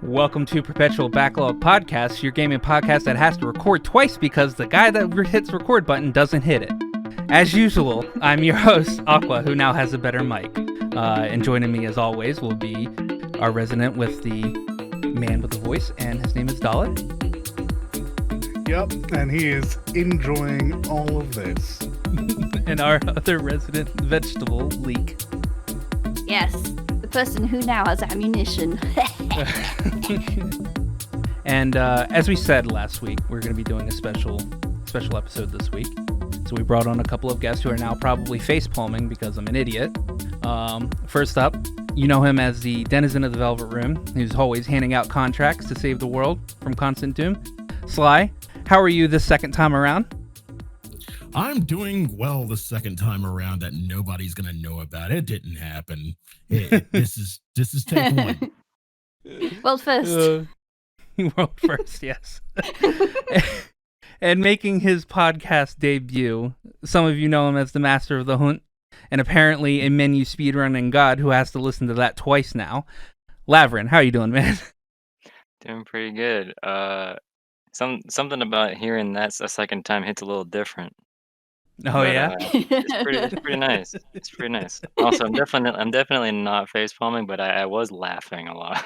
Welcome to Perpetual Backlog Podcast, your gaming podcast that has to record twice because the guy that hits record button doesn't hit it. As usual, I'm your host, Aqua, who now has a better mic. And joining me as always will be our resident with the man with the voice, and his name is Dalit. Yep, and he is enjoying all of this. And our other resident vegetable, Leek. Yes, the person who now has ammunition. And as we said last week, we're going to be doing a special episode this week. So we brought on a couple of guests who are now probably face-palming because I'm an idiot. First up, you know him as the denizen of the Velvet Room, who's always handing out contracts to save the world from constant doom. Sly, how are you this second time around? I'm doing well the second time around that nobody's going to know about. It didn't happen. This is take one. World first. World first, yes. And making his podcast debut, some of you know him as the Master of the Hunt, and apparently a menu speedrunning god who has to listen to that twice now. Lavren, how are you doing, man? Doing pretty good. Something about hearing that a second time hits a little different. Oh, But yeah? it's pretty nice. It's pretty nice. Also, I'm definitely not face palming, but I was laughing a lot.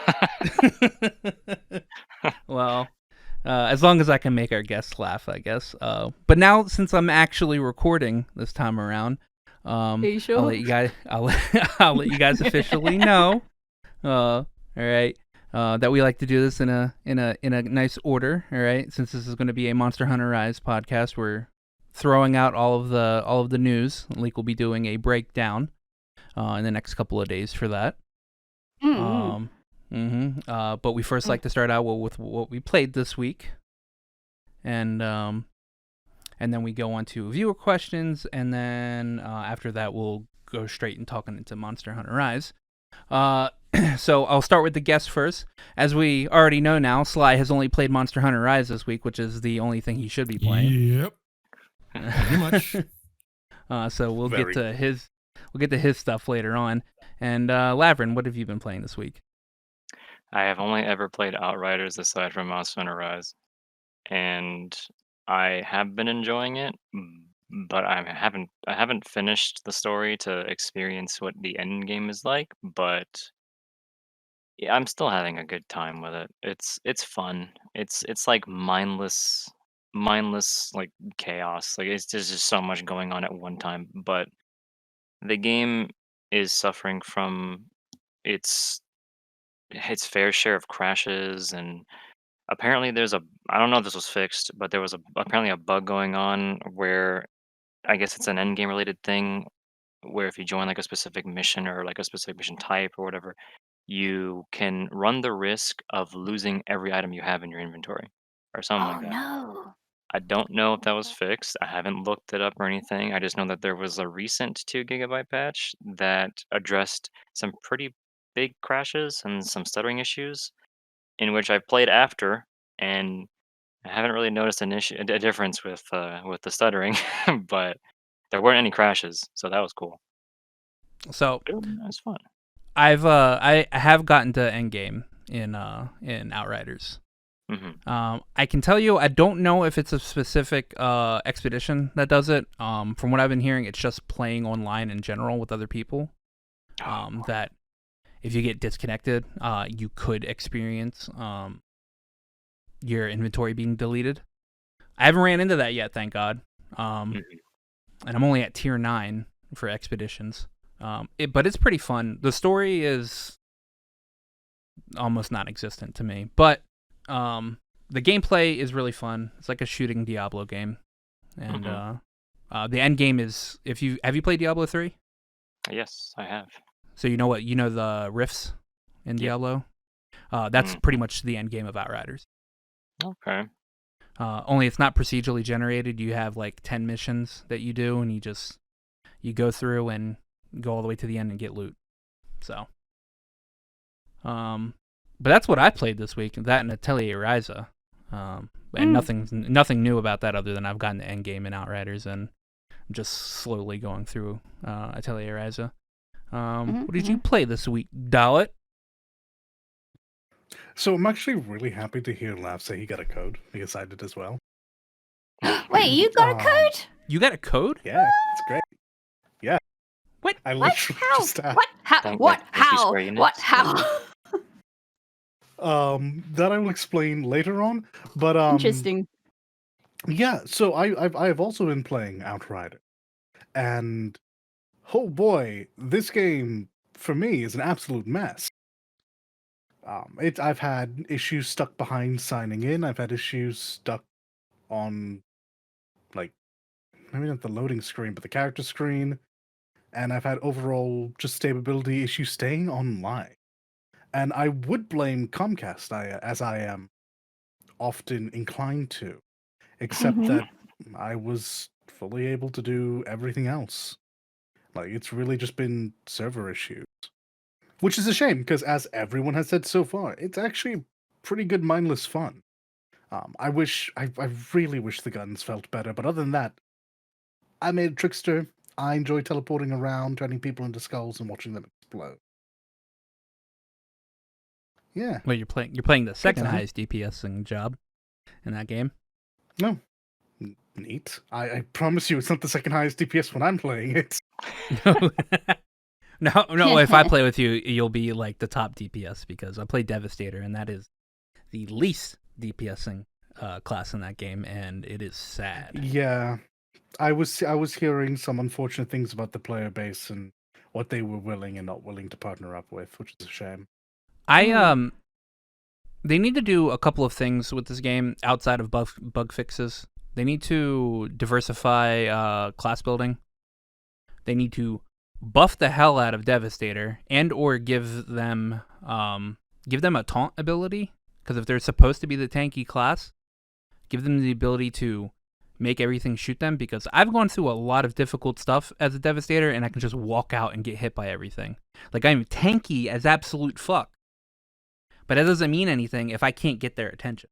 Well, as long as I can make our guests laugh, I guess. But now, since I'm actually recording this time around, Are you sure? I'll let you guys officially know. All right. That we like to do this in a nice order. All right. Since this is going to be a Monster Hunter Rise podcast, we're throwing out all of the news. Leek will be doing a breakdown in the next couple of days for that. But we first like to start out with what we played this week, and then we go on to viewer questions, and then after that we'll go straight and talking into Monster Hunter Rise. So I'll start with the guests first. As we already know now, Sly has only played Monster Hunter Rise this week, which is the only thing he should be playing. Yep. Pretty much. So we'll get to his stuff later on. And Lavren, what have you been playing this week? I have only ever played Outriders aside from Monster Hunter Rise, and I have been enjoying it, but I haven't finished the story to experience what the end game is like. But yeah, I'm still having a good time with it. It's fun. It's like mindless like chaos. Like there's just so much going on at one time. But the game is suffering from its fair share of crashes, and apparently I don't know if this was fixed, but there was apparently a bug going on where I guess it's an end game related thing where if you join like a specific mission or like a specific mission type or whatever, you can run the risk of losing every item you have in your inventory or something Oh like that. no. I don't know if that was fixed. I haven't looked it up or anything. I just know that there was a recent 2 GB patch that addressed some pretty big crashes and some stuttering issues, in which I've played after, and I haven't really noticed a difference with the stuttering, but there weren't any crashes, so that was cool. So It was fun. I have gotten to endgame in Outriders. I can tell you I don't know if it's a specific expedition that does it. From what I've been hearing, it's just playing online in general with other people. That if you get disconnected, you could experience your inventory being deleted. I haven't ran into that yet, thank God. And I'm only at tier 9 for expeditions. But it's pretty fun. The story is almost non-existent to me, but the gameplay is really fun. It's like a shooting Diablo game, and the end game is have you played Diablo 3? Yes, I have. So you know the rifts in Diablo. That's pretty much the end game of Outriders. Okay. Only it's not procedurally generated. You have like 10 missions that you do, and you go through and go all the way to the end and get loot. So, but that's what I played this week. That and Atelier Ryza. And nothing new about that other than I've gotten the end game in Outriders, and I'm just slowly going through Atelier Ryza. What did you play this week, Dalit? So I'm actually really happy to hear Lav say he got a code because I did as well. Wait, you got a code? You got a code? Yeah, it's great. Yeah. What? I What? literally How? just had. What? How? Thank What? you, How? Square Enix. What? How? That I will explain later on. But Interesting. yeah. So I've also been playing Outrider, and oh boy, this game for me is an absolute mess. I've had issues stuck behind signing in. I've had issues stuck on, like, maybe not the loading screen, but the character screen. And I've had overall just stability issues staying online. And I would blame Comcast, as I am often inclined to, except that I was fully able to do everything else. Like, it's really just been server issues. Which is a shame, because as everyone has said so far, it's actually pretty good mindless fun. I really wish the guns felt better, but other than that, I made a trickster. I enjoy teleporting around, turning people into skulls and watching them explode. Yeah. Well, you're playing the second time. highest DPS job in that game. No. Neat. I promise you it's not the second highest DPS when I'm playing it. No. If I play with you, you'll be like the top DPS because I play Devastator, and that is the least DPSing class in that game, and it is sad. Yeah. I was hearing some unfortunate things about the player base and what they were willing and not willing to partner up with, which is a shame. They need to do a couple of things with this game outside of bug fixes. They need to diversify class building. They need to buff the hell out of Devastator and or give them a taunt ability, because if they're supposed to be the tanky class, give them the ability to make everything shoot them, because I've gone through a lot of difficult stuff as a Devastator and I can just walk out and get hit by everything. Like, I'm tanky as absolute fuck. But that doesn't mean anything if I can't get their attention.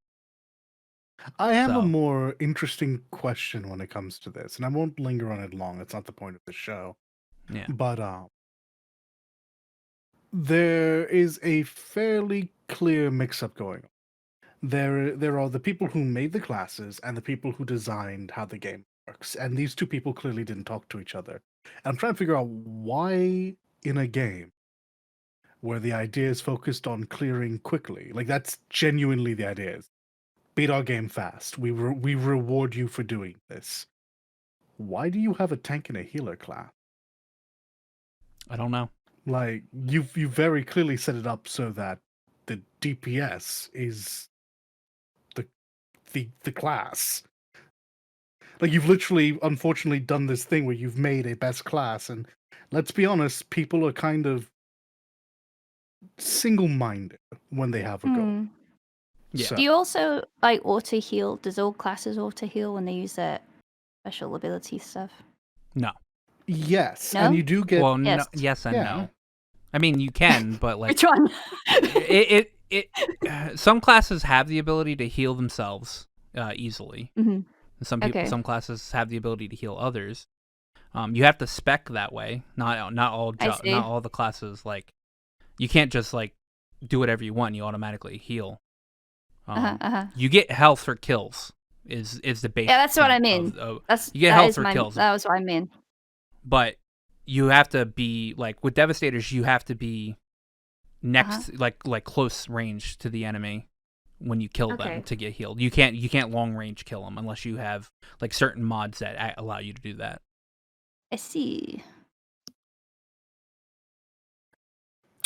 I have a more interesting question when it comes to this, and I won't linger on it long. It's not the point of the show. Yeah. But there is a fairly clear mix-up going on. There are the people who made the classes and the people who designed how the game works, and these two people clearly didn't talk to each other. And I'm trying to figure out why in a game where the idea is focused on clearing quickly, like that's genuinely the idea, is beat our game fast. We reward you for doing this. Why do you have a tank and a healer class? I don't know. Like, you very clearly set it up so that the DPS is the class. Like, you've literally, unfortunately, done this thing where you've made a best class, and let's be honest, people are kind of single-minded when they have a goal. Yeah. So, Do you also like auto heal? Does all classes auto heal when they use their special ability stuff? No. yes, No? and you do get. Well, Yes. no, yes and Yeah. no. I mean, you can, but like Which one? some classes have the ability to heal themselves easily. Mhm. Some some classes have the ability to heal others. You have to spec that way. Not all the classes, like, you can't just like do whatever you want. You automatically heal. You get health for kills. Is the base? Yeah, that's what I mean. You get health for kills. That was what I mean. But you have to be like with Devastators. You have to be next, like close range to the enemy when you kill them to get healed. You can't long range kill them unless you have like certain mods that allow you to do that. I see.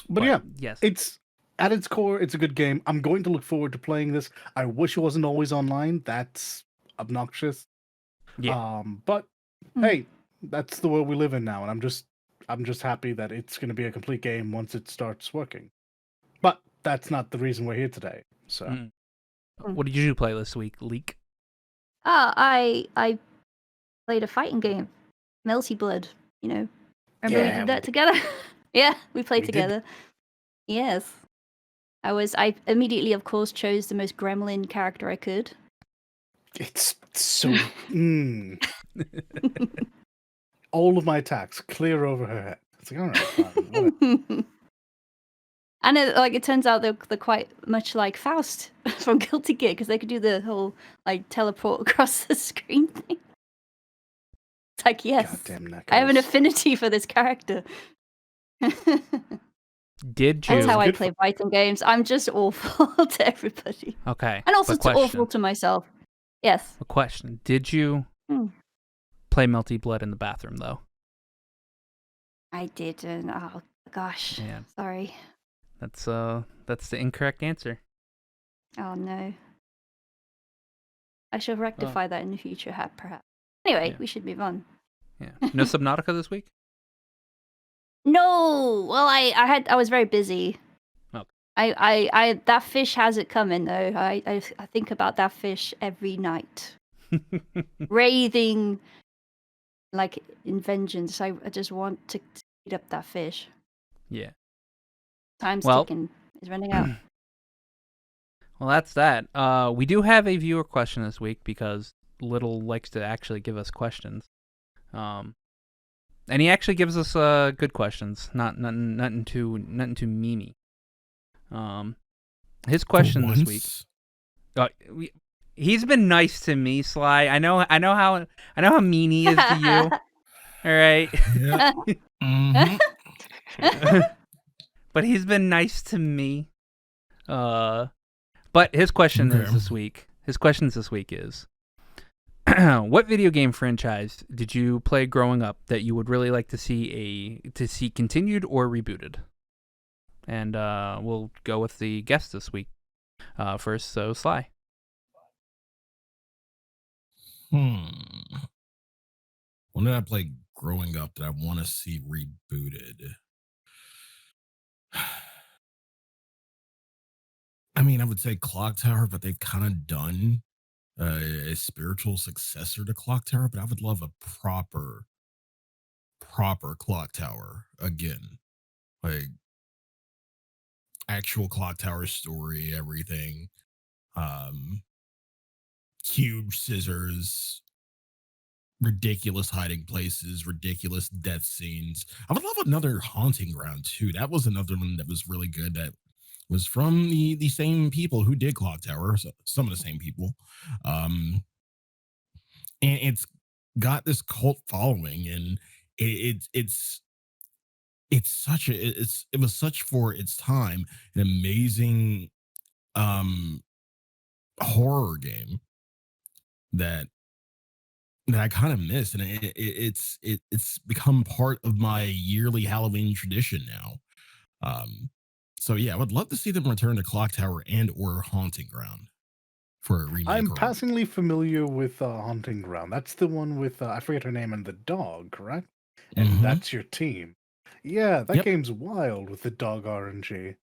But yeah, yes, it's at its core, it's a good game. I'm going to look forward to playing this. I wish it wasn't always online. That's obnoxious. Yeah. But hey, that's the world we live in now, and I'm just happy that it's going to be a complete game once it starts working. But that's not the reason we're here today. So, what did you play this week, Leak? I played a fighting game, Melty Blood. You know, remember we did that together? Yeah, we played together. Yes. I immediately, of course, chose the most gremlin character I could. It's so... All of my attacks clear over her head. It's like, all right, fine, And it turns out they're quite much like Faust from Guilty Gear because they could do the whole like teleport across the screen thing. It's like, yes, Goddamn I have an knackers. affinity for this character. Did That's you? how I good play fighting games. I'm just awful to everybody. Okay. And also but to awful question. to myself. Yes. A question. Did you Hmm. play Melty Blood in the bathroom though? I didn't. Oh gosh. Yeah. Sorry. That's the incorrect answer. Oh no. I shall rectify that in the future, perhaps. Anyway, Yeah. we should move on. Yeah. No Subnautica this week? No. Well, I was very busy. Okay. I that fish has it coming though. I think about that fish every night, raving like in vengeance. I just want to eat up that fish. Yeah. Time's Well- ticking. It's running out. Well, that's that. We do have a viewer question this week because Little likes to actually give us questions. And he actually gives us good questions, nothing too memey. His question this week. He's been nice to me, Sly. I know how mean he is to you. All right. Yeah. Mhm. But he's been nice to me. But his question is this week. His questions this week is, what video game franchise did you play growing up that you would really like to see continued or rebooted? And we'll go with the guest this week first. So Sly. What did I play growing up that I want to see rebooted? I mean, I would say Clock Tower, but they've kind of done a spiritual successor to Clock Tower. But I would love a proper Clock Tower again, like actual Clock Tower story, everything. Huge scissors, ridiculous hiding places, ridiculous death scenes. I would love another Haunting Ground too. That was another one that was really good. That was from the same people who did Clock Tower. So some of the same people, and it's got this cult following, and it's such a it was such for its time an amazing horror game that I kind of miss, and it's become part of my yearly Halloween tradition now. So yeah, I would love to see them return to Clock Tower and or Haunting Ground for a remake. I'm or- passingly familiar with Haunting Ground. That's the one with I forget her name and the dog, correct? And Mhm. that's your team. Yeah, that Yep. game's wild with the dog RNG.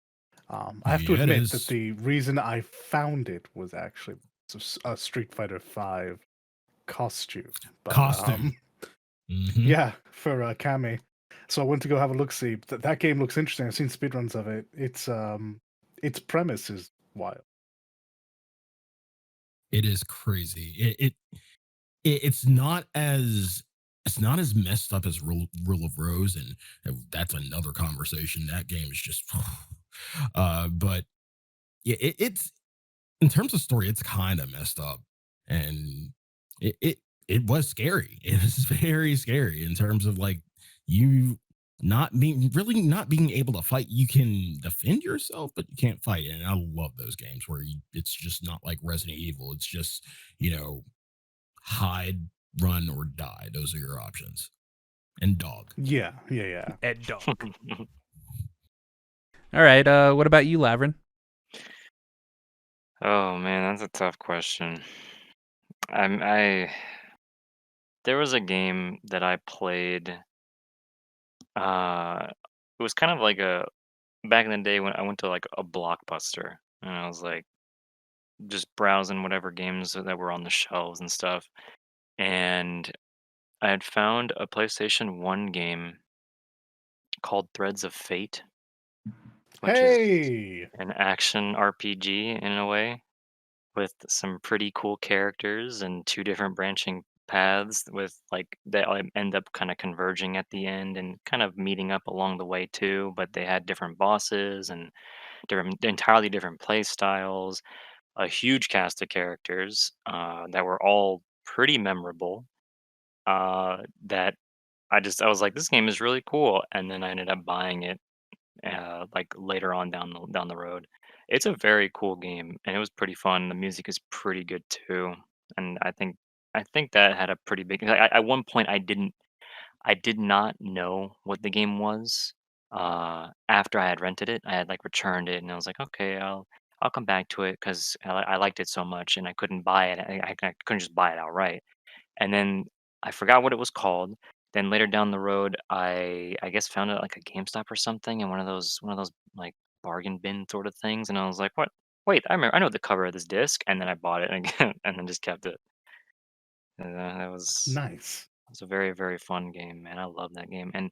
I have to Yeah, it admit is. that the reason I found it was actually a Street Fighter V costume. But, Costume. Mhm. Yeah, for Kami. So I went to go have a look see. That game looks interesting. I've seen speedruns of it. Its premise is wild. It is crazy. It's not as messed up as Rule of Rose, and that's another conversation. That game is just, but yeah, it's in terms of story, it's kind of messed up, and it was scary. It was very scary in terms of like you not being able to fight. You can defend yourself, but you can't fight. And I love those games where it's just not like Resident Evil. It's just hide, run, or die. Those are your options. And dog. Yeah. Ed dog. All right. What about you, Lavren? Oh man, that's a tough question. I there was a game that I played. It was kind of like a back in the day when I went to like a Blockbuster and I was like just browsing whatever games that were on the shelves and stuff. And I had found a PlayStation 1 game called Threads of Fate, which is Hey! an action RPG in a way with some pretty cool characters and two different branching paths with like that end up kind of converging at the end and kind of meeting up along the way too. But they had different bosses and entirely different play styles, a huge cast of characters that were all pretty memorable. That I was like, this game is really cool, and then I ended up buying it like later on down the road. It's a very cool game, and it was pretty fun. The music is pretty good too, and I think that had a pretty big. At one point, I did not know what the game was. After I had rented it, I had like returned it, and I was like, okay, I'll come back to it because I liked it so much, and I couldn't buy it. I couldn't just buy it outright. And then I forgot what it was called. Then later down the road, I guess found it at, like, a GameStop or something in one of those, like, bargain bin sort of things, and I was like, "What? Wait, I know the cover of this disc," and then I bought it again and then just kept it. And, Nice. it was a very, very fun game, man. I love that game, and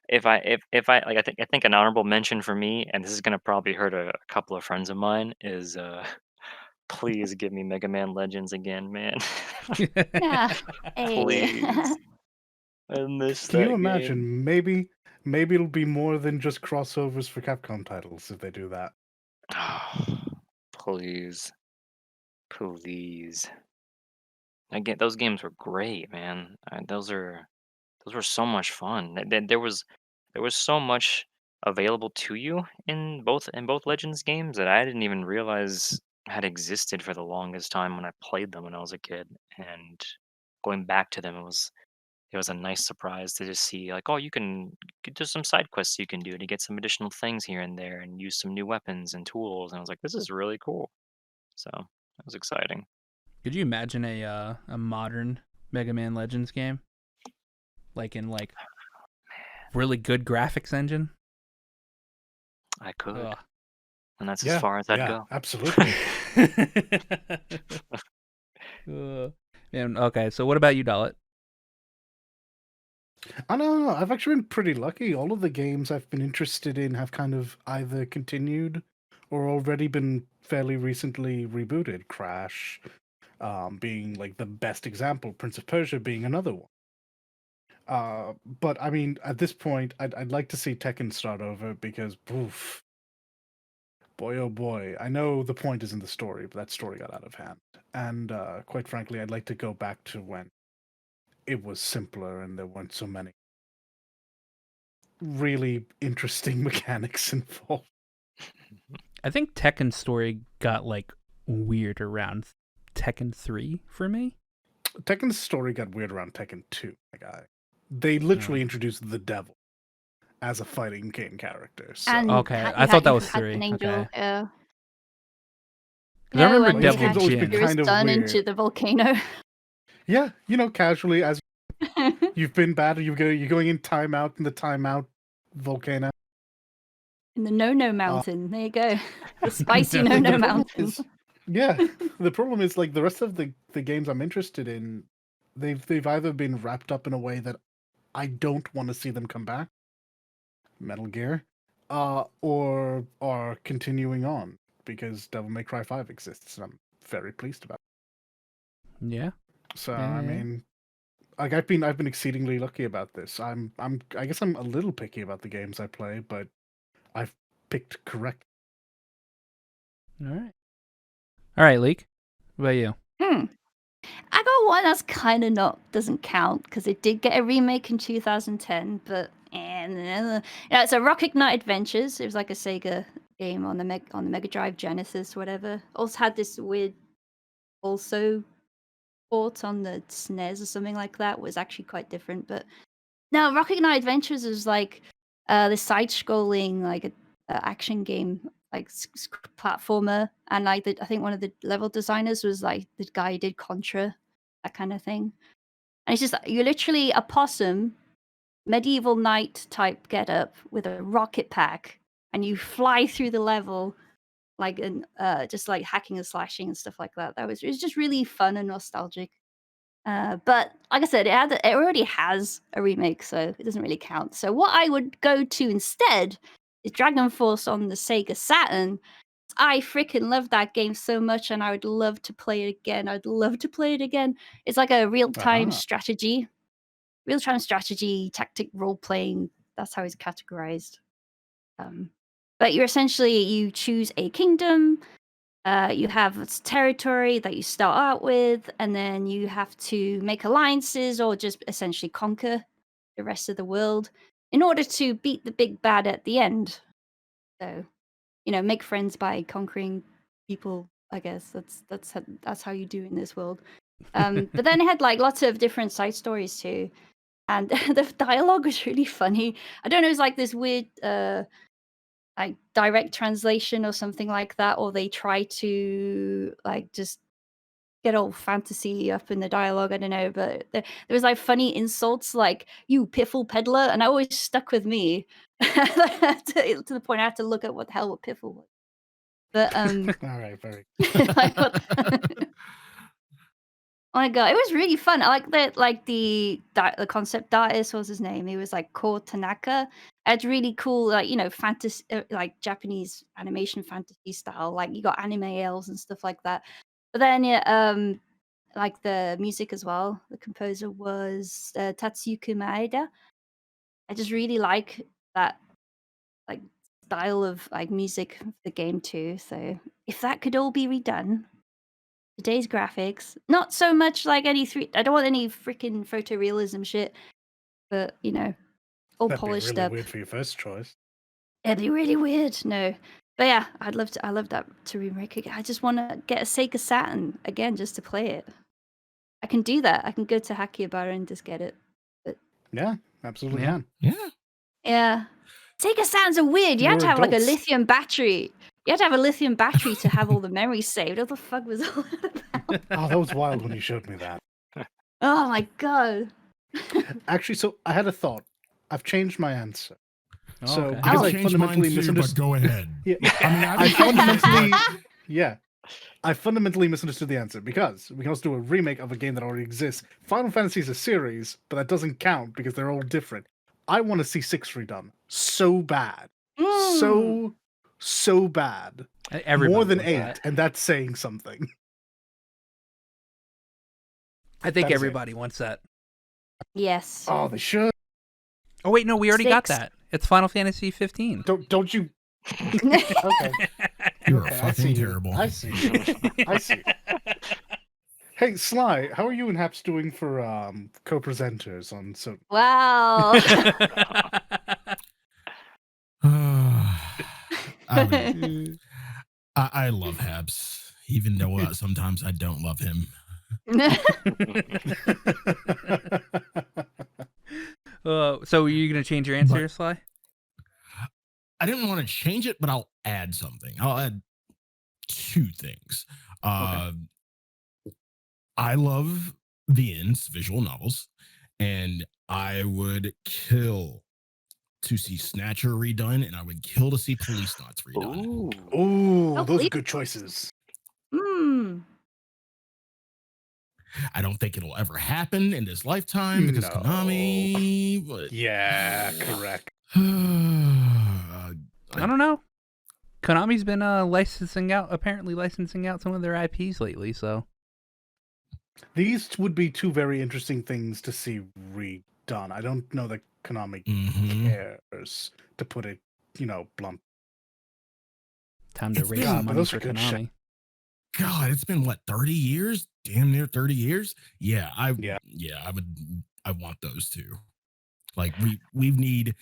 if I like, I think an honorable mention for me, and this is gonna probably hurt a couple of friends of mine, is, please give me Mega Man Legends again, man. Yeah. Hey. Please. I miss Can you that game. imagine? Maybe it'll be more than just crossovers for Capcom titles if they do that. Please. Please. Again, those games were great, man. Those were so much fun. There was so much available to you in both Legends games that I didn't even realize had existed for the longest time when I played them when I was a kid. And going back to them, it was a nice surprise to just see like, oh, there's some side quests you can do to get some additional things here and there and use some new weapons and tools. And I was like, this is really cool. So that was exciting. Could you imagine a modern Mega Man Legends game, like in like really good graphics engine? I could, Ugh. and that's as far as I'd go. Absolutely. And okay, so what about you, Dalit? I don't know. I've actually been pretty lucky. All of the games I've been interested in have kind of either continued or already been fairly recently rebooted. Crash being like the best example, Prince of Persia being another one. But I mean, at this point, I'd like to see Tekken start over because, oof, boy oh boy, I know the point is in the story, but that story got out of hand. And quite frankly, I'd like to go back to when it was simpler and there weren't so many really interesting mechanics involved. I think Tekken's story got like weird around Tekken 3 for me. Tekken's story got weird around Tekken 2, my guy. They literally introduced the devil as a fighting game character. So. And okay, I thought that was 3. An angel, okay. yeah. I remember and Devil had Jin. Kind of done weird. into the volcano. Yeah, casually as you've been bad, you're going in timeout in the timeout volcano. In the No Mountain. There you go. The spicy No Mountain. Yeah, the problem is like the rest of the games I'm interested in, they've either been wrapped up in a way that I don't want to see them come back, Metal Gear, or are continuing on because Devil May Cry 5 exists, and I'm very pleased about it. Yeah. So Yeah. I mean, like I've been exceedingly lucky about this. I guess I'm a little picky about the games I play, but I've picked correct. All right, Leek. What about you? I got one that's kind of doesn't count because it did get a remake in 2010, but yeah, it's a Rocket Knight Adventures. It was like a Sega game on the Mega Drive, Genesis, whatever. Also had this weird port on the SNES or something like that. Was actually quite different, but no, Rocket Knight Adventures is like this side-scrolling like action game, like platformer, and like I think one of the level designers was like the guy who did Contra, that kind of thing. And it's just you're literally a possum, medieval knight type getup with a rocket pack, and you fly through the level like just like hacking and slashing and stuff like that. It was just really fun and nostalgic. But like I said, it already has a remake, so it doesn't really count. So what I would go to instead is Dragon Force on the Sega Saturn. I freaking love that game so much, and I would love to play it again. I'd love to play it again. It's like a real-time strategy. Real-time strategy, tactic role-playing. That's how it's categorized. But you choose a kingdom. You have its territory that you start out with, and then you have to make alliances or just essentially conquer the rest of the world in order to beat the big bad at the end. So, make friends by conquering people. I guess that's how you do in this world. But then it had like lots of different side stories too, and the dialogue was really funny. I don't know, it's like this weird like direct translation or something like that, or they try to like just get all fantasy up in the dialogue. I don't know, but there was like funny insults like "you piffle peddler," and I always stuck with me to the point I had to look at what the hell a piffle was. But All right, very. like what? Oh my god, it was really fun. I like that, like the concept artist. What was his name? He was like Ko Tanaka. It's really cool, like fantasy, like Japanese animation fantasy style. Like you got anime elves and stuff like that. But then like the music as well. The composer was Tatsuki Maeda. I just really like that like style of like music of the game too. So if that could all be redone. Today's graphics, not so much like any I don't want any freaking photorealism shit, but all That'd be polished really up. weird for your first choice. It'd be really weird. No, but yeah, I love that to remake again. I just want to get a Sega Saturn again just to play it. I can do that. I can go to Hakihabara and just get it. But Yeah, absolutely Yeah. can. yeah, Sega Saturns are weird. You have to We're have like a adults. lithium battery. You have to have a lithium battery to have all the memories saved. What the fuck was all that about? Oh, that was wild when you showed me that. Oh my god. Actually, so I had a thought. I've changed my answer. Oh, So okay. because I I changed mine fundamentally too, but misunderstood. go ahead. Yeah, I mean, I fundamentally, yeah, I fundamentally misunderstood the answer because we can also do a remake of a game that already exists. Final Fantasy is a series, but that doesn't count because they're all different. I want to see 6 redone so bad, so bad, Everybody more than wants 8, that. and that's saying something. I think That is it. everybody wants that. Yes. Oh, they should. Oh wait, no, we already got 6. that. It's Final Fantasy 15. Don't you? Okay. You're Okay, I see fucking you. terrible. I see. I see. Hey, Sly, how are you and Haps doing for co-presenters on so? Wow. I love Habs, even though sometimes I don't love him. So are you gonna change your answer, Sly? I didn't want to change it, but I'll add something. I'll add 2 things. Okay. I love Vien's visual novels, and I would kill to see Snatcher redone, and I would kill to see Police Knots redone. Ooh, those are please. good choices. I don't think it'll ever happen in this lifetime because No. Konami. But Yeah, correct. I don't know. Konami's been licensing out some of their IPs lately, so These would be 2 very interesting things to see redone. I don't know that Konami cares, to put it, blunt. time to It's raise been- some God, but money those for are good Konami. God, it's been what, 30 years? Damn near 30 years? Yeah, I want those 2. Like we need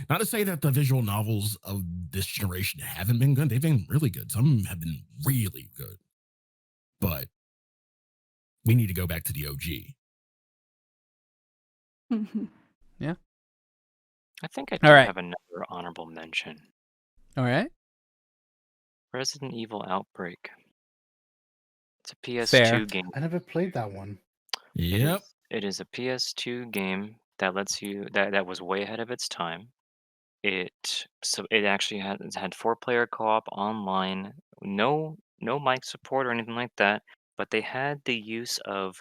not to say that the visual novels of this generation haven't been good. They've been really good. Some have been really good. But we need to go back to the OG. Yeah. I think I All do right. have another honorable mention. All right. Resident Evil Outbreak. It's a Fair. PS2 game. I never played that one. Yep. It is a PS2 game that lets you that was way ahead of its time. It actually had 4-player co-op online, no mic support or anything like that, but they had the use of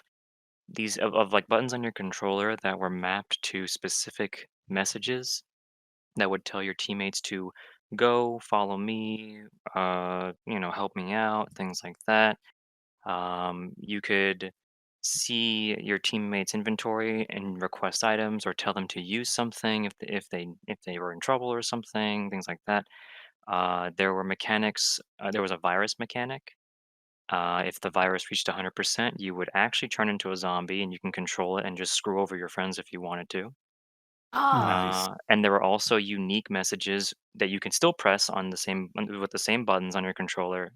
these of like buttons on your controller that were mapped to specific messages that would tell your teammates to go, follow me, help me out, things like that. You could see your teammates' inventory and request items or tell them to use something if they were in trouble or something, things like that. There were mechanics. There was a virus mechanic. If the virus reached 100%, you would actually turn into a zombie, and you can control it and just screw over your friends if you wanted to. Ah, Nice. And there were also unique messages that you can still press with the same buttons on your controller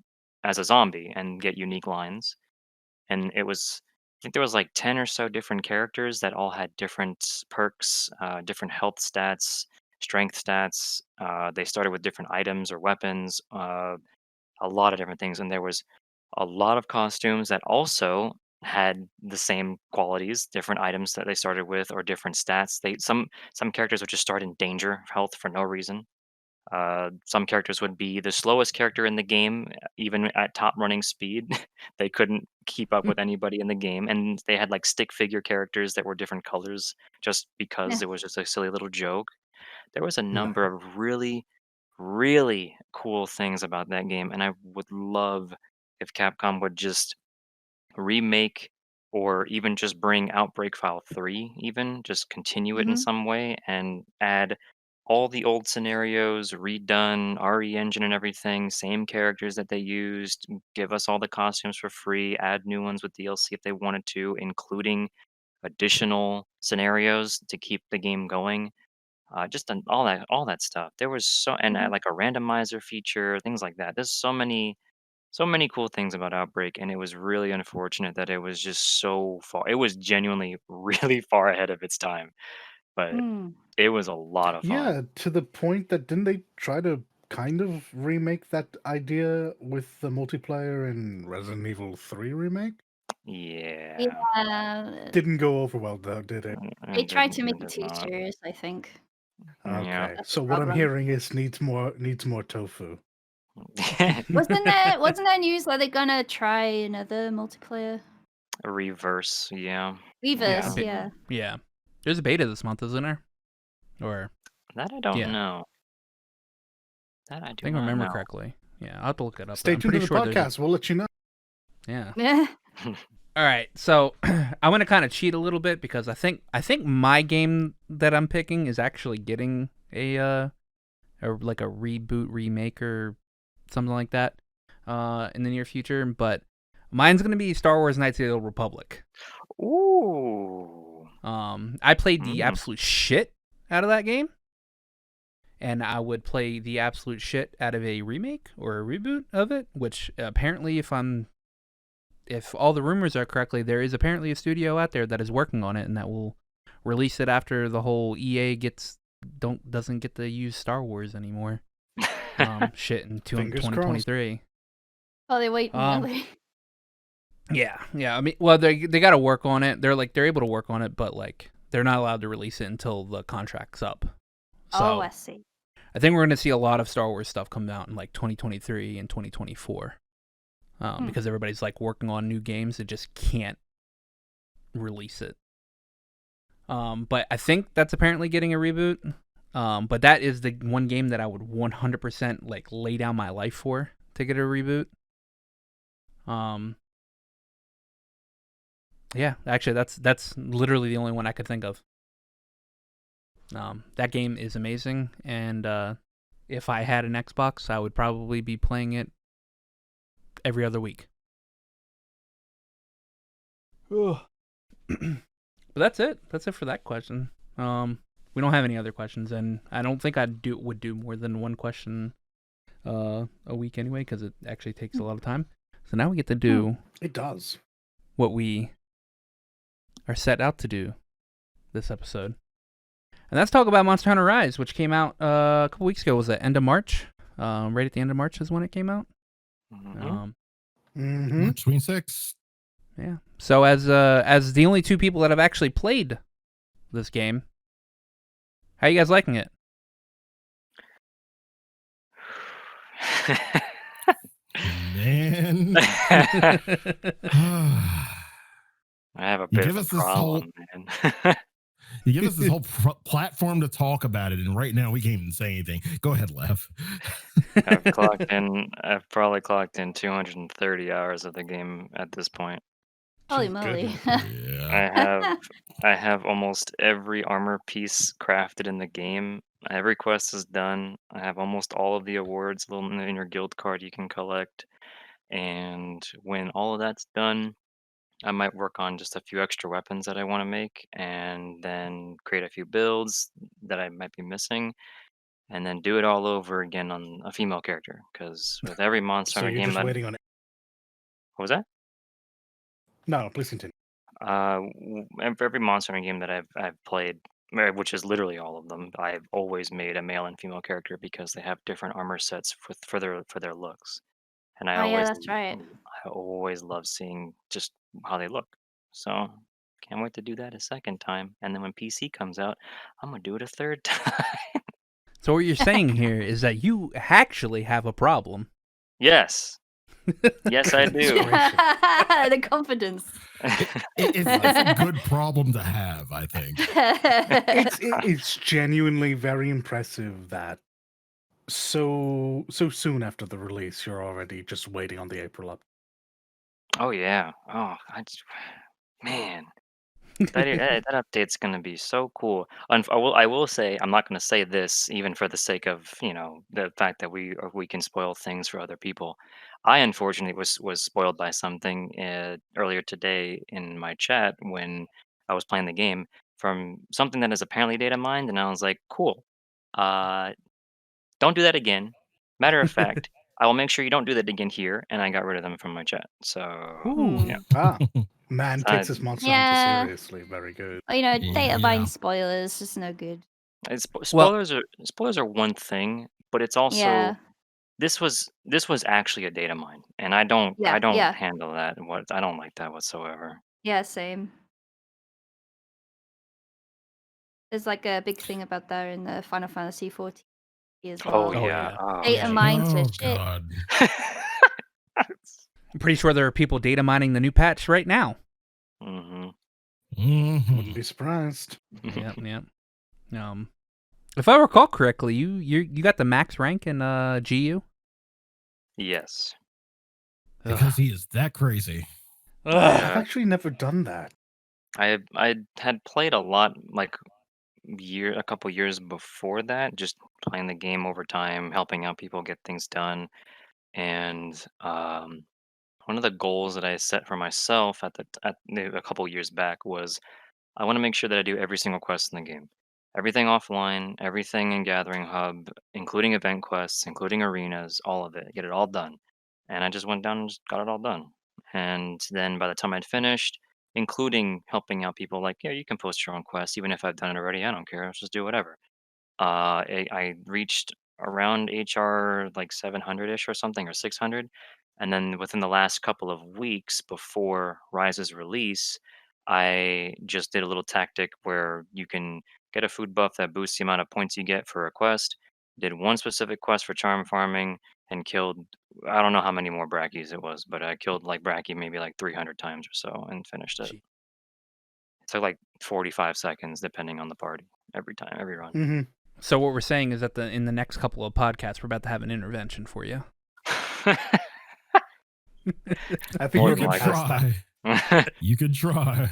as a zombie and get unique lines. And I think there was like 10 or so different characters that all had different perks, different health stats, strength stats. They started with different items or weapons, a lot of different things. And there was a lot of costumes that also had the same qualities, different items that they started with or different stats. Some characters would just start in danger health for no reason. Some characters would be the slowest character in the game, even at top running speed. They couldn't keep up with anybody in the game, and they had like stick figure characters that were different colors, just yeah. because it was just a silly little joke. There was a Nice. number of really, really cool things about that game, and I would love if Capcom would just remake or even just bring Outbreak File 3, even just continue it in Mm-hmm. some way and add all the old scenarios redone, RE engine and everything, same characters that they used, give us all the costumes for free, add new ones with DLC if they wanted to, including additional scenarios to keep the game going. All that stuff. There was Mm-hmm. like a randomizer feature, things like that. There's so many cool things about Outbreak, and it was really unfortunate that it was just so far. It was genuinely really far ahead of its time, but Mm. it was a lot of fun. Yeah, to the point that didn't they try to kind of remake that idea with the multiplayer in Resident Evil 3 remake? Yeah, Yeah, Didn't go over well though, did it? they tried to make it it did too not. serious, I think. Yeah. Okay. That's the So what I'm problem. hearing is needs more tofu. Wasn't there news that they're gonna try another multiplayer? Reverse, yeah. Reverse, Yeah. yeah. Yeah. There's a beta this month, isn't there? Or That I don't yeah, know. That I I do think I not remember know. correctly. Yeah, I'll have to look it up. Stay I'm tuned to pretty the sure there's podcast. We'll let you know. yeah. Yeah. All right, so I'm gonna kind of cheat a little bit because I think my game that I'm picking is actually getting a like a reboot, remake, or something like that in the near future. But mine's gonna be Star Wars: Knights of the Old Republic. Ooh. I played the Mm. absolute shit out of that game, and I would play the absolute shit out of a remake or a reboot of it. Which apparently, if all the rumors are correctly, there is apparently a studio out there that is working on it and that will release it after the whole EA doesn't get to use Star Wars anymore. Shit in Fingers 2023. Oh, they waiting, are they? Yeah. I mean, well, they got to work on it. They're able to work on it, but like they're not allowed to release it until the contract's up. So Oh, I see. I think we're going to see a lot of Star Wars stuff come out in like 2023 and 2024. Because everybody's like working on new games that just can't release it. But I think that's apparently getting a reboot. But that is the one game that I would 100% like lay down my life for to get a reboot. Yeah, actually that's literally the only one I could think of. That game is amazing, and if I had an Xbox, I would probably be playing it every other week. But that's it. That's it for that question. We don't have any other questions, and I don't think I would do more than one question a week anyway, because it actually takes a lot of time. So now we get to do It does. what we are set out to do this episode, and that's talk about Monster Hunter Rise, which came out a couple weeks ago. Was it end of March? Right at the end of March is when it came out. March 26th. Yeah. So as the only two people that have actually played this game, how you guys liking it? Man. I have a bit Give of a us this whole problem, man. You give us this whole platform to talk about it, and right now we can't even say anything. Go ahead, Lav. I've probably clocked in 230 hours of the game at this point. Holy moly. Yeah. I have almost every armor piece crafted in the game. Every quest is done. I have almost all of the awards in your guild card you can collect. And when all of that's done, I might work on just a few extra weapons that I want to make, and then create a few builds that I might be missing, and then do it all over again on a female character. Because with every Monster So Hunter you're game just that waiting on it. what was that? No, please continue. Every Monster Hunter game that I've played, which is literally all of them, I've always made a male and female character because they have different armor sets for their looks, and Oh yeah, that's right. I always love seeing just how they look. So can't wait to do that a second time, and then when PC comes out, I'm gonna do it a third time. So what you're saying here is that you actually have a problem. Yes, yes, I do. The confidence. It's a good problem to have, I think. It's genuinely very impressive that so soon after the release, you're already just waiting on the April up. Oh yeah. Oh, man. That update's gonna be so cool. I will say I'm not gonna say this even for the sake of the fact that we can spoil things for other people. I unfortunately was spoiled by something earlier today in my chat when I was playing the game from something that is apparently data mined, and I was like, cool. Uh, don't do that again. Matter of fact, I will make sure you don't do that again here, and I got rid of them from my chat. So Ooh. yeah. Man So takes his Monster Yeah. Hunter seriously. Very good. Well, data Yeah. mine spoilers, just no good. Spoilers are one thing, but it's also Yeah. this was actually a data mine, and I don't Yeah. handle that. I don't like that whatsoever. Yeah, same. There's like a big thing about that in the Final Fantasy 14 as well. Oh Oh, yeah. yeah. Oh, Data mines are Oh shit. God. I'm pretty sure there are people data mining the new patch right now. hmm Wouldn't be surprised. Yep. If I recall correctly, you got the max rank in GU. Yes. Because he is that crazy. I've Yeah. actually never done that. I had played a lot like a couple years before that, just playing the game over time, helping out people get things done, and one of the goals that I set for myself a couple years back was I want to make sure that I do every single quest in the game. Everything offline, everything in Gathering Hub, including event quests, including arenas, all of it. Get it all done. And I just went down and just got it all done. And then by the time I'd finished, including helping out people like, yeah, you can post your own quest, even if I've done it already. I don't care. Let's just do whatever. I reached around HR like 700-ish or something, or 600. And then within the last couple of weeks before Rise's release, I just did a little tactic where you can get a food buff that boosts the amount of points you get for a quest. Did one specific quest for charm farming and killed, I don't know how many more brackies it was, but I killed like bracky maybe like 300 times or so and finished it. Gee. It took like 45 seconds depending on the party every time, every run. Mm-hmm. So what we're saying is that in the next couple of podcasts, we're about to have an intervention for you. I think More we than can likely. pass that. You could try.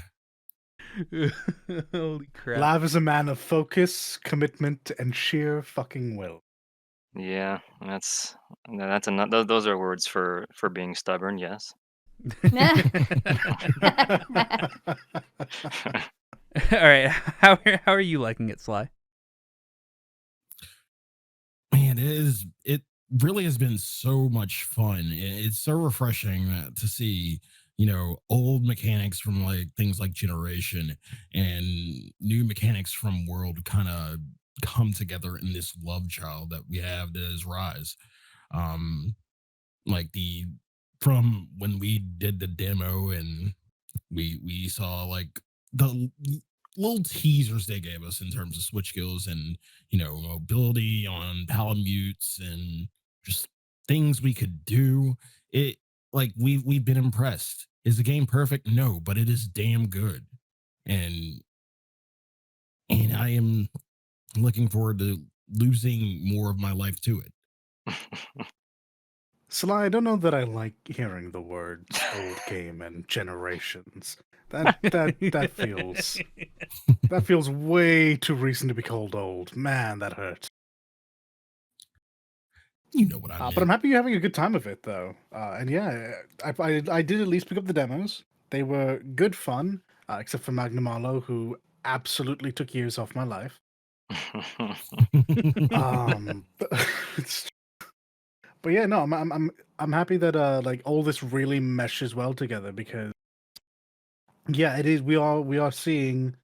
Holy crap! Lav is a man of focus, commitment, and sheer fucking will. Yeah, that's another. Those are words for being stubborn. Yes. All right, how are you liking it, Sly? Man, it really has been so much fun. It's so refreshing to see, old mechanics from like things like Generation and new mechanics from World kind of come together in this love child that we have that is Rise. Like from when we did the demo and we saw like the little teasers they gave us in terms of switch skills and mobility on palamutes and just things we could do. It like we've been impressed. Is the game perfect? No, but it is damn good. And and I am looking forward to losing more of my life to it. Sly, I don't know that I like hearing the words old game and generations. That feels way too recent to be called old. Man, that hurts. You know what I mean. But I'm happy you're having a good time of it, though. And yeah, I did at least pick up the demos. They were good fun, except for Magnum Arlo, who absolutely took years off my life. It's But yeah, no, I'm happy that like all this really meshes well together because yeah, it is. We are seeing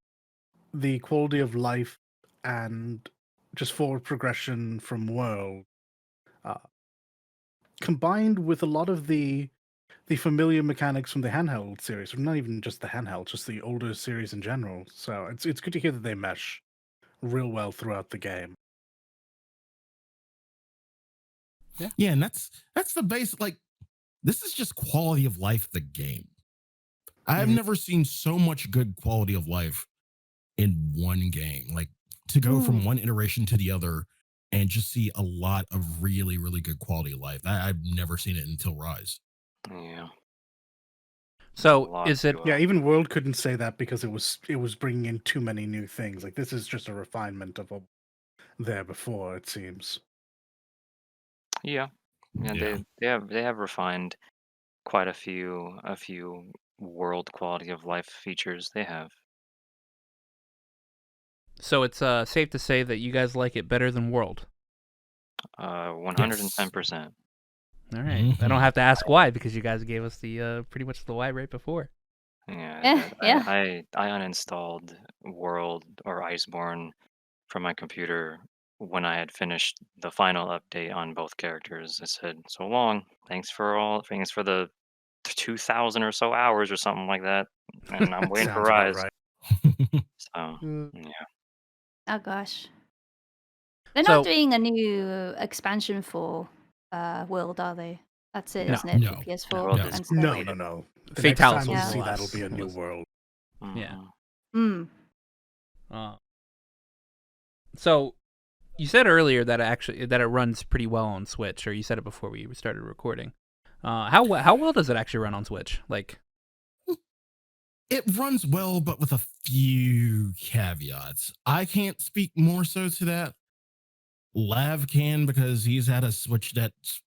the quality of life and just forward progression from world, uh, combined with a lot of the familiar mechanics from the handheld series, or not even just the handheld, just the older series in general. So it's good to hear that they mesh real well throughout the game. Yeah, and that's the base. Like, this is just quality of life. The game. I've never seen so much good quality of life in one game. Like, to go from one iteration to the other and just see a lot of really, really good quality of life. I've never seen it until Rise. Yeah. So is it? Yeah, even World couldn't say that because it was bringing in too many new things. Like this is just a refinement of what there before. It seems. Yeah. Yeah, they have refined quite a few world quality of life features they have. So it's safe to say that you guys like it better than World. 110%. All right. I don't have to ask why because you guys gave us the pretty much the why right before. Yeah, Yeah. I uninstalled World or Iceborne from my computer when I had finished the final update on both characters. I said, "So long. Thanks for the 2,000 or so hours or something like that." And I'm waiting for Sounds about Rise. right. So, yeah. Oh gosh. They're So- not doing a new expansion for World, are they? That's it, No. isn't it? No. For PS4 World and is stuff. No. The next Fatalis time we was see the that'll last- be a new was- world. Yeah. Mhm. So you said earlier that it runs pretty well on Switch, or you said it before we started recording. How well does it actually run on Switch? Like, It runs well, but with a few caveats. I can't speak more so to that. Lav can because he's had a Switch that's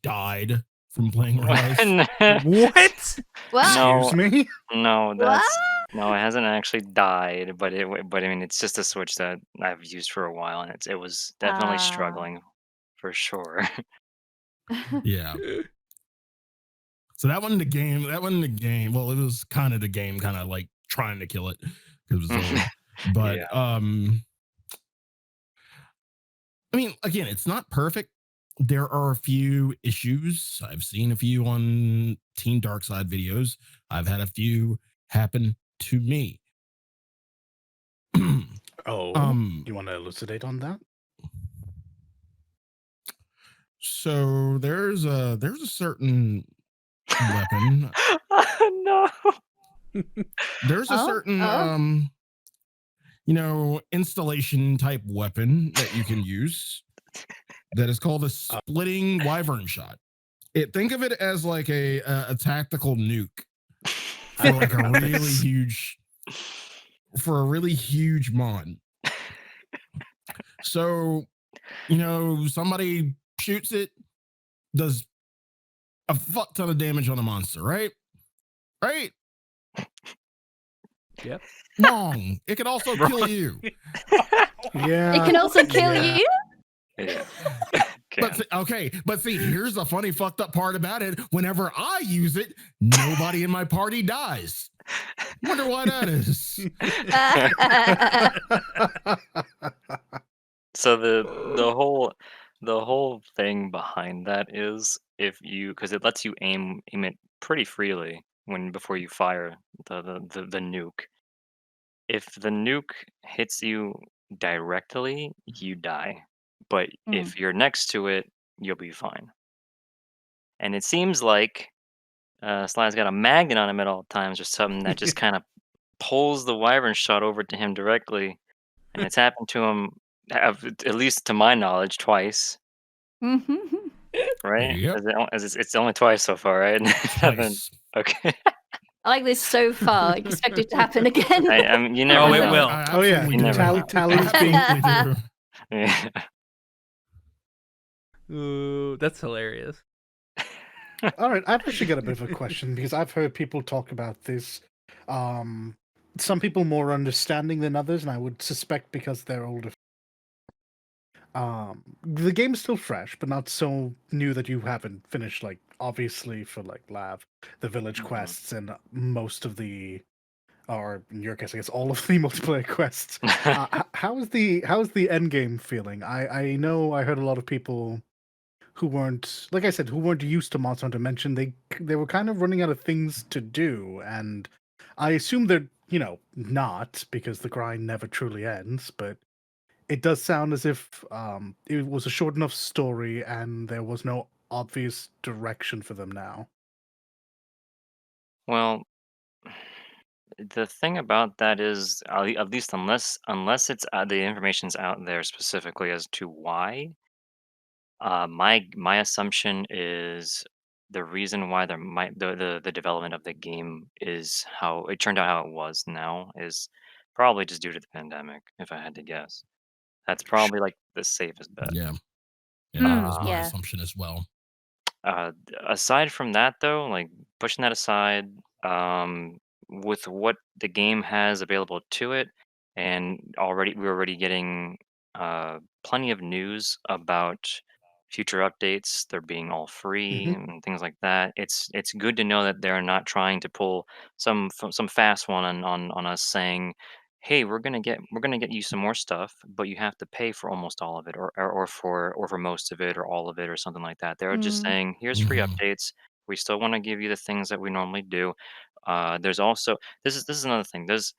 died from playing Rise. what? What? No. Excuse me? No, no, it hasn't actually died, but I mean, it's just a Switch that I've used for a while, and it was definitely struggling for sure. Yeah. So that wasn't the game. Well, it was kind of the game, kind of like trying to kill it because it was old. But Yeah. I mean, again, it's not perfect. There are a few issues. I've seen a few on Team Darkside videos. I've had a few happen to me. Oh, you want to elucidate on that? So there's a certain weapon. No. There's a certain installation type weapon that you can use that is called a splitting wyvern shot. Think of it as like a tactical nuke for like a really huge mon. So, somebody shoots it, does a fuck ton of damage on a monster, right? Right? Yep. Wrong. It can also kill you. Yeah. It can also kill you? Yeah. But see, here's the funny fucked up part about it. Whenever I use it, nobody in my party dies. Wonder why that is. So the whole thing behind that is because it lets you aim it pretty freely before you fire the nuke. If the nuke hits you directly, you die. But if you're next to it, you'll be fine. And it seems like Sly's got a magnet on him at all times or something that just kind of pulls the wyvern shot over to him directly. and it's happened to him, at least to my knowledge, twice, Mhm. right? Yep. It's only twice so far, right? Haven't. Twice. Okay. I like this so far. Expect it to happen again. I mean, you never Oh, it know. will. I Oh, yeah. absolutely You never do. know. Tally's being Absolutely do. Yeah. Ooh, that's hilarious. All right, I've actually got a bit of a question because I've heard people talk about this. Um, some people more understanding than others, and I would suspect because they're older. The game's still fresh, but not so new that you haven't finished. Like obviously for like Lav, the village Mhm. quests and most of the, or in your case, I guess all of the multiplayer quests. How's the end game feeling? I know I heard a lot of people who weren't, like I said, who weren't used to Monster Hunter mention they were kind of running out of things to do, and I assume they're not, because the grind never truly ends. But it does sound as if it was a short enough story and there was no obvious direction for them now. Well, the thing about that is, at least unless it's the information's out there specifically as to why. My assumption is the reason why there might the development of the game is how it turned out how it was now is probably just due to the pandemic, if I had to guess. That's probably like the safest bet. Yeah. Yeah, that was my Uh, Yeah. assumption as well. Aside from that, though, like pushing that aside, with what the game has available to it, and we're already getting plenty of news about future updates. They're being all free Hmm. and things like that. It's good to know that they're not trying to pull some fast one on us saying, hey, we're gonna get you some more stuff, but you have to pay for almost all of it, or for most of it, or all of it, or something like that. They're just Mm. saying, here's free Hmm. updates. We still want to give you the things that we normally do. There's also this is another thing. There's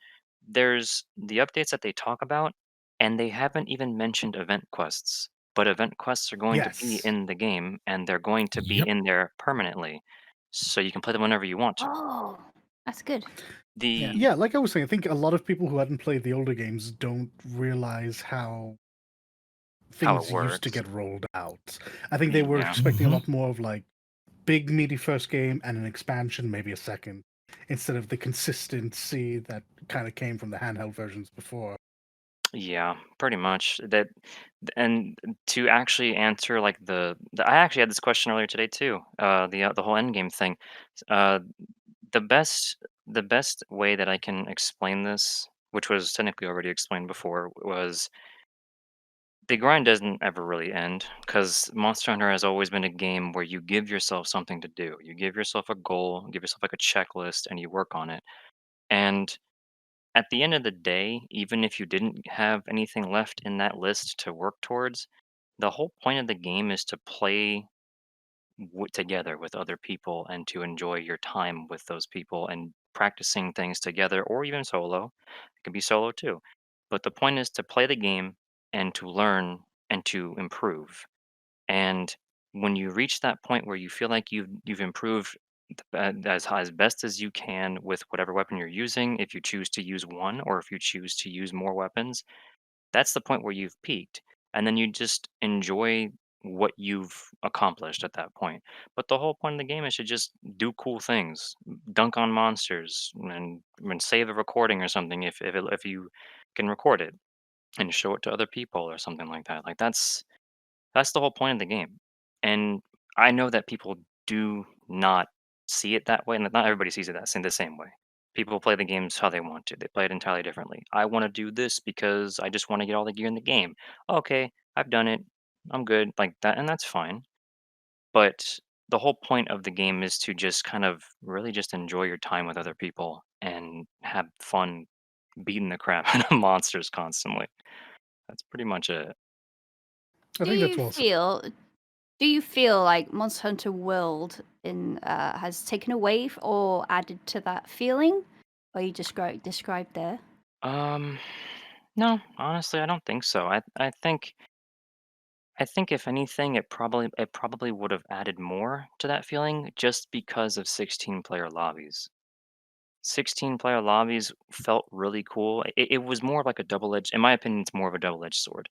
the updates that they talk about, and they haven't even mentioned event quests. But event quests are going to be Yes. in the game, and they're going to be Yep. in there permanently, so you can play them whenever you want to. Oh, that's good. Yeah, The yeah. Like I was saying, I think a lot of people who hadn't played the older games don't realize how how it things used to works. get rolled out. I think they were Yeah. expecting a Hmm. lot more of like big meaty first game and an expansion, maybe a second, instead of the consistency that kind of came from the handheld versions before. Yeah, pretty much. And to actually answer like I actually had this question earlier today too. The whole end game thing. Uh, the best way that I can explain this, which was technically already explained before, was the grind doesn't ever really end, because Monster Hunter has always been a game where you give yourself something to do. You give yourself a goal, give yourself like a checklist, and you work on it. And at the end of the day, even if you didn't have anything left in that list to work towards, the whole point of the game is to play together with other people and to enjoy your time with those people and practicing things together, or even solo. It can be solo too. But the point is to play the game and to learn and to improve. And when you reach that point where you feel like you've improved as best as you can with whatever weapon you're using, if you choose to use one or if you choose to use more weapons, that's the point where you've peaked. And then you just enjoy what you've accomplished at that point. But the whole point of the game is to just do cool things, dunk on monsters, and save a recording or something if you can record it and show it to other people or something like that. Like that's the whole point of the game. And I know that people do not see it that way, and that not everybody sees it the same way. People play the games how they want to. They play it entirely differently. I want to do this because I just want to get all the gear in the game. Okay, I've done it. I'm good like that, and that's fine. But the whole point of the game is to just kind of really just enjoy your time with other people and have fun beating the crap out of monsters constantly. That's pretty much it. I Do think that's you well said. feel do you feel like Monster Hunter World in has taken away or added to that feeling? Or you described there? Um, no, honestly, I don't think so. I think if anything, it probably would have added more to that feeling just because of 16-player lobbies. 16-player lobbies felt really cool. It was more like a double-edged, in my opinion, it's more of a double-edged sword.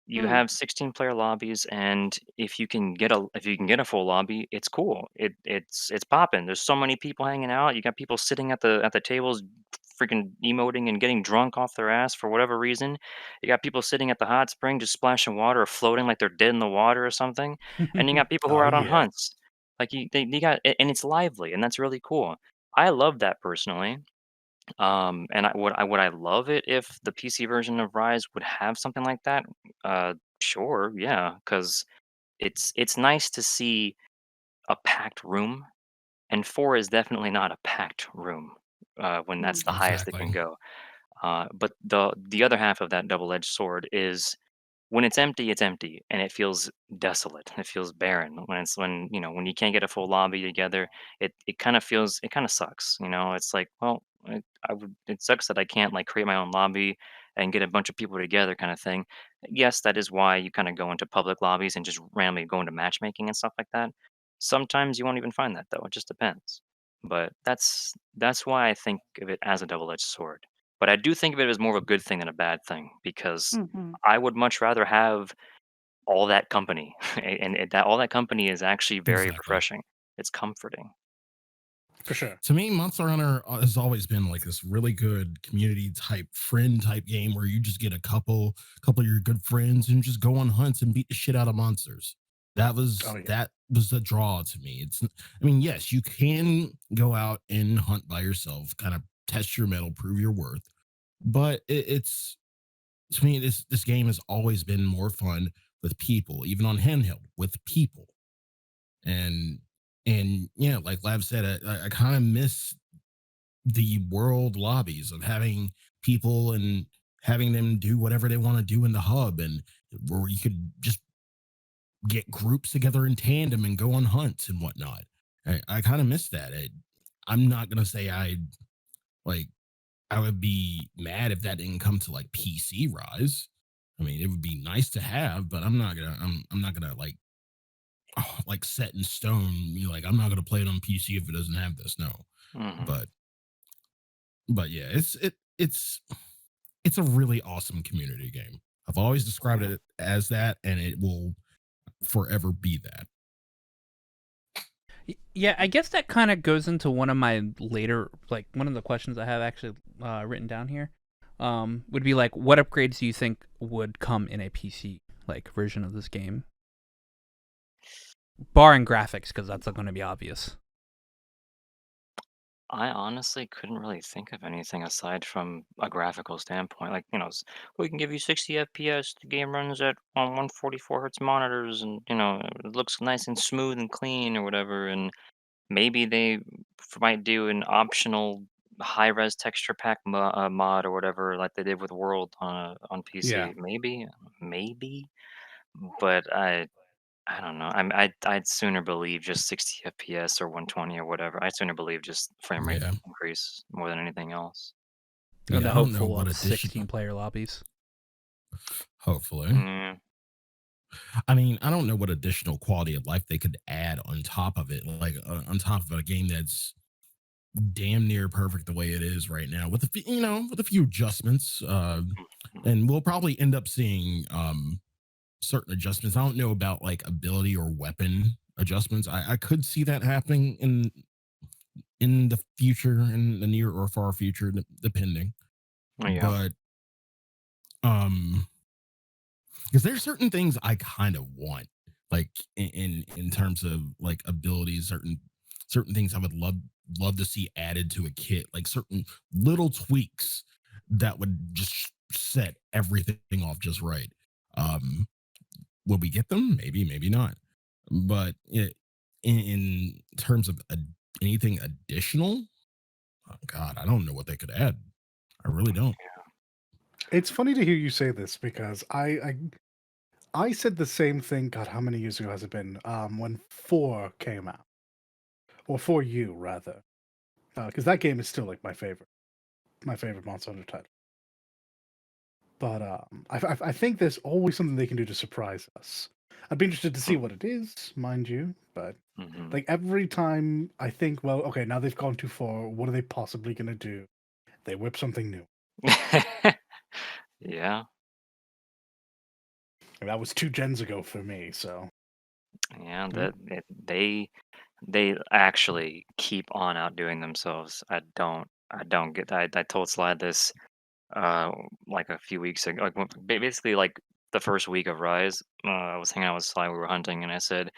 You Mm. have 16-player lobbies, and if you can get a full lobby, it's cool. It's popping. There's so many people hanging out. You got people sitting at the tables, freaking emoting and getting drunk off their ass for whatever reason. You got people sitting at the hot spring just splashing water or floating like they're dead in the water or something. And you got people who Oh are out on yeah, hunts. Like you got, and it's lively, and that's really cool. I love that personally. And I love it if the PC version of Rise would have something like that? Sure, yeah, because it's nice to see a packed room, and 4 is definitely not a packed room, when Mm. that's the highest it can Exactly. go. But the other half of that double-edged sword is when it's empty, and it feels desolate. It feels barren. When you can't get a full lobby together, it kind of sucks. It's like, well, it sucks that I can't like create my own lobby and get a bunch of people together, kind of thing. Yes, that is why you kind of go into public lobbies and just randomly go into matchmaking and stuff like that. Sometimes you won't even find that though. It just depends. But that's why I think of it as a double-edged sword. But I do think of it as more of a good thing than a bad thing because Mhm. I would much rather have all that company, and that all that company is actually very Exactly. refreshing. It's comforting. for sure. To me, Monster Hunter has always been like this really good community type, friend type game where you just get a couple of your good friends and just go on hunts and beat the shit out of monsters. That Oh was yeah, that was the draw to me. I mean, yes, you can go out and hunt by yourself, kind of test your metal, prove your worth, but it's to me this game has always been more fun with people, even on handheld with people. And yeah, like Lav said, I kind of miss the world lobbies of having people and having them do whatever they want to do in the hub, and where you could just get groups together in tandem and go on hunts and whatnot. I kind of miss that. I'm not gonna say like I would be mad if that didn't come to like PC Rise. I mean, it would be nice to have, but I'm not gonna like like set in stone. Like I'm not gonna play it on PC if it doesn't have this. No, Mhm. but yeah, it's a really awesome community game. I've always described yeah. it as that, and it will forever be that. Yeah, I guess that kind of goes into one of my later, like one of the questions I have actually written down here. Would be like, what upgrades do you think would come in a PC like version of this game, barring graphics, because that's going to be obvious. I honestly couldn't really think of anything aside from a graphical standpoint. Like, we can give you 60 FPS. The game runs at on 144 hertz monitors, and it looks nice and smooth and clean or whatever. And maybe they might do an optional high res texture pack mod or whatever, like they did with World on Yeah. PC. Maybe, but I don't know. I'd sooner believe just 60 FPS or 120 or whatever. I'd sooner believe just frame rate Yeah, increase more than anything else. And yeah. the I don't know hopeful what of additional. 16-player lobbies. Hopefully, Mm, I mean, I don't know what additional quality of life they could add on top of it, like on top of a game that's damn near perfect the way it is right now, with with a few adjustments. mm, And we'll probably end up seeing certain adjustments. I don't know about like ability or weapon adjustments. I could see that happening in the future, in the near or far future, depending. yeah. But um, because there's certain things I kind of want, like in terms of like abilities, certain things I would love to see added to a kit, like certain little tweaks that would just set everything off just right. Um, will we get them? Maybe, maybe not. But in terms of anything additional, oh God, I don't know what they could add. I really don't. It's funny to hear you say this because I said the same thing. God, how many years ago has it been? When 4 came out, or 4U rather, because that game is still like my favorite Monster Hunter title. But I think there's always something they can do to surprise us. I'd be interested to see what it is, mind you, but Mm-hmm. like every time I think, well, okay, now they've gone too far. What are they possibly going to do? They whip something new. Yeah, And that was 2 gens ago for me, so. yeah. Mm. They actually keep on outdoing themselves. I don't get that. I told Sly this like a few weeks ago, like basically like the first week of Rise. I was hanging out with Sly. We were hunting, and I said,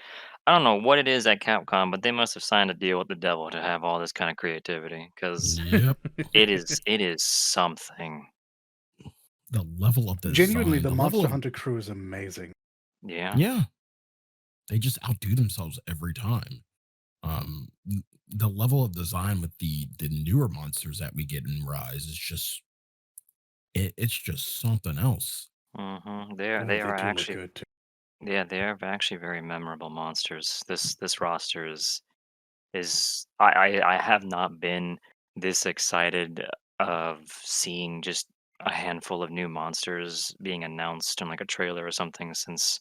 I don't know what it is at Capcom, but they must have signed a deal with the devil to have all this kind of creativity because Yep. it is something. The level of Genuinely, design, the the level Monster of Hunter crew is amazing. Yeah. yeah, they just outdo themselves every time. The level of design with the newer monsters that we get in Rise is just it's just something else. Mm-hmm. They are Oh, they they are do look actually good too. yeah, they are actually very memorable monsters. This roster is I have not been this excited of seeing just a handful of new monsters being announced in like a trailer or something since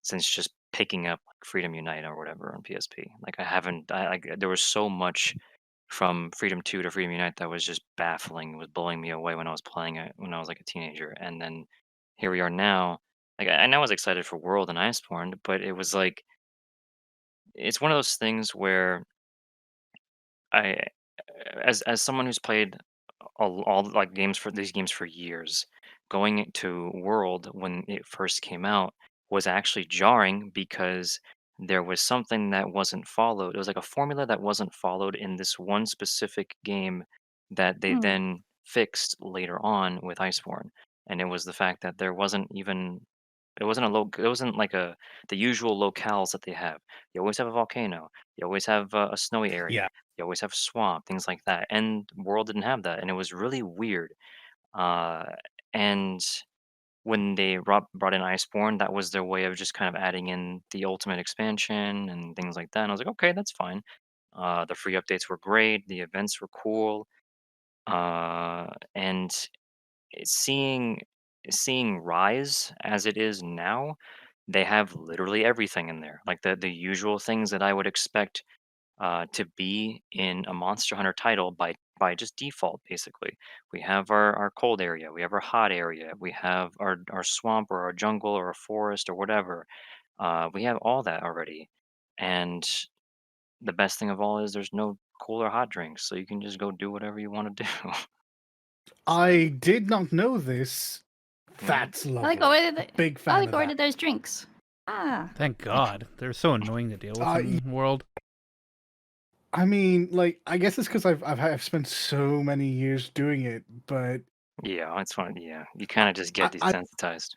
just picking up like Freedom Unite or whatever on PSP. Like I haven't I like there was so much from Freedom 2 to Freedom Unite that was just baffling. It was blowing me away when I was playing it when I was like a teenager. And then here we are now. Like I know I was excited for World and Iceborne, but it was like it's one of those things where I as someone who's played all like games for these games for years, going to World when it first came out was actually jarring because there was something that wasn't followed. It was like a formula that wasn't followed in this one specific game that they Hmm. then fixed later on with Iceborne. And it was the fact that there wasn't even it wasn't like the usual locales that they have. You always have a volcano. You always have a snowy area. Yeah. You always have swamp, things like that. And World didn't have that, and it was really weird. Uh, and when they brought in Iceborne, that was their way of just kind of adding in the ultimate expansion and things like that. And I was like, okay, that's fine. The free updates were great. The events were cool. And seeing seeing Rise as it is now, they have literally everything in there, like the usual things that I would expect to be in a Monster Hunter title by just default. Basically, we have our cold area, we have our hot area, we have our swamp or our jungle or a forest or whatever. We have all that already, and the best thing of all is there's no cool or hot drinks, so you can just go do whatever you want to do. I did not know this. Mhm. That's I lovely. Big I fan like of that. ordered those drinks. Ah. Thank God. They're so annoying to deal with in World. I mean, like, I guess it's because I've spent so many years doing it, but Yeah, it's fun. Yeah, you kind of just get I desensitized.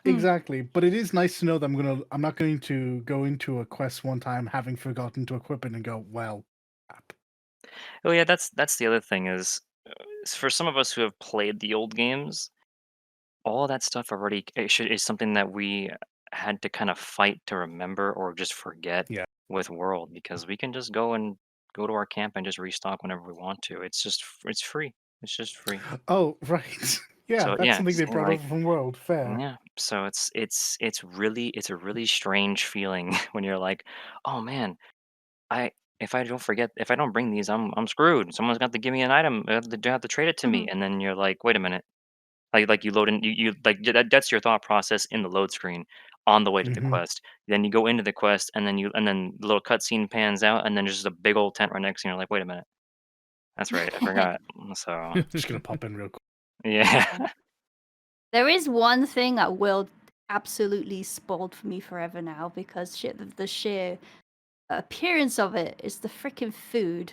exactly. But it is nice to know that I'm not going to go into a quest one time having forgotten to equip it and go, well, crap. Oh yeah, that's the other thing for some of us who have played the old games, all that stuff already is something that we had to kind of fight to remember or just forget Yeah. with World because we can just go to our camp and just restock whenever we want to. It's just it's free. It's just free. Oh, right. Yeah, So that's yeah, something they see, brought like over from World. Fair. yeah. So it's a really strange feeling when you're like, oh man, I if I don't bring these, I'm screwed. Someone's got to give me an item. They have to trade it to me, Mhm. and then you're like, wait a minute. Like you load in, you like that's your thought process in the load screen on the way to the Hmm. quest. Then you go into the quest, and then the little cutscene pans out, and then there's just a big old tent right next, to you. You're like, wait a minute, that's right, I forgot. So Just gonna pop in real quick. yeah, There is one thing that will absolutely spoiled for me forever now because the sheer appearance of it is the freaking food.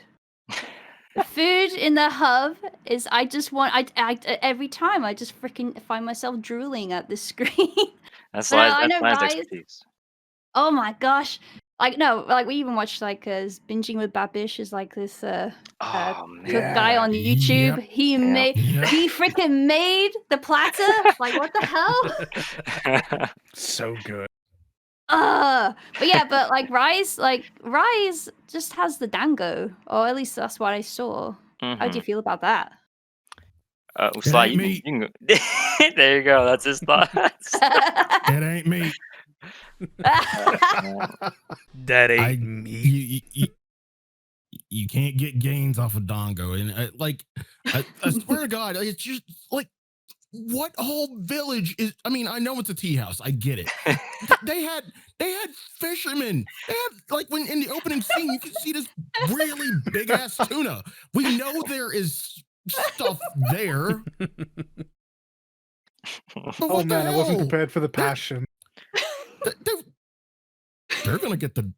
The food in the hub is I just want I every time I just freaking find myself drooling at the screen. that's But Lies. I That's know Lies Rise. expertise. Oh my gosh! Like no, like we even watched like binging with Babish is like this Oh cook man, guy Yeah. on YouTube. Yep. yeah. He freaking made the platter. Like what the hell? So good. But yeah, but Rise just has the dango, or at least that's what I saw. How do hmm you feel about that? It Sly, ain't me. you can go. There you go. That's his thoughts. It ain't me. That I ain't me. you can't get gains off of Dongo, and I swear to God, it's just like what whole village is. I mean, I know it's a tea house, I get it. They had fishermen. They had like when in the opening scene, you can see this really big ass tuna. We know there is stuff there. But Oh what the man, I wasn't hell? prepared for the passion. They're gonna get Dude.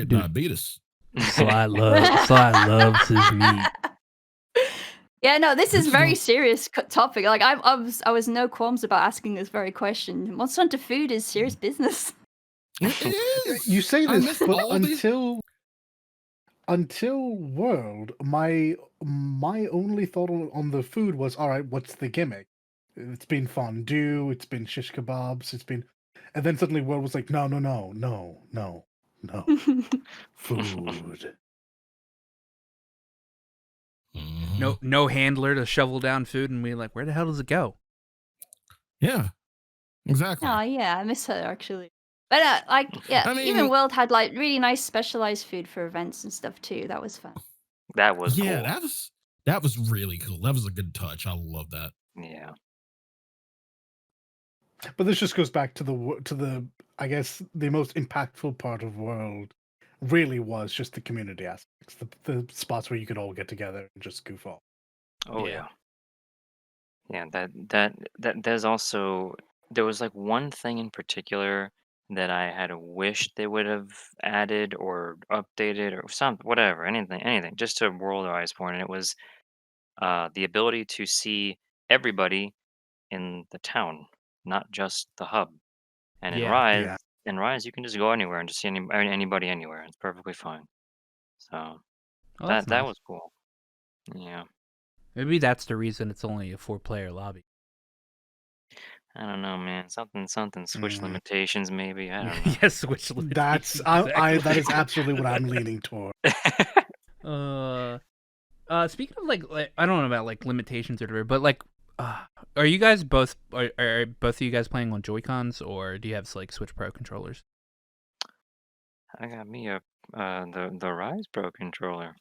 diabetes. Sly loves his meat. Yeah, no, this is This is very not- serious topic. Like I was no qualms about asking this very question. Monster Hunter food is serious business. It is. You say I this, miss but all these- until World, my only thought on the food was, all right, what's the gimmick? It's been fondue, it's been shish kebabs, it's been, and then suddenly World was like, no, food. Mhm. No handler to shovel down food, and we're like, where the hell does it go? Yeah, exactly. Oh yeah, I miss her actually. But like yeah, I mean- even World had like really nice specialized food for events and stuff too. That was fun. That was Yeah, cool. that was really cool. That was a good touch. I love that. Yeah. But this just goes back to the I guess the most impactful part of World really was just the community aspects, the spots where you could all get together and just goof off. Oh Yeah. yeah. Yeah, that there's also there was like one thing in particular that I had wished they would have added or updated or whatever, anything, just to world or Iceborne, and it was the ability to see everybody in the town, not just the hub. And in Yeah. Rise, Yeah. you can just go anywhere and just see anybody anywhere. It's perfectly fine. So Oh, that's that nice. was cool. Yeah. Maybe that's the reason it's only a 4-player lobby. I don't know, man. Something Switch Mm. limitations, maybe. I don't know. Yes, Switch That's limitations, that is exactly. absolutely what I'm leaning toward. Speaking of like I don't know about like limitations or whatever, but like, are you guys both are both of you guys playing on Joy-Cons, or do you have like Switch Pro controllers? I got me a the Rise Pro controller.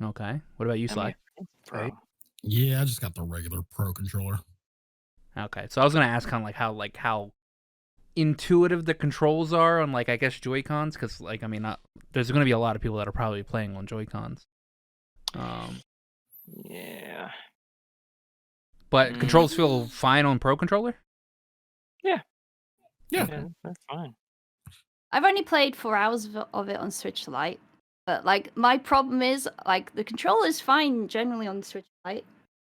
Okay. What about you, I Sly? mean, it's Pro. Yeah, I just got the regular Pro controller. Okay, so I was gonna ask kind of like how intuitive the controls are on like I guess Joy-Cons, because like I mean there's gonna be a lot of people that are probably playing on Joy-Cons. Yeah. But controls feel fine on Pro controller. Yeah. Yeah, that's fine. I've only played 4 hours of it on Switch Lite, but like my problem is like the controller is fine generally on the Switch Lite.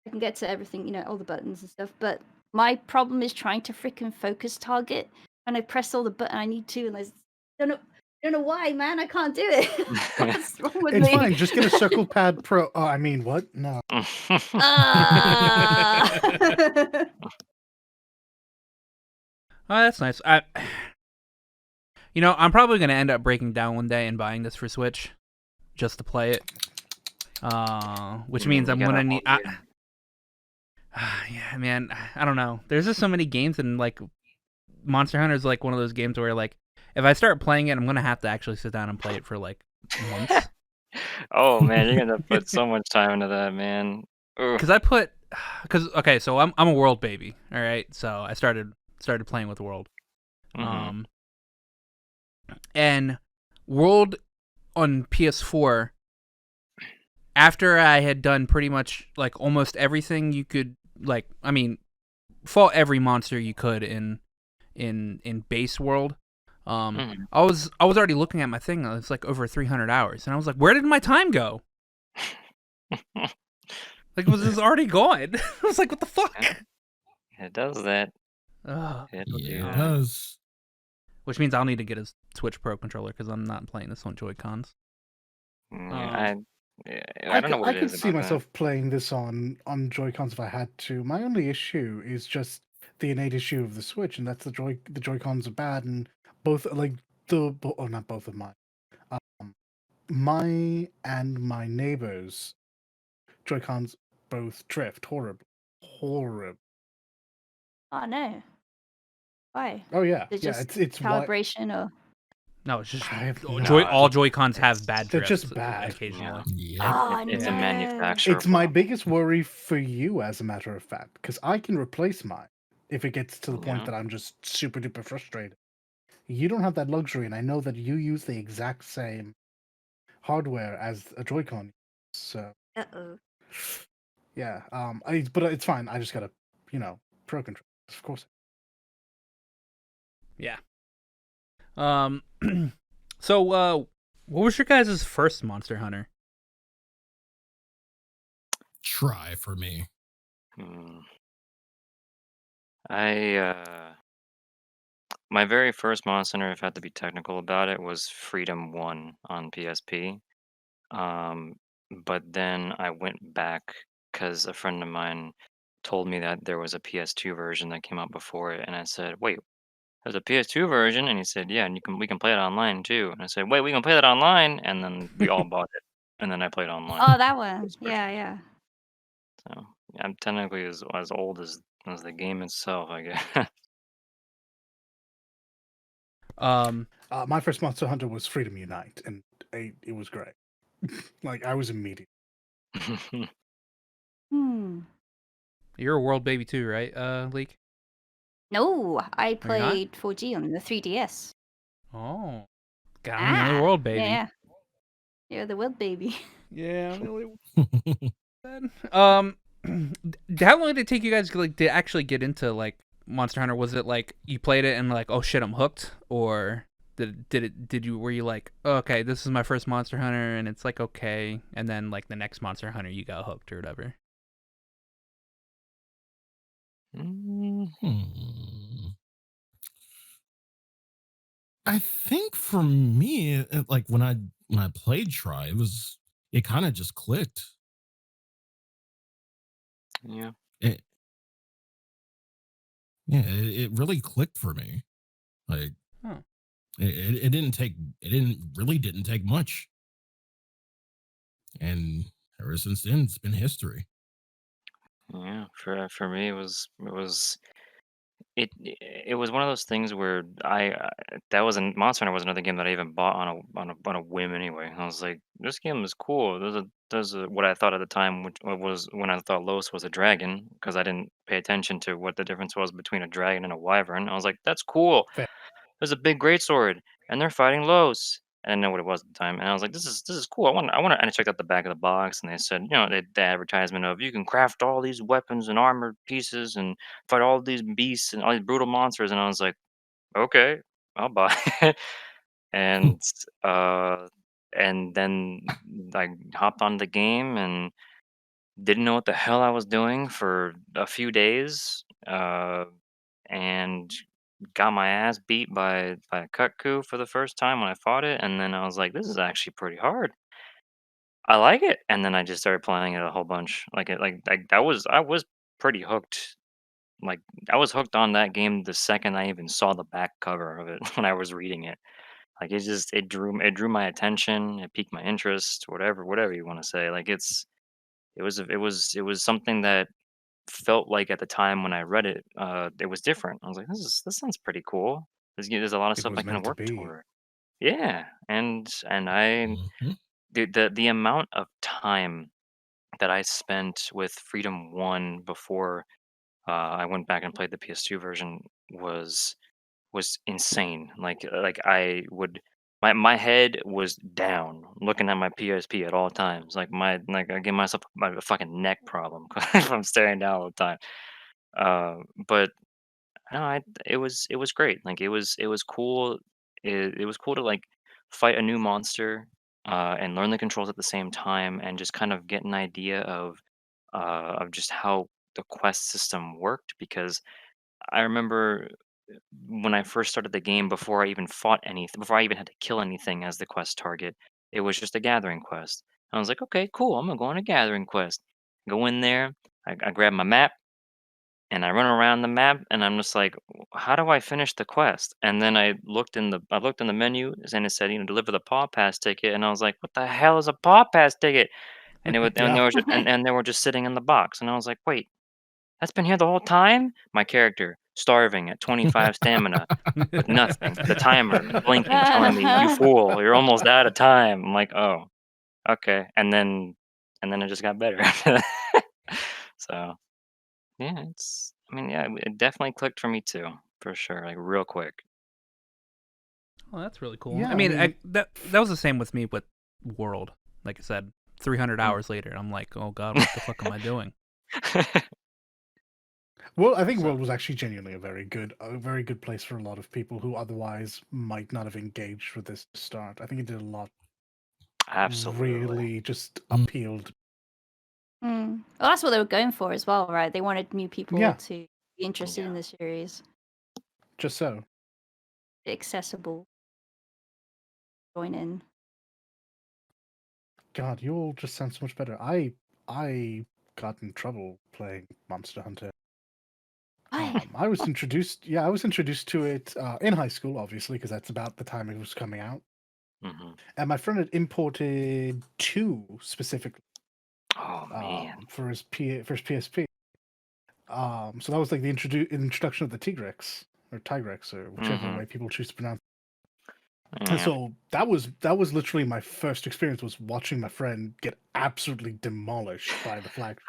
I can get to everything, all the buttons and stuff, but my problem is trying to freaking focus target, and I press all the button I need to, and I don't know why, man. I can't do it. What's wrong with It's me? fine. Just get a Circle Pad Pro. Oh, I mean, what? No. Oh, that's nice. I'm probably gonna end up breaking down one day and buying this for Switch, just to play it. Which means I'm gonna need. Yeah, man. I don't know. There's just so many games, and like Monster Hunter is like one of those games where like if I start playing it, I'm gonna have to actually sit down and play it for like months. Oh man, you're gonna put so much time into that, man. Okay, so I'm a World baby. All right, so I started playing with World. Mm-hmm. And World on PS4, after I had done pretty much like almost everything you could, like, I mean, fought every monster you could in base World. I was already looking at my thing. It's like over 300 hours, and I was like, where did my time go? Like, was this already gone? I was like, what the fuck? It does that. Ugh. It'll do It that. does. Which means I'll need to get a Switch Pro controller because I'm not playing this on Joy-Cons. Yeah, I don't know what I it could is see about myself playing this on Joy-Cons if I had to. My only issue is just the innate issue of the Switch, and that's the Joy-Cons are bad, and both like not both of mine. My and my neighbors' Joy-Cons both drift horribly. Oh no. Why? Oh yeah, It's yeah. just It's why calibration or. No, it's just I have no. all Joy Cons have bad They're drifts just bad. occasionally. Yep. Oh It's a no! manufacturer It's my problem. biggest worry for you, as a matter of fact, because I can replace mine if it gets to the point Yeah. that I'm just super duper frustrated. You don't have that luxury, and I know that you use the exact same hardware as a Joy-Con. So Uh-oh. yeah, but it's fine. I just gotta, pro control, of course. Yeah. So what was your guys' first Monster Hunter? Try for me. Hmm. My very first Monster Hunter, if I had to be technical about it, was Freedom 1 on PSP. But then I went back because a friend of mine told me that there was a PS2 version that came out before it, and I said, "Wait, there's a PS2 version?" And he said, "Yeah, and we can play it online too." And I said, "Wait, we can play that online?" And then we all bought it, and then I played online. Oh, that one. This version. Yeah. So yeah, I'm technically as old as the game itself, I guess. My first Monster Hunter was Freedom Unite, and it was great. Like, I was immediate. Hmm. You're a world baby too, right, Leak? No, I not? played 4G on the 3DS. Oh. God, I'm the only world baby. Yeah. You're the world baby. Yeah, I'm the only one. How long did it take you guys to actually get into like Monster Hunter? Was it like you played it and like, oh shit, I'm hooked, or were you like, oh, okay, this is my first Monster Hunter and it's like okay, and then like the next Monster Hunter you got hooked or whatever? I think for me, like when I played Try, it kind of just clicked. Yeah. It really clicked for me. Like Huh. it didn't take much, and ever since then it's been history. Yeah, for me it was one of those things where that wasn't Monster Hunter was another game that I even bought on a whim anyway. I was like, this game is cool. There's a what I thought at the time, which was when I thought Los was a dragon, because I didn't pay attention to what the difference was between a dragon and a wyvern. I was like, that's cool. Fair. There's a big greatsword, and they're fighting Los. I didn't know what it was at the time, and I was like, "This is cool. I want." And I checked out the back of the box, and they said, the advertisement of you can craft all these weapons and armor pieces and fight all these beasts and all these brutal monsters, and I was like, "Okay, I'll buy." it." and uh, and then I hopped on the game and didn't know what the hell I was doing for a few days. And got my ass beat by a Kutku for the first time when I fought it, and then I was like, "This is actually pretty hard. I like it." And then I just started playing it a whole bunch. I was pretty hooked. Like I was hooked on that game the second I even saw the back cover of it when I was reading it. Like it drew my attention. It piqued my interest. Whatever you want to say. Like it was something that felt like at the time when I read it, it was different. I was like, this sounds pretty cool. There's a lot of It stuff was I can meant to work be. toward. Yeah, and I Mhm. the amount of time that I spent with Freedom One before I went back and played the PS2 version was insane. Like I would. My head was down looking at my PSP at all times. I give myself a fucking neck problem if I'm staring down all the time. But no, it was great. Like it was cool. It was cool to like fight a new monster and learn the controls at the same time, and just kind of get an idea of just how the quest system worked. Because I remember when I first started the game, before I even fought anything, before I even had to kill anything as the quest target, it was just a gathering quest. I was like, okay, cool. I'm gonna go on a gathering quest. Go in there. I grab my map and I run around the map, and I'm just like, How do I finish the quest?" And then I looked in the menu, and it said, deliver the Paw Pass ticket, and I was like, "What the hell is a Paw Pass ticket?" And Yeah. they were just sitting in the box, and I was like, "Wait, that's been here the whole time?" My character starving at 25 stamina with nothing. The timer blinking, telling me, "You fool, you're almost out of time." I'm like, "Oh, okay." And then it just got better after that. So, yeah, it definitely clicked for me too, for sure, like, real quick. Oh, that's really cool. Yeah, I mean, that was the same with me with World. Like I said, 300 hours later, I'm like, oh god, what the fuck am I doing? Well, I think So- World was actually genuinely a very good place for a lot of people who otherwise might not have engaged with this to start. I think it did a lot. Absolutely. Really just appealed. Well, that's what they were going for as well, right? They wanted new people Yeah. to be interested in Yeah. the series. Just so. Accessible. Join in. God, you all just sound so much better. I got in trouble playing Monster Hunter. Why? I was introduced to it in high school, obviously, because that's about the time it was coming out. Mhm. And my friend had imported 2 specifically Oh, man. for his PSP. So that was like the introduction of the Tigrex or whichever Mhm. way people choose to pronounce. And Yeah. so that was literally my first experience, was watching my friend get absolutely demolished by the flag.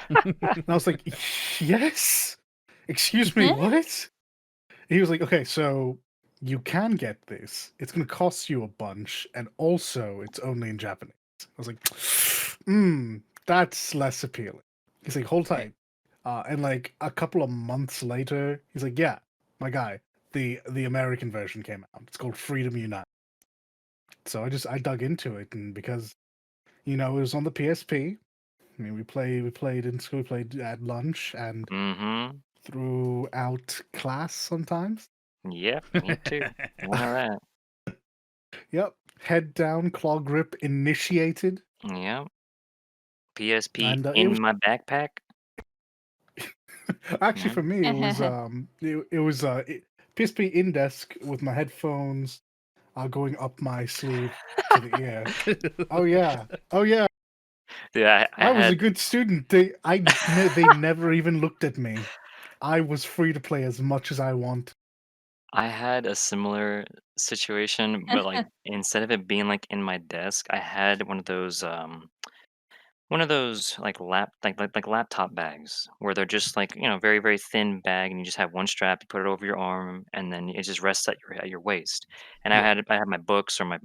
And I was like, yes, excuse me, what? He was like, okay, so you can get this. It's going to cost you a bunch, and also it's only in Japanese. I was like, that's less appealing. He's like, hold tight. And like a couple of months later, he's like, yeah, my guy, the American version came out. It's called Freedom Unite. So I dug into it, and because it was on the PSP. I mean, we played in school, we played at lunch, and Mhm. throughout class sometimes. Yep, me too. One of that. Yep. Head down, claw grip initiated. Yep. PSP And it in was my backpack. actually, Yeah. for me, it was PSP in desk with my headphones going up my sleeve to the ear. Oh yeah. Yeah, I I was a had good student. They never even looked at me. I was free to play as much as I want. I had a similar situation, but, like, instead of it being, like, in my desk, I had one of those, like, laptop bags where they're just, like, very, very thin bag, and you just have one strap, you put it over your arm, and then it just rests at your waist. And Yeah. I had my books or my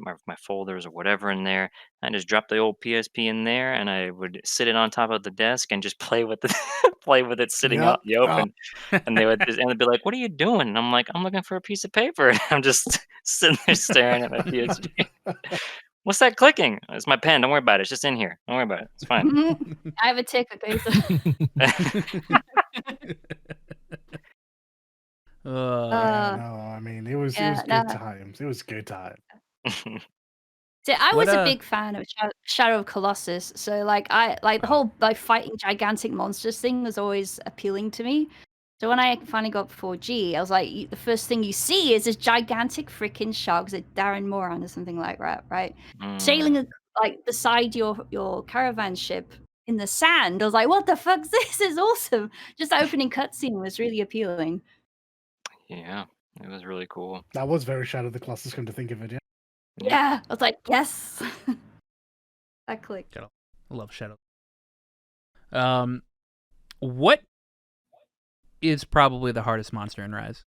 folders or whatever in there. I just dropped the old PSP in there, and I would sit it on top of the desk and just play with it play with it sitting out Yep. in the open. And they'd be like, "What are you doing?" And I'm like, "I'm looking for a piece of paper." I'm just sitting there staring at my PSP. "What's that clicking?" "It's my pen, don't worry about it, it's just in here. Don't worry about it, it's fine." I have a ticker, guys. Yeah, no, I mean, it was yeah, good no. times. It was good time. See, I What was a big fan of Shadow of Colossus, so like the whole like fighting gigantic monsters thing was always appealing to me. So when I finally got 4G, I was like, the first thing you see is this gigantic freaking shark, is it Darren Moran or something like that, right? Sailing like beside your caravan ship in the sand. I was like, what the fuck's this? This is awesome. Just the opening cutscene was really appealing. Yeah, it was really cool. That was very Shadow of the Colossus, come to think of it, yeah. Yeah, I was like, yes. That clicked. I love Shadow. What is probably the hardest monster in Rise?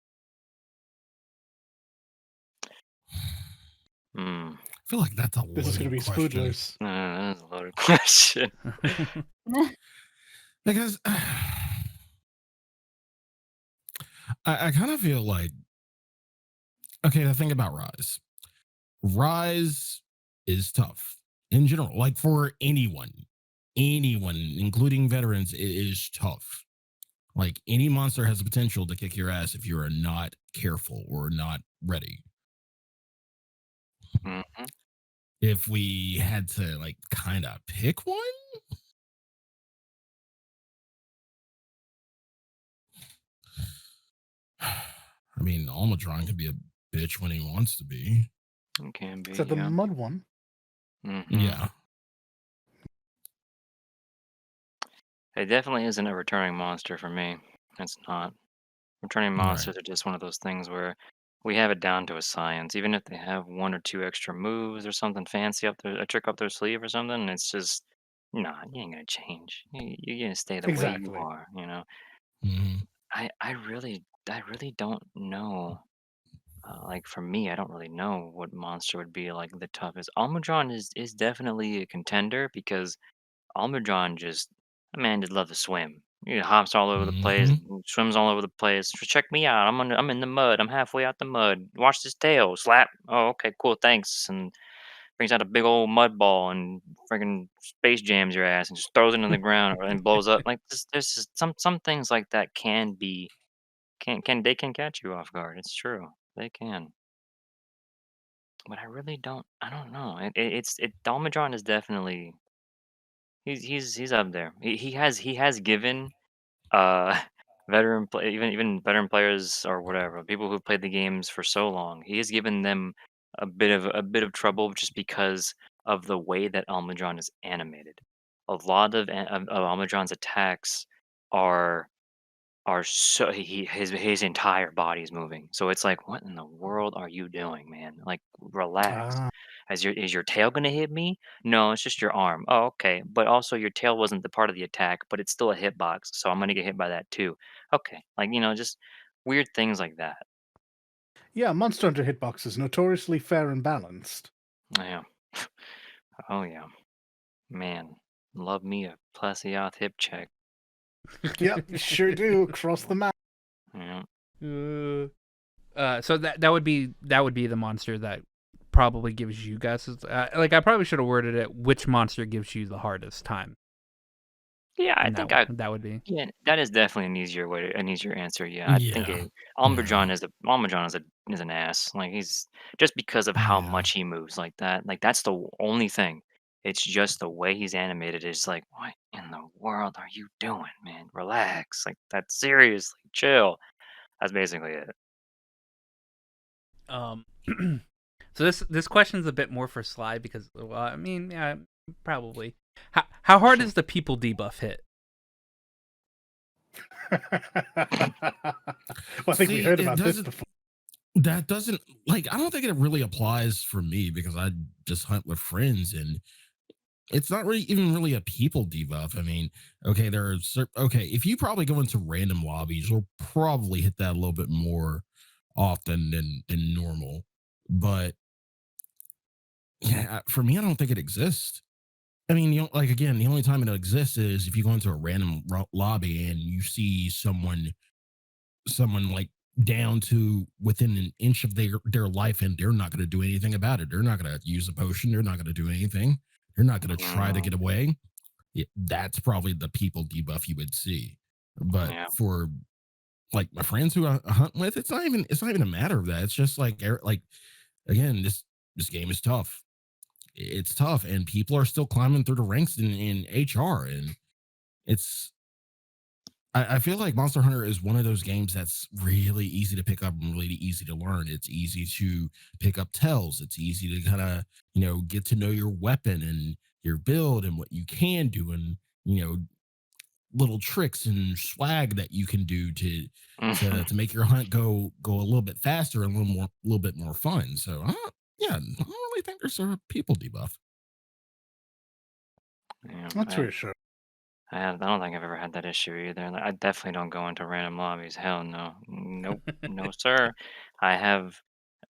Mm. I feel like that's a This is going to be question. spoodless. That's a loaded question. Because I kind of feel like, okay, the thing about Rise is tough in general, like for anyone, including veterans, it is tough. Like any monster has the potential to kick your ass if you are not careful or not ready. Mhm. If we had to like kind of pick one, I mean, Almatron can be a bitch when he wants to be. It can be, Is that the yeah. mud one? Mhm. Yeah. It definitely isn't a returning monster for me. It's not. Returning Right. monsters are just one of those things where we have it down to a science. Even if they have one or two extra moves or something fancy up their a trick up their sleeve or something, it's just nah, you ain't gonna change. You're gonna stay the way you Exactly. are. You know, Hmm. I really don't know. Like for me, I don't really know what monster would be like the toughest. Almudron is definitely a contender because Almudron just that man just loves to swim. He hops all over the place, Hmm. swims all over the place. Check me out. I'm in the mud. I'm halfway out the mud. Watch this tail. Slap. Oh, okay, cool. Thanks. And brings out a big old mud ball and freaking space jams your ass and just throws it in the ground and blows up. Like there's just some things like that can be can they can catch you off guard. It's true. They can. But I don't know. Dalmadron is definitely he's up there. He has given uh even veteran players or whatever, people who've played the games for so long, he has given them a bit of trouble just because of the way that Almudron is animated. A lot of Almudron's attacks are so his entire body's moving. So it's like, what in the world are you doing, man? Like, relax. Ah, Is your tail gonna hit me? No, it's just your arm. Oh, okay. But also your tail wasn't the part of the attack, but it's still a hitbox, so I'm gonna get hit by that too. Okay. Like, just weird things like that. yeah, Monster Hunter hitbox is notoriously fair and balanced. Yeah. Oh yeah. Man. Love me a Plesioth hip check. Yep, you sure do across the map. Yeah. So that would be the monster that probably gives you guys like I probably should have worded it which monster gives you the hardest time. Yeah, I And think that would be. yeah, that is definitely an easier answer. Yeah, I think Yeah. Almudron Yeah. is an ass. Like he's just because of how Yeah. much he moves like that. Like that's the only thing. It's just the way he's animated is like, what in the world are you doing, man? Relax. Like that's seriously chill. That's basically it. Um, so this question's a bit more for Sly because, well, I mean, yeah, probably. How hard is the people debuff hit? Well, I think we See, heard it about this doesn't. before. That doesn't like. I don't think it really applies for me because I just hunt with friends, and it's not really even really a people debuff. I mean, okay, okay. If you probably go into random lobbies, you'll probably hit that a little bit more often than normal. But yeah, for me, I don't think it exists. I mean, like again, the only time it exists is if you go into a random lobby and you see someone like down to within an inch of their life, and they're not going to do anything about it. They're not going to use a potion. They're not going to do anything. They're not going to try to Mm, get away. Yeah, that's probably the people debuff you would see. But yeah. for like my friends who I hunt with, it's not even a matter of that. It's just like again, this game is tough. It's tough, and people are still climbing through the ranks in HR, and it's I feel like Monster Hunter is one of those games that's really easy to pick up and really easy to learn. It's easy to pick up tells. It's easy to kind of, get to know your weapon and your build and what you can do and, little tricks and swag that you can do to make your hunt go a little bit faster and a little bit more fun. So, yeah, I don't really think there's a people debuff. Yeah. That's reassuring. I don't think I've ever had that issue either. Like, I definitely don't go into random lobbies. Hell no. Nope. No, sir. I have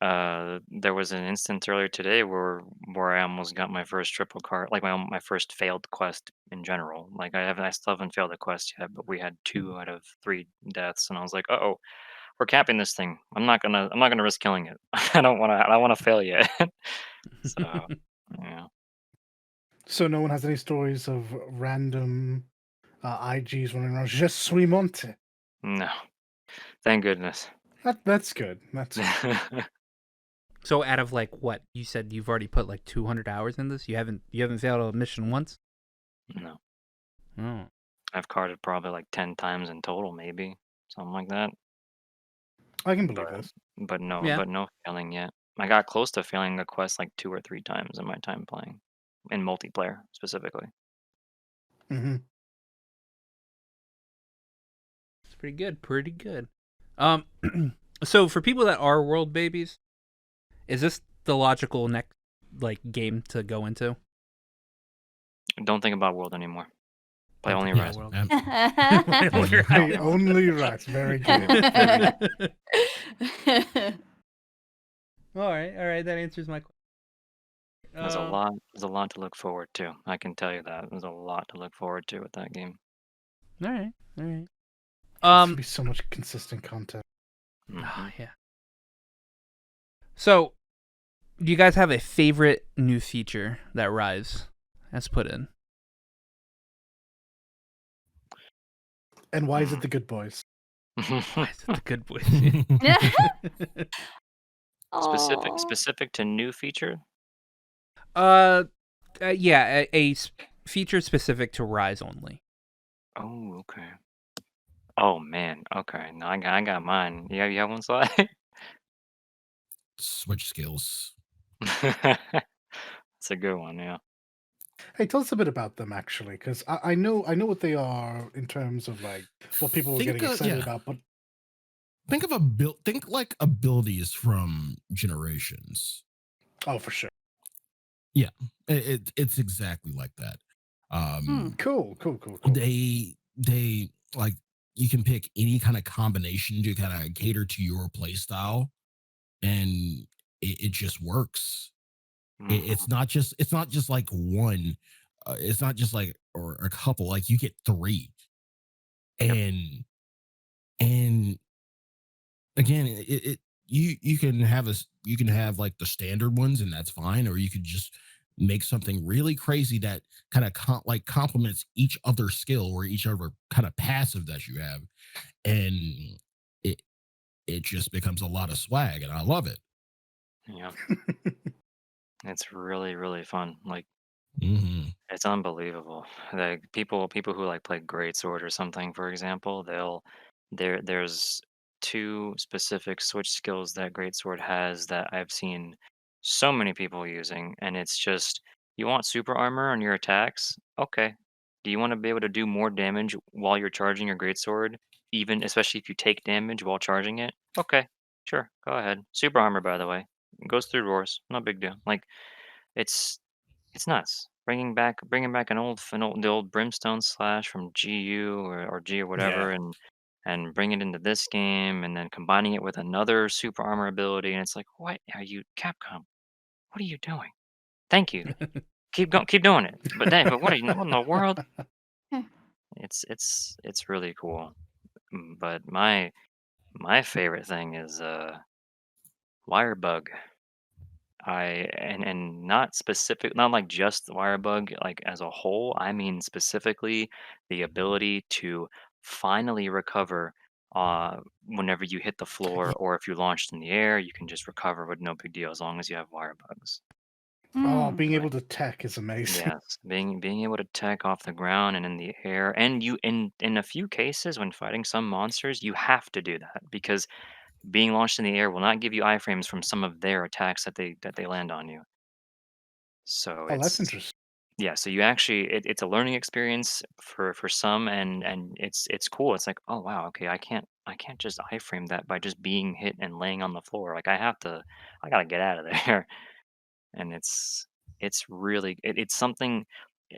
there was an instance earlier today where I almost got my first triple card, like my first failed quest in general. Like I still haven't failed a quest yet, but we had 2 out of 3 deaths and I was like, "Uh-oh, we're capping this thing. I'm not gonna risk killing it. I don't wanna fail yet." So, yeah. So no one has any stories of random IGs running around. Je suis monte. No. Thank goodness. That's good. That's So out of like what you said, you've already put like 200 hours in this. You haven't failed a mission once. No. Oh. I've carded probably like 10 times in total, maybe something like that. I can believe But this. Yeah. but no failing yet. I got close to failing a quest like 2 or 3 times in my time playing, in multiplayer specifically. Hmm. It's pretty good. Pretty good. Um, so for people that are world babies, is this the logical next game to go into? Don't think about World anymore. Play Don't only think Yeah, Rise. about World. Only Play only Rise. Very good. Very good. All right. That answers my question. There's a lot. There's a lot to look forward to. I can tell you that. There's a lot to look forward to with that game. All right. There's gonna be so much consistent content. Yeah. So, do you guys have a favorite new feature that Rise has put in? And why is it the good boys? Why is it the good boys? Specific to new feature. Yeah, a feature specific to Rise only. Oh, okay. Oh man. Okay. No, I got mine. You have one slide. Switch skills. That's a good one. Yeah. Hey, tell us a bit about them actually, because I know what they are in terms of like what people were getting excited about, but think of think like abilities from Generations. oh, for sure. Yeah, it's exactly like that. Cool. They like you can pick any kind of combination to kind of cater to your play style, and it just works. It's not just like one. It's not just like or a couple. Like you get three, and again, you can have like the standard ones, and that's fine, or you could just make something really crazy that kind of complements each other skill or each other kind of passive that you have, and it it just becomes a lot of swag, and I love it. Yeah. It's really, really fun. Like Mm-hmm. it's unbelievable. Like people who like play Greatsword or something, for example, there's two specific switch skills that Greatsword has that I've seen so many people using, and it's just you want super armor on your attacks? Okay. Do you want to be able to do more damage while you're charging your Greatsword, even especially if you take damage while charging it? Okay. Sure. Go ahead. Super armor, by the way. Goes through roars. No big deal. Like it's it's nuts. Bringing back the old Brimstone Slash from GU or G or whatever, Yeah. and bring it into this game, and then combining it with another super armor ability, and it's like, what are you, Capcom? What are you doing? Thank you. Keep doing it. But what in the world? It's really cool. But my favorite thing is Wirebug. And not specific, not like just Wirebug, like as a whole. I mean specifically the ability to finally recover whenever you hit the floor, or if you launched in the air, you can just recover with no big deal as long as you have Wirebugs. Oh, being Like, able to tech is amazing. yes, being able to tech off the ground and in the air, and you in a few cases when fighting some monsters, you have to do that because being launched in the air will not give you iframes from some of their attacks that they land on you. So Oh, that's it's interesting. yeah, so you actually it's a learning experience for some, and it's cool. It's like, oh wow, okay, I can't just iframe that by just being hit and laying on the floor. Like I gotta get out of there. And it's really it's something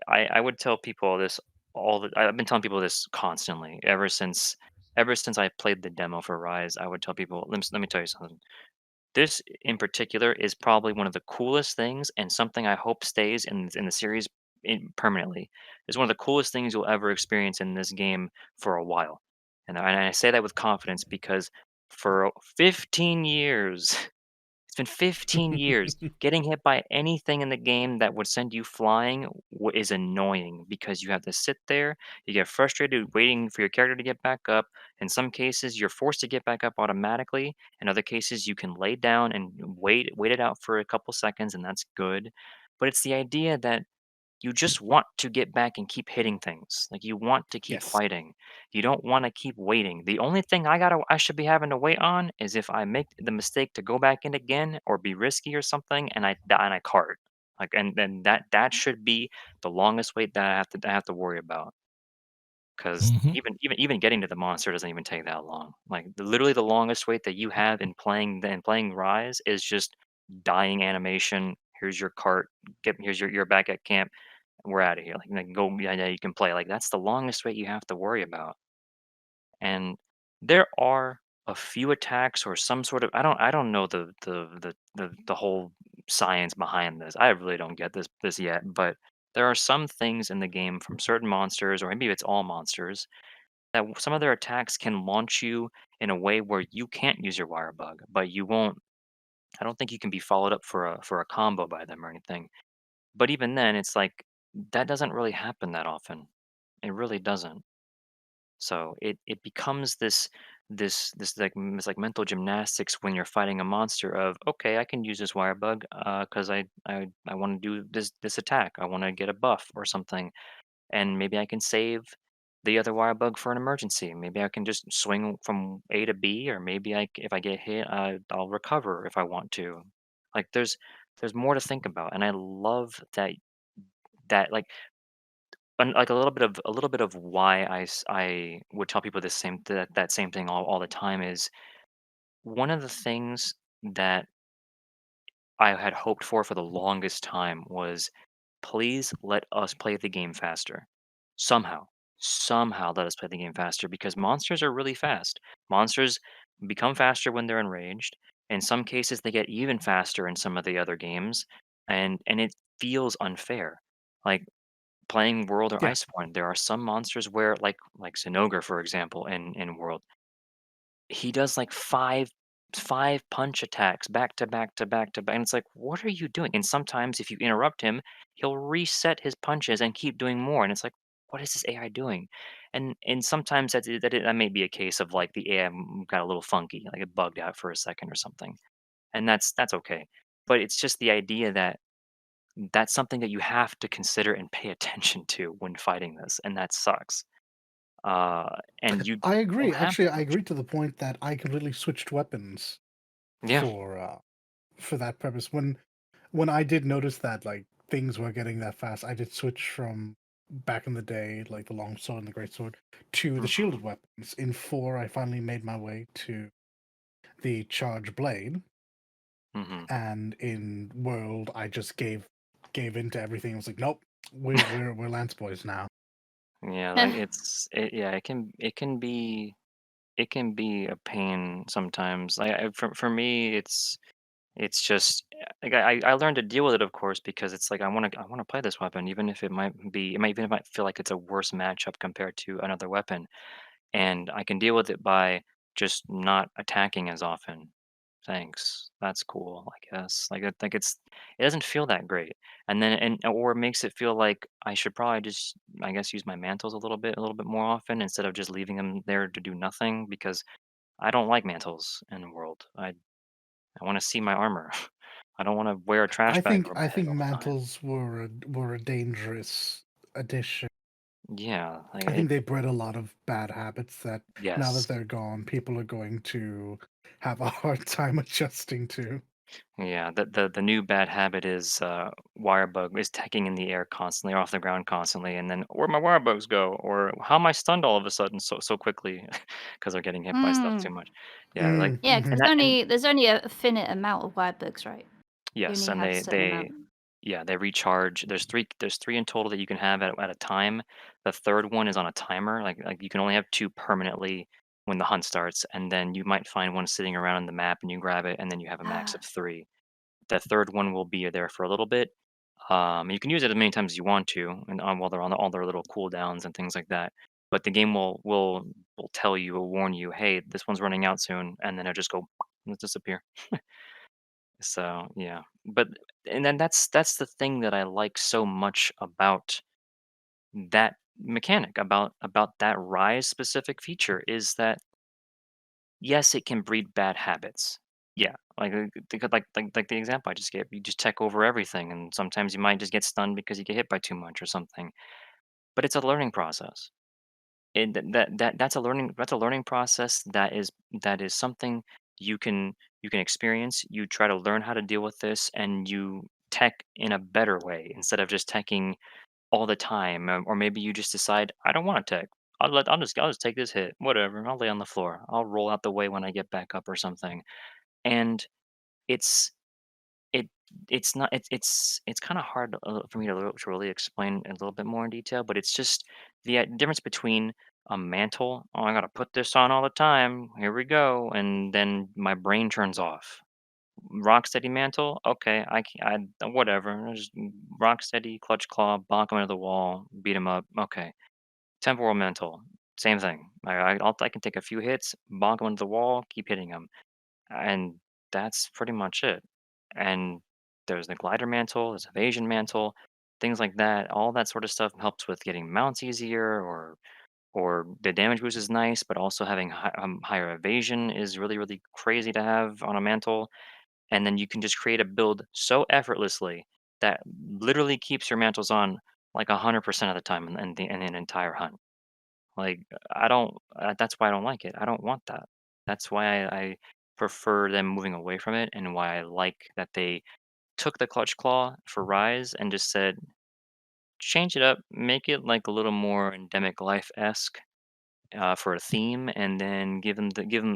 I would tell people this I've been telling people this constantly ever since I played the demo for Rise. I would tell people, let me tell you something. This in particular is probably one of the coolest things, and something I hope stays in the series permanently. It's one of the coolest things you'll ever experience in this game for a while. And I say that with confidence because for 15 years, it's been 15 years. Getting hit by anything in the game that would send you flying is annoying because you have to sit there. You get frustrated waiting for your character to get back up. In some cases, you're forced to get back up automatically. In other cases, you can lay down and wait it out for a couple seconds, and that's good. But it's the idea that you just want to get back and keep hitting things. Like you want to keep Yes. fighting. You don't want to keep waiting. The only thing I should be having to wait on is if I make the mistake to go back in again or be risky or something, and I die and I cart. Like and then that should be the longest wait that I have to worry about. because Mhm. even getting to the monster doesn't even take that long. Like literally the longest wait that you have in playing Rise is just dying animation. Here's your cart. Here's your back at camp. We're out of here. Like go, yeah, yeah, you can play. Like that's the longest wait you have to worry about. And there are a few attacks or some sort of I don't know the whole science behind this. I really don't get this yet, but there are some things in the game from certain monsters, or maybe it's all monsters, that some of their attacks can launch you in a way where you can't use your wire bug, but you won't. I don't think you can be followed up for a combo by them or anything. But even then, it's like that doesn't really happen that often. It really doesn't. So it becomes this it's like mental gymnastics when you're fighting a monster of okay, I can use this wire bug because I want to do this attack. I want to get a buff or something, and maybe I can save the other wire bug for an emergency. Maybe I can just swing from A to B, or maybe if I get hit, I'll recover if I want to. Like there's more to think about, and I love that like like a little bit of why I would tell people that same thing all the time is one of the things that I had hoped for the longest time was please let us play the game faster. Somehow. Somehow let us play the game faster because monsters are really fast. Monsters become faster when they're enraged. In some cases they get even faster in some of the other games and it feels unfair. Like playing World or Yeah, Iceborne, there are some monsters where like Zinogre, for example, in World, he does like five punch attacks back to back to back to back. And it's like, what are you doing? And sometimes if you interrupt him, he'll reset his punches and keep doing more. And it's like, what is this AI doing? And sometimes that may be a case of like the AI got a little funky, like it bugged out for a second or something. And that's okay. But it's just the idea that that's something that you have to consider and pay attention to when fighting this, and that sucks. And you I don't agree. have Actually, that I agree luxury. to the point that I completely switched weapons Yeah. for that purpose. When I did notice that like things were getting that fast, I did switch from back in the day, like the long sword and the great sword, to the Mhm, shielded weapons. In 4, I finally made my way to the charge blade, mhm. and in World, I just gave into everything. I was like, nope, we're Lance boys now. Yeah, like yeah, it can be a pain sometimes. Like for me, it's just like I learned to deal with it, of course, because it's like I want to play this weapon, even if it might feel like it's a worse matchup compared to another weapon. And I can deal with it by just not attacking as often. Thanks. That's cool, I guess. It doesn't feel that great. And then or it makes it feel like I should probably just I guess use my mantles a little bit more often instead of just leaving them there to do nothing because I don't like mantles in the world. I want to see my armor. I don't want to wear a trash bag over my I head think all the time. mantles were a dangerous addition. Yeah, like I think they bred a lot of bad habits that now that yes. they're gone, people are going to have a hard time adjusting to. Yeah, the new bad habit is wire bug is teching in the air constantly or off the ground constantly, and then where my wire bugs go, or how am I stunned all of a sudden so quickly because they're getting hit by stuff too Hmm. much. Yeah, like Yeah, 'cause and there's that and only a finite amount of wire books, right? You yes, only and have a certain amount. they recharge. There's three in total that you can have at a time. The third one is on a timer. Like you can only have two permanently when the hunt starts, and then you might find one sitting around on the map and you grab it, and then you have a max of Ah. three. The third one will be there for a little bit. You can use it as many times as you want to, and while they're on all their little cooldowns and things like that. But the game will tell you, will warn you, hey, this one's running out soon, and then it'll just go and disappear. So yeah, but and then that's the thing that I like so much about that mechanic, about that rise specific feature is that yes, it can breed bad habits. Yeah, think of like the example I just gave. You just tech over everything, and sometimes you might just get stunned because you get hit by too much or something. But it's a learning process, and that's a learning process that is something you can you can experience. You try to learn how to deal with this, and you tech in a better way instead of just teching all the time, or maybe you just decide I don't want to tech. I'll just take this hit. Whatever. I'll lay on the floor. I'll roll out the way when I get back up or something. And it's it it's not it's kind of hard for me to really explain a little bit more in detail, but it's just the difference between a mantle. Oh, I gotta put this on all the time. Here we go, and then my brain turns off. Rocksteady mantle, okay, whatever. Just rocksteady, clutch claw, bonk him into the wall, beat him up. Okay, temporal mantle, same thing. I can take a few hits, bonk him into the wall, keep hitting him, and that's pretty much it. And there's the glider mantle, there's evasion mantle, things like that. All that sort of stuff helps with getting mounts easier, or the damage boost is nice, but also having higher evasion is really really crazy to have on a mantle. And then you can just create a build so effortlessly that literally keeps your mantles on like 100% of the time in an entire hunt. Like I don't. That's why I don't like it. I don't want that. That's why I prefer them moving away from it, and why I like that they took the clutch claw for Rise and just said, change it up, make it like a little more endemic life esque, for a theme, and then give them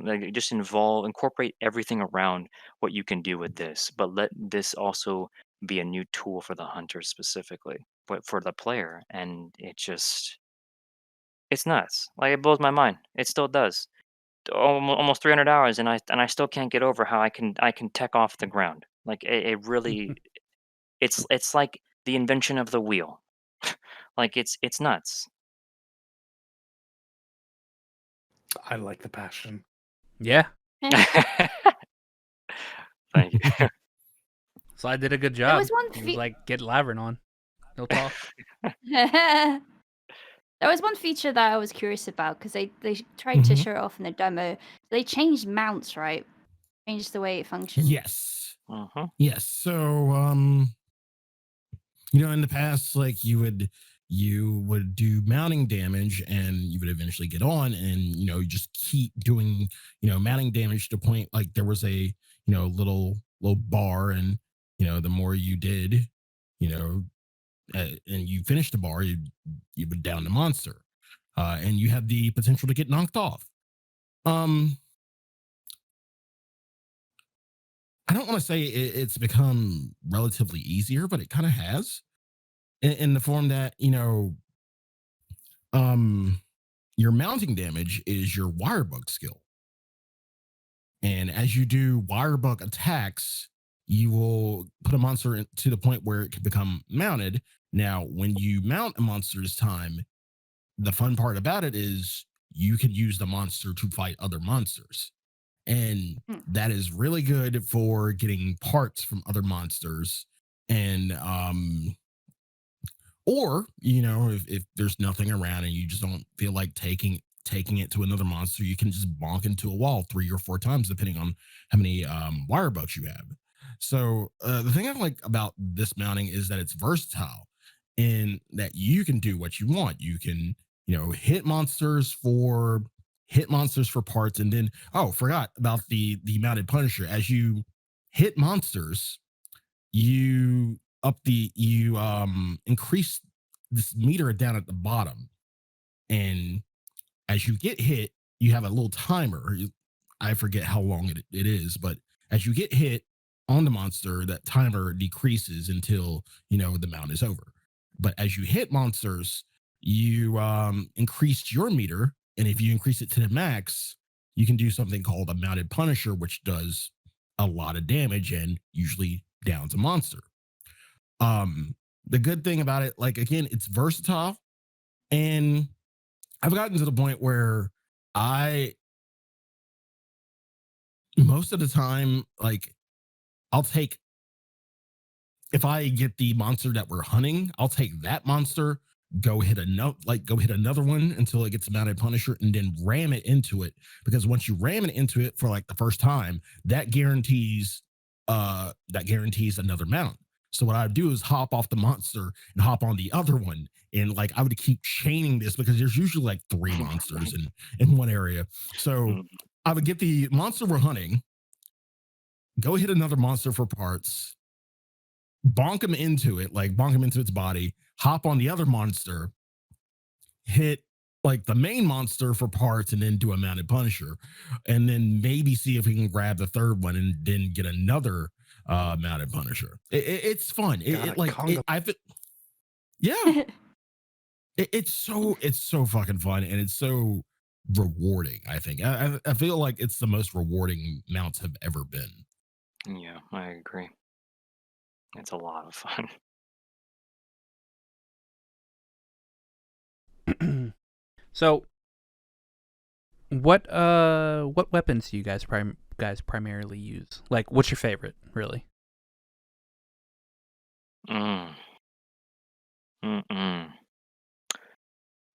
like just incorporate everything around what you can do with this, but let this also be a new tool for the hunter specifically, but for the player, and it's nuts. Like it blows my mind. It still does. Almost 300 hours, and I still can't get over how I can tech off the ground. Like it really, it's like the invention of the wheel. Like it's nuts. I like the passion. Yeah. Thank you. So I did a good There job. was one He was like, get Lavren on. He'll talk. There was one feature that I was curious about because they tried to show it off in the demo. They changed mounts, right? Changed the way it functioned. Yes. Uh-huh. Yes. So, in the past, like you would do mounting damage and you would eventually get on, and you just keep doing mounting damage to the point like there was a little bar, and the more you did, you know and you finished the bar, you would down the monster, and you have the potential to get knocked off. I don't want to say it's become relatively easier, but it kind of has, in the form that um, your mounting damage is your wirebug skill, and as you do wirebug attacks, you will put a monster to the point where it can become mounted. Now, when you mount a monster this time, the fun part about it is you can use the monster to fight other monsters. And that is really good for getting parts from other monsters. And or if there's nothing around and you just don't feel like taking it to another monster, you can just bonk into a wall 3 or 4 times depending on how many wire bucks you have. So the thing I like about this mounting is that it's versatile, in that you can do what you want. You can hit monsters for parts, and then forgot about the mounted punisher. As you hit monsters, you increase this meter down at the bottom, and as you get hit, you have a little timer. I forget how long it is, but as you get hit on the monster, that timer decreases until the mount is over. But as you hit monsters, you increase your meter, and if you increase it to the max, you can do something called a mounted punisher, which does a lot of damage and usually downs a monster. The good thing about it, like, again, it's versatile, and I've gotten to the point where most of the time, like, I'll take, if I get the monster that we're hunting, I'll take that monster, go hit another one until it gets a mounted punisher, and then ram it into it. Because once you ram it into it for like the first time, that guarantees another mount. So what I would do is hop off the monster and hop on the other one. And like I would keep chaining this, because there's usually like 3 monsters in one area. So I would get the monster we're hunting, go hit another monster for parts, bonk him into its body, hop on the other monster, hit like the main monster for parts and then do a mounted Punisher, and then maybe see if we can grab the third one and then get another mounted Punisher. It's fun. Yeah. It's so fucking fun, and it's so rewarding. I think I feel like it's the most rewarding mounts have ever been. Yeah, I agree. It's a lot of fun. So, what weapons do you guys primarily use? Like, what's your favorite, really? Mm-mm.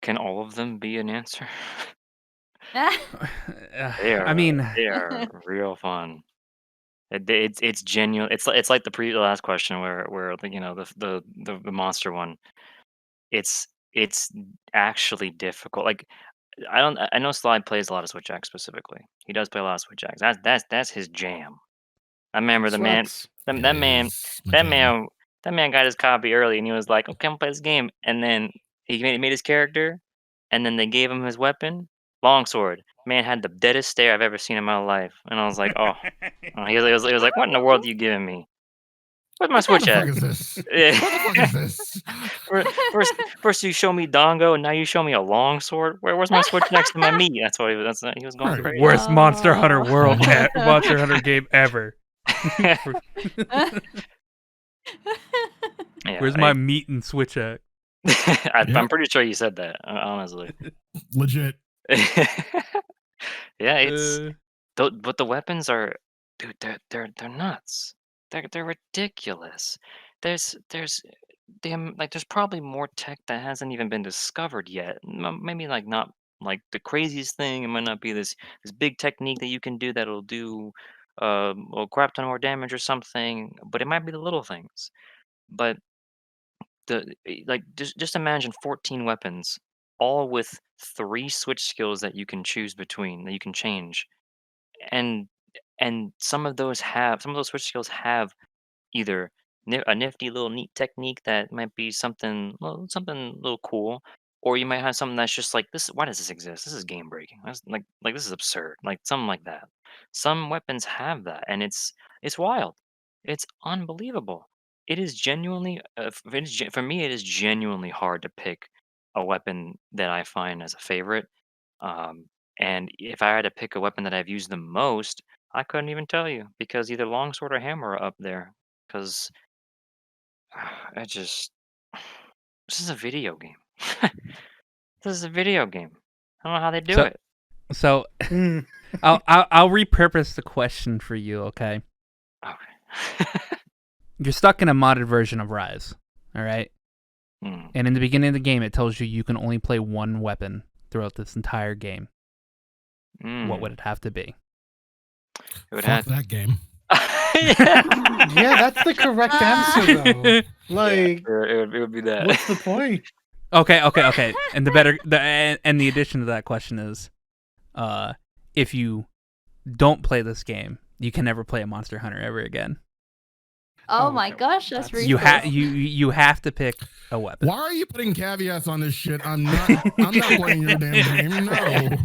Can all of them be an answer? They I mean, are real fun. It's genuine. It's like the last question where the monster one. It's actually difficult. Like I know Slide plays a lot of Switch Axe specifically. He does play a lot of Switch Axe. That's his jam. I remember the man Swax. that, It is my jam. that man got his copy early and he was like, "Okay, I'm gonna play this game." And then he made his character, and then they gave him his weapon, longsword. Man had the deadest stare I've ever seen in my life, and I was like, "Oh." He was like, "What in the world are you giving me? Where's my What Switch the at?" fuck is this? Yeah. What the fuck is this? First you show me Dongo, and now you show me a longsword. Where's my Switch next to my meat? He was going Right. crazy. worst Monster Hunter Oh. Monster Hunter game ever. Yeah, Where's my meat and Switch at? I'm pretty sure you said that, honestly. Legit. Yeah, it's but the weapons are, dude, they're nuts. They're ridiculous. There's there's probably more tech that hasn't even been discovered yet. Maybe like not like the craziest thing. It might not be this big technique that you can do that'll do a crap ton more damage or something, but it might be the little things. But like just imagine 14 weapons, all with 3 switch skills that you can choose between, that you can change. And some of those switch skills have either a nifty little neat technique that might be something a little cool, or you might have something that's just like this. Why does this exist? This is game breaking. That's like this is absurd. Like something like that. Some weapons have that, and it's wild. It's unbelievable. It is genuinely for me. It is genuinely hard to pick a weapon that I find as a favorite. Um, and if I had to pick a weapon that I've used the most, I couldn't even tell you because either longsword or hammer are up there. Because I just this is a video game. This is a video game. I don't know how they do it. So, Mm. I'll repurpose the question for you. Okay, Okay. you're stuck in a modded version of Rise. All right, Mm. and in the beginning of the game, it tells you can only play one weapon throughout this entire game. What would it have to be? It would Fuck have that game. Yeah, that's the correct answer though. Like, it would be that. what's the point? Okay. And the addition to that question is, if you don't play this game, you can never play a Monster Hunter ever again. Oh Oh, my okay. gosh, that's You ruthless. You have to pick a weapon. Why are you putting caveats on this shit? I'm not playing your damn game. No.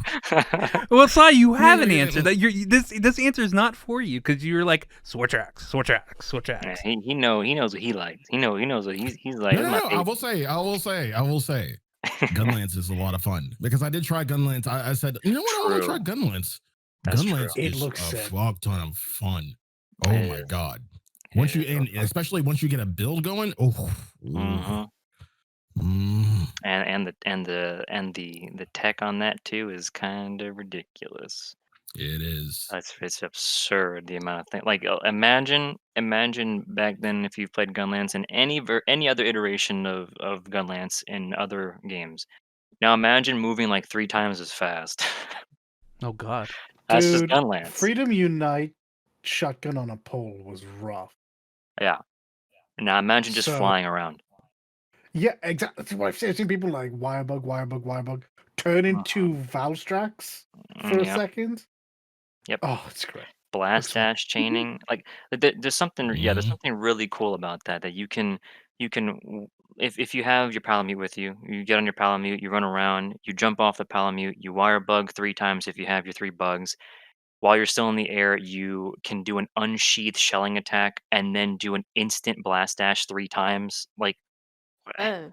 Well, Sai, you have an answer. This answer is not for you because you're like Switch Axe. Yeah, he knows what he likes. He knows what he's like. No, I will say. Gunlance is a lot of fun because I did try Gunlance. I said, you know what? I want to try Gunlance. That's Gunlance true. It is looks a sick. fuck ton of fun. Oh It my is. god! It Once you is real and fun. especially once you get a build going, oh. Mhm. Mm. And the tech on that too is kind of ridiculous. It is. It's absurd the amount of things. Like imagine back then if you've played Gunlance in any other iteration of Gunlance in other games. Now imagine moving like 3 times as fast. Oh God. That's just Dude, Gunlance. Freedom Unite shotgun on a pole was rough. Yeah. Now imagine just So- flying around. Yeah, exactly. That's what I've seen people like Wirebug, turn into Valstrax for a Yep. second. Yep. Oh, it's great. Blast Looks fun. dash chaining. Like there's something there's something really cool about that you can if you have your Palamute with you, you get on your Palamute, you run around, you jump off the Palamute, you wire bug 3 times if you have your 3 bugs. While you're still in the air, you can do an unsheathed shelling attack and then do an instant blast dash 3 times. Like, Oh.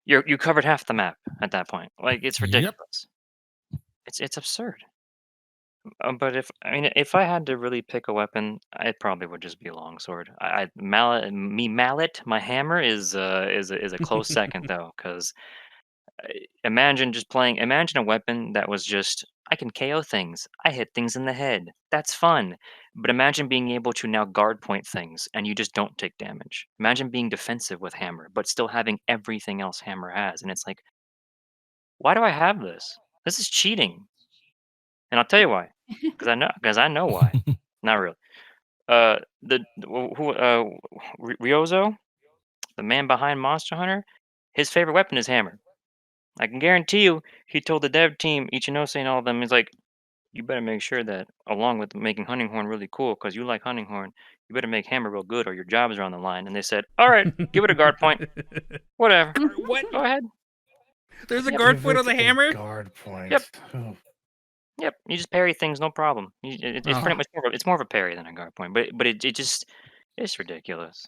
you covered half the map at that point. Like, it's Yep. ridiculous. It's absurd. But if I had to really pick a weapon, it probably would just be a longsword. Mallet, my hammer is a close second though, because imagine a weapon that was just I can KO things. I hit things in the head. That's fun. But imagine being able to now guard point things and you just don't take damage. Imagine being defensive with hammer, but still having everything else hammer has. And it's like, why do I have this? This is cheating. And I'll tell you why. Because I know why. Not really. Ryozo, the man behind Monster Hunter, his favorite weapon is hammer. I can guarantee you, he told the dev team, Ichinose and all of them, he's like, you better make sure that along with making Hunting Horn really cool, because you like Hunting Horn, you better make hammer real good or your jobs are on the line. And they said, all right, give it a guard point. Whatever. What? Go ahead. There's a Yep. guard Give point it on the a hammer? Guard point. Yep. Oh. Yep. You just parry things, no problem. It's pretty much it's more of a parry than a guard point, but it just it's ridiculous.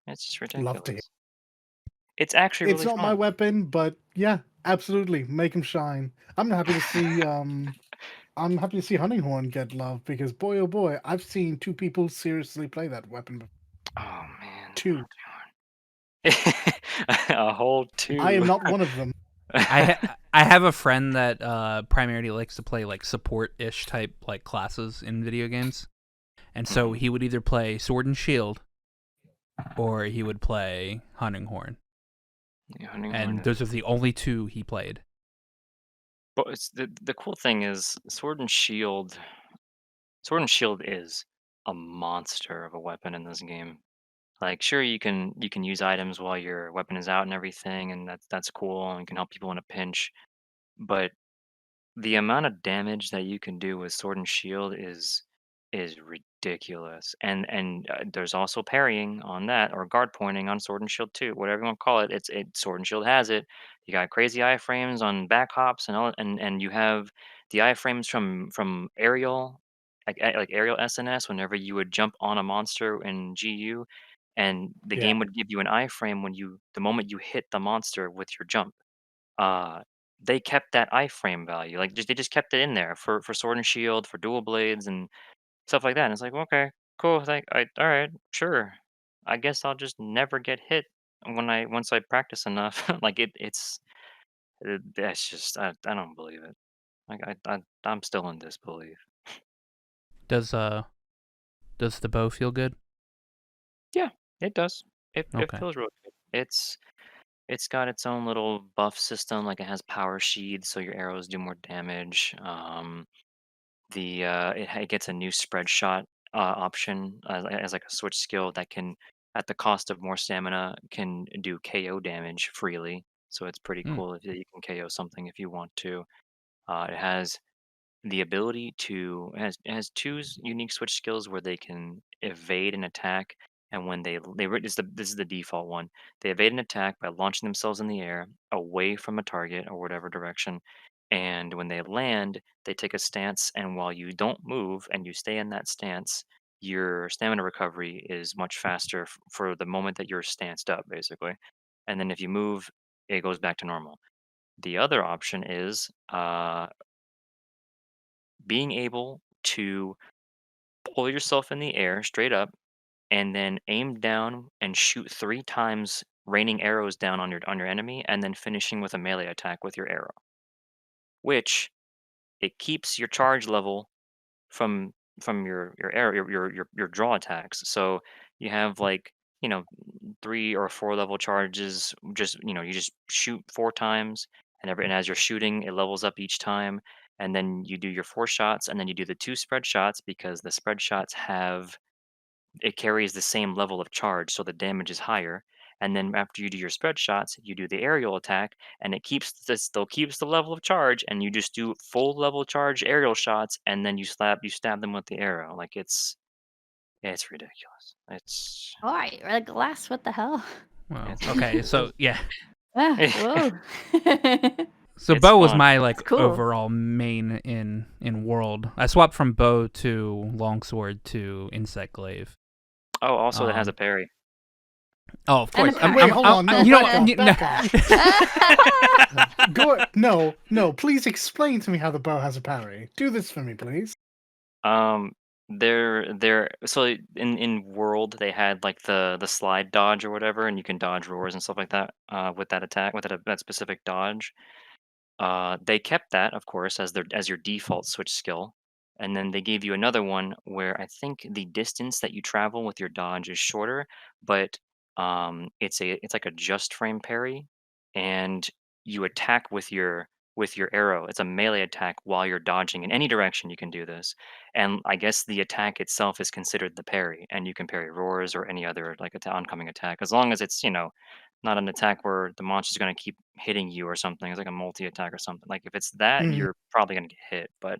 It's just Love to hear. ridiculous. It's actually It's really not my fun. weapon, but yeah, absolutely, make him shine. I'm happy to see. I'm happy to see Hunting Horn get love because boy, oh boy, I've seen 2 people seriously play that weapon before. Oh man. 2. A whole I am 2. not one of them. I have a friend that primarily likes to play like support-ish type like classes in video games, and so he would either play Sword and Shield, or he would play Hunting Horn, and those are the only 2 he played. But it's the cool thing is Sword and Shield. Sword and Shield is a monster of a weapon in this game. Like, sure, you can use items while your weapon is out and everything, and that's cool and can help people in a pinch. But the amount of damage that you can do with Sword and Shield is ridiculous. And there's also parrying on that or guard pointing on Sword and Shield too. Whatever you want to call it, it's Sword and Shield has it. You got crazy iframes on back hops and all, and you have the iframes from aerial, like aerial SNS. Whenever you would jump on a monster in GU, and the Yeah. game would give you an iframe the moment you hit the monster with your jump. uh, they kept that iframe value. Like they just kept it in there for Sword and Shield, for dual blades and stuff like that. And it's like, okay, cool. All right, sure. I guess I'll just never get hit once I practice enough. Like that's just I don't believe it. Like I'm still in disbelief. Does the bow feel good? Yeah, it does. It Okay. feels really good. It's got its own little buff system. Like it has power sheaths, so your arrows do more damage. It gets a new spread shot option as like a switch skill that can, at the cost of more stamina, can do KO damage freely. So it's pretty Mm. cool if you can KO something if you want to. It has the ability to it has unique switch skills where they can evade an attack, and when this is the default one. They evade an attack by launching themselves in the air away from a target or whatever direction, and when they land they take a stance, and while you don't move and you stay in that stance, your stamina recovery is much faster for the moment that you're stanced up basically, and then if you move it goes back to normal. The other option is being able to pull yourself in the air straight up and then aim down and shoot 3 times, raining arrows down on your enemy, and then finishing with a melee attack with your arrow, which it keeps your charge level from your arrow your draw attacks. So you have like, 3 or 4 level charges. Just you just shoot 4 times, and as you're shooting, it levels up each time. And then you do your 4 shots, and then you do the 2 spread shots, because the spread shots it carries the same level of charge, so the damage is higher. And then after you do your spread shots, you do the aerial attack, and it still keeps the level of charge, and you just do full level charge aerial shots, and then you stab them with the arrow. Like It's ridiculous. It's All right, Legolas, what the hell? Well, It's- okay, so yeah. Ah, whoa. So It's bow was fun. my like cool. overall main in world. I swapped from bow to longsword to insect glaive. Oh, also it has a Um, parry. Oh, of And course. a Wait, hold on. No, you know back what? off, back off. No, please explain to me how the bow has a parry. Do this for me, please. They're so in world they had like the slide dodge or whatever, and you can dodge roars and stuff like that with that attack with that specific dodge. They kept that, of course, as your default switch skill, and then they gave you another one where I think the distance that you travel with your dodge is shorter, but it's like a just frame parry, and you attack with your arrow. It's a melee attack while you're dodging in any direction. You can do this, and I guess the attack itself is considered the parry, and you can parry roars or any other like oncoming attack as long as it's not an attack where the monster's gonna keep hitting you or something. It's like a multi-attack or something. Like if it's that, Mhm. you're probably gonna get hit. But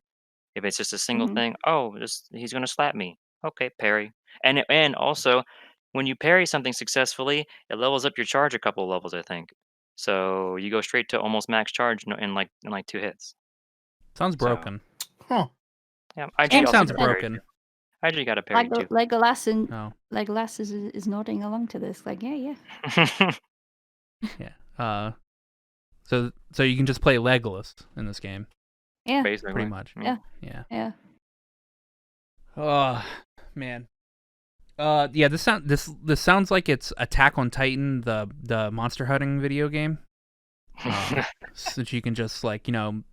if it's just a single Mhm. thing, oh, just he's gonna slap me. Okay, parry. And also, when you parry something successfully, it levels up your charge a couple of levels, I think. So you go straight to almost max charge in like 2 hits. Sounds So broken. Huh. yeah, Game IG also sounds got a parry broken. too. IG got a parry too. Legolas and Oh, Legolas is nodding along to this. Like, yeah. yeah. So you can just play Legolas in this game, Yeah. Basically, pretty much. Yeah. Yeah. Yeah. Oh man. Yeah. This sounds like it's Attack on Titan, the monster hunting video game. So that you can just like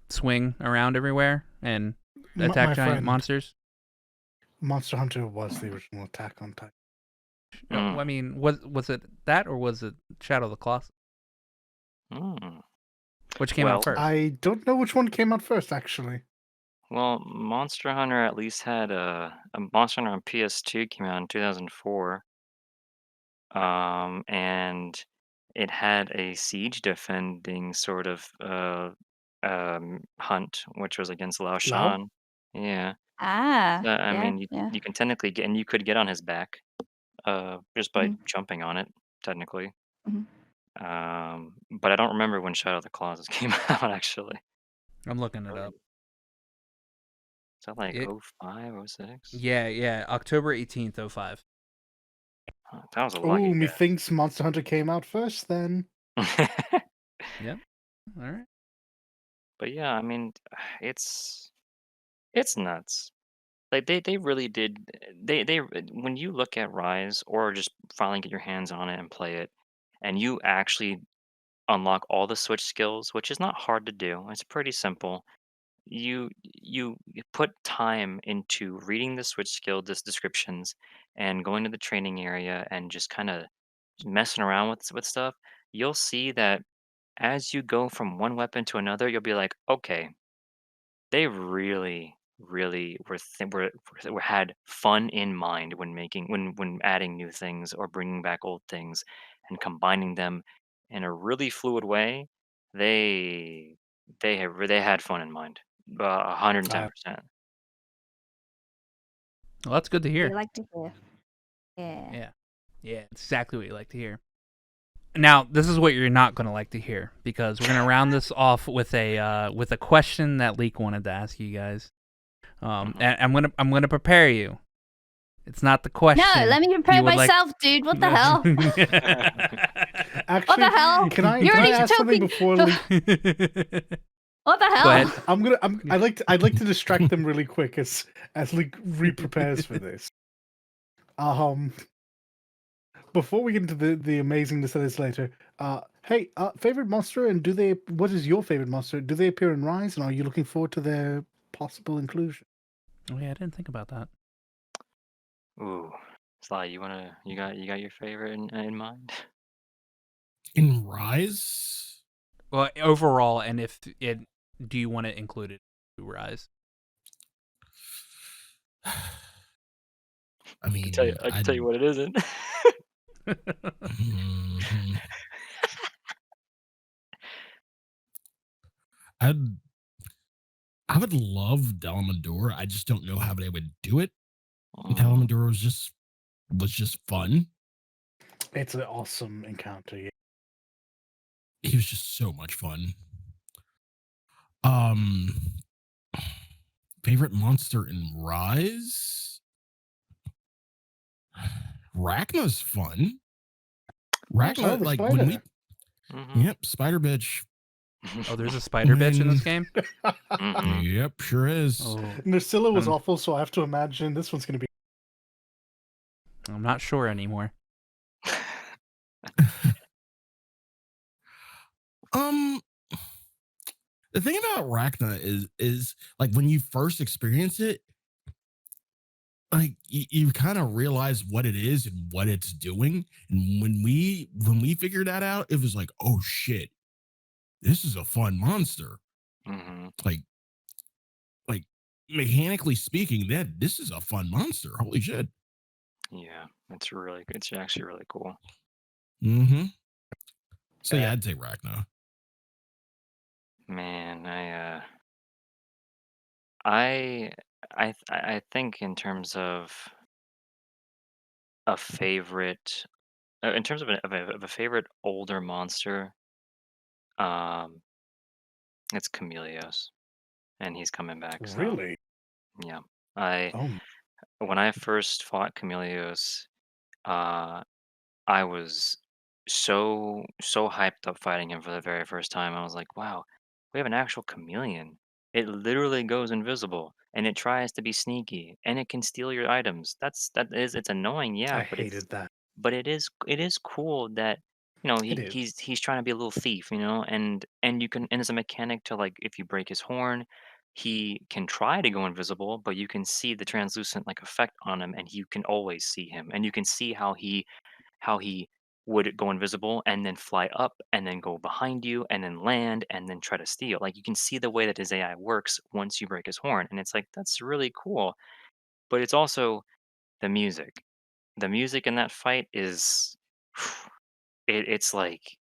swing around everywhere and attack My giant friend, monsters. Monster Hunter was the original Attack on Titan. I mean, was it that or was it Shadow of the Colossus? Which came Well, out first? I don't know which one came out first, actually. Well, Monster Hunter at least had a Monster Hunter on PS2 came out in 2004. And it had a siege defending sort of hunt, which was against Lao Lao? Shan. Yeah. Ah. I Yeah. mean, Yeah. you can technically get, and you could get on his back, just by Mhm. jumping on it, technically. Mhm. But I don't remember when Shadow of the Colossus came out, actually. I'm looking it up. Is that like It, 05, 06? yeah, October 18th, 05. That was a lucky Oh, guess. methinks Monster Hunter came out first then. Yep. All right. But yeah, I mean, it's nuts. Like they really did. They when you look at Rise or just finally get your hands on it and play it, and you actually unlock all the Switch skills, which is not hard to do. It's pretty simple. You put time into reading the Switch descriptions and going to the training area and just kind of messing around with stuff. You'll see that as you go from one weapon to another, you'll be like, okay, they really, really were had fun in mind when making when adding new things or bringing back old things and combining them in a really fluid way. They they had fun in mind, 110%. Well, that's good to You hear. like to hear. Yeah. Yeah. Yeah, it's exactly what you like to hear. Now, this is what you're not going to like to hear because we're going to round this off with a question that Leek wanted to ask you guys. And I'm gonna prepare you. It's not the question. No, let me prepare myself, dude. What the hell? Actually, What the hell? Can I You're already ask something talking- before Leek? What the hell? Go ahead. I'd like to distract them really quick as Leek re-prepares for this. Before we get into the amazingness of this later, hey, favorite monster, and what is your favorite monster? Do they appear in Rise, and are you looking forward to their possible inclusion? Oh yeah, I didn't think about that. Ooh, Sly, you got your favorite in mind? In Rise? Well, overall, and do you want to include it in Rise? I mean, I can tell you what it isn't. Mhm. I would love Dalmador. I just don't know how they would do it. Mm. Palamendura was just fun. It's an awesome encounter. Yeah. He was just so much fun. Um, favorite monster in Rise? Rachna's fun. Oh, Rachna, the like when we, spider. Mhm. yep, Spider Bitch. Oh, there's a spider bitch in When, this game. Mhm. yep, sure is. Oh, Nursilla was um, awful, so I have to imagine this one's going to be. I'm not sure anymore. um, the thing about Rachna is like when you first experience it, like you kind of realize what it is and what it's doing. And when we figured that out, it was like, oh shit, this is a fun monster. Mhm. Like like mechanically speaking, that this is a fun monster. Holy shit. Yeah, it's actually really cool. Mm-hmm. So Yeah. yeah, I'd say Rachna. Man, I I think in terms of a favorite in terms of a favorite older monster, um, it's Chameleos, and he's coming back, so Really? yeah. I Oh, When I first fought Chameleos, uh, I was so hyped up fighting him for the very first time. I was like, "Wow, we have an actual chameleon. It literally goes invisible and it tries to be sneaky and it can steal your items." It's annoying, yeah, I hated that. but it is cool that It is. he's trying to be a little thief, and you can and as a mechanic to like if you break his horn, he can try to go invisible, but you can see the translucent like effect on him and you can always see him and you can see how he would go invisible and then fly up and then go behind you and then land and then try to steal. Like you can see the way that his AI works once you break his horn. And it's like, that's really cool. But it's also the music. The music in that fight is, it's like,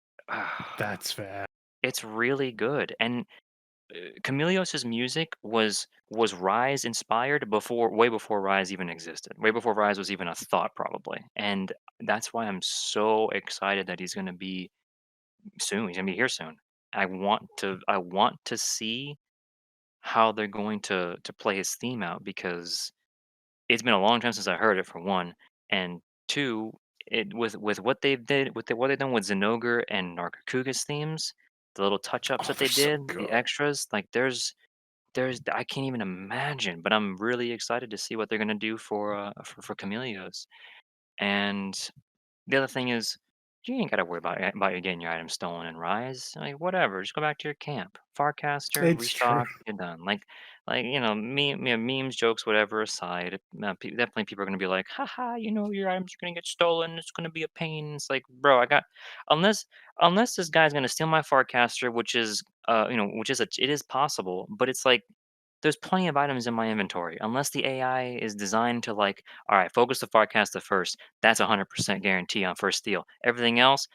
That's fair. it's really good. And Chameleos' music was Rise inspired way before Rise even existed, way before Rise was even a thought, probably. And that's why I'm so excited that he's going to be soon. He's gonna be here soon. I want to see how they're going to play his theme out because it's been a long time since I heard it for one, and two, it with what they've did with what they've done with Zenogre and Narcocugus themes, the little touch ups Oh, that they're they so did, the good. extras, like there's I can't even imagine, but I'm really excited to see what they're gonna do for Chameleos. And the other thing is, you ain't gotta worry about you getting your items stolen in Rise. Like whatever, just go back to your camp, Farcaster, It's true. restock, you're done. Like memes, jokes, whatever aside, definitely people are gonna be like, haha, your items are gonna get stolen. It's gonna be a pain. It's like, bro, I got unless unless this guy's gonna steal my Farcaster, it is possible, but it's like there's plenty of items in my inventory. Unless the AI is designed to like, all right, focus the Farcaster first. That's 100% guarantee on first steal. Everything else,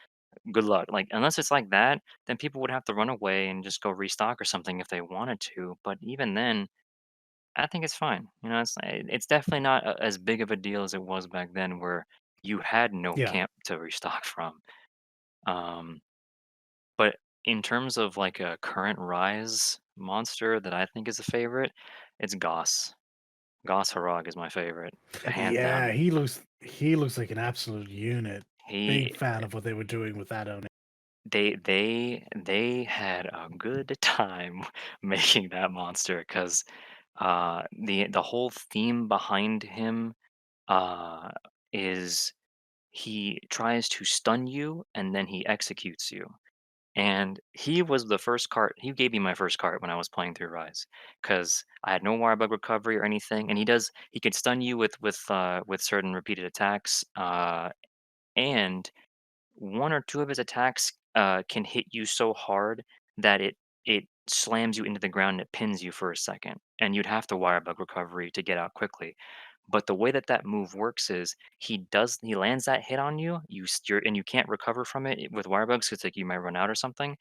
good luck. Like, unless it's like that, then people would have to run away and just go restock or something if they wanted to. But even then, I think it's fine. It's definitely not as big of a deal as it was back then, where you had no Yeah. camp to restock from. Um, but in terms of like a current Rise monster that I think is a favorite, it's Goss. Goss Harag is my favorite, hands Yeah, down. he looks like an absolute unit. He Big fan of what they were doing with that owner. they had a good time making that monster because the whole theme behind him uh is he tries to stun you and then he executes you. And he was the first card. He gave me my first card when I was playing through Rise, because I had no wire bug recovery or anything. And he could stun you with certain repeated attacks, and one or two of his attacks can hit you so hard that it slams you into the ground and it pins you for a second, and you'd have to wire bug recovery to get out quickly. But the way that that move works is he lands that hit on you, and you can't recover from it with wire bugs. 'Cause it's like you might run out or something,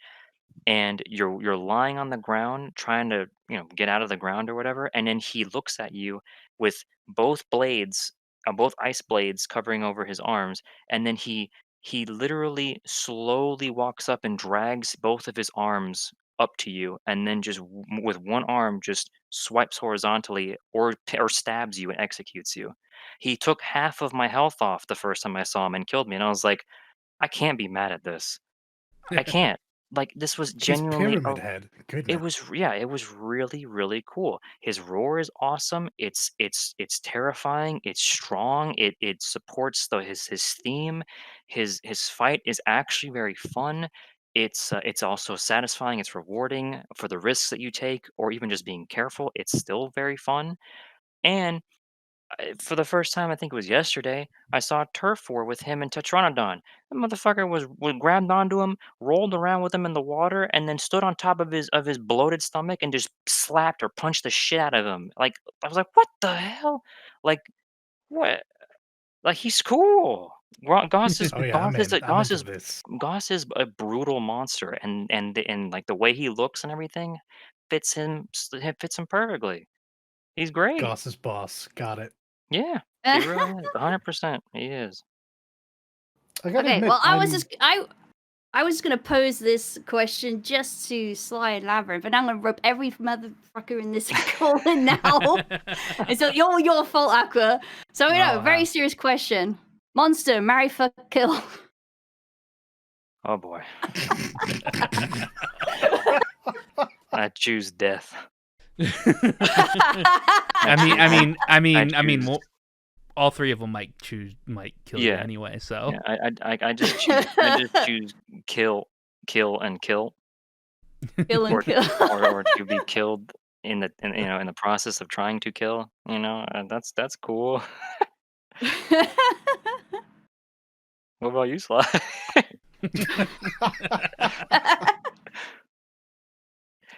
and you're lying on the ground trying to get out of the ground or whatever, and then he looks at you with both blades, both ice blades covering over his arms, and then he literally slowly walks up and drags both of his arms up to you, and then just with one arm just swipes horizontally or stabs you and executes you. He took half of my health off the first time I saw him and killed me, and I was like, I can't be mad at this. I can't. Like, this was His genuinely pyramid head. Goodness. it was really, really cool. His roar is awesome. It's terrifying. It's strong. It supports his theme. His fight is actually very fun. It's also satisfying. It's rewarding for the risks that you take, or even just being careful. It's still very fun. And for the first time, I think it was yesterday, I saw a turf war with him and Tetranodon. That motherfucker was grabbed onto him, rolled around with him in the water, and then stood on top of his bloated stomach and just slapped or punched the shit out of him. Like, I was like, what the hell? Like, what? Like, he's cool. Goss is Oh yeah, Goss is a, I'm Goss into is this. Goss is a brutal monster, and like the way he looks and everything it fits him perfectly. He's great. Goss's boss. Got it. Yeah, he really is. 100%. He is. I gotta Okay, admit, well, I was just gonna pose this question just to Sly and Lavren, but I'm gonna rope every motherfucker in this call in now. It's all your fault, Aqua. So very serious question. Monster, marry, fuck, kill. Oh boy. I choose death. I mean, all three of them might kill you anyway. So yeah, I just choose kill and kill. Kill and kill. or to be killed in the process of trying to kill. That's cool. What about you, Sly?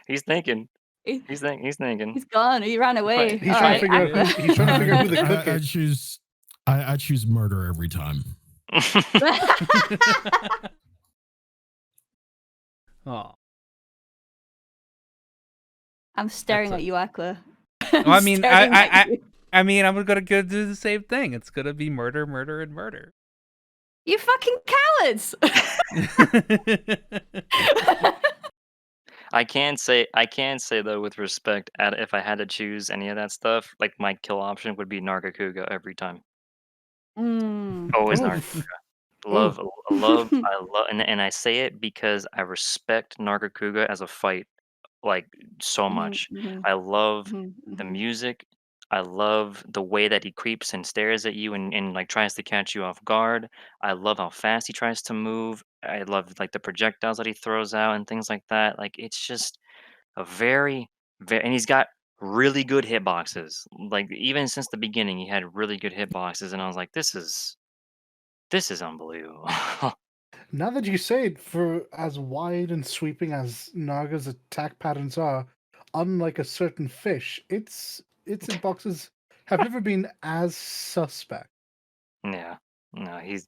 He's thinking. He's thinking. He's gone. He ran away. He's trying to figure out who the cook is. I choose murder every time. Oh. I'm staring at you, Aqua. Well, I mean, I'm gonna go do the same thing. It's gonna be murder, murder, and murder. You fucking cowards! I can say though, with respect, if I had to choose any of that stuff, like my kill option would be Nargacuga every time. Always Nargacuga. Love, and I say it because I respect Nargacuga as a fight like so much. I love the music. I love the way that he creeps and stares at you and like tries to catch you off guard. I love how fast he tries to move. I love like the projectiles that he throws out and things like that. Like it's just a very, and he's got really good hitboxes. Like even since the beginning, he had really good hitboxes, and I was like, this is unbelievable. Now that you say it, for as wide and sweeping as Naga's attack patterns are, unlike a certain fish, its hitboxes have never been as suspect. Yeah, no, he's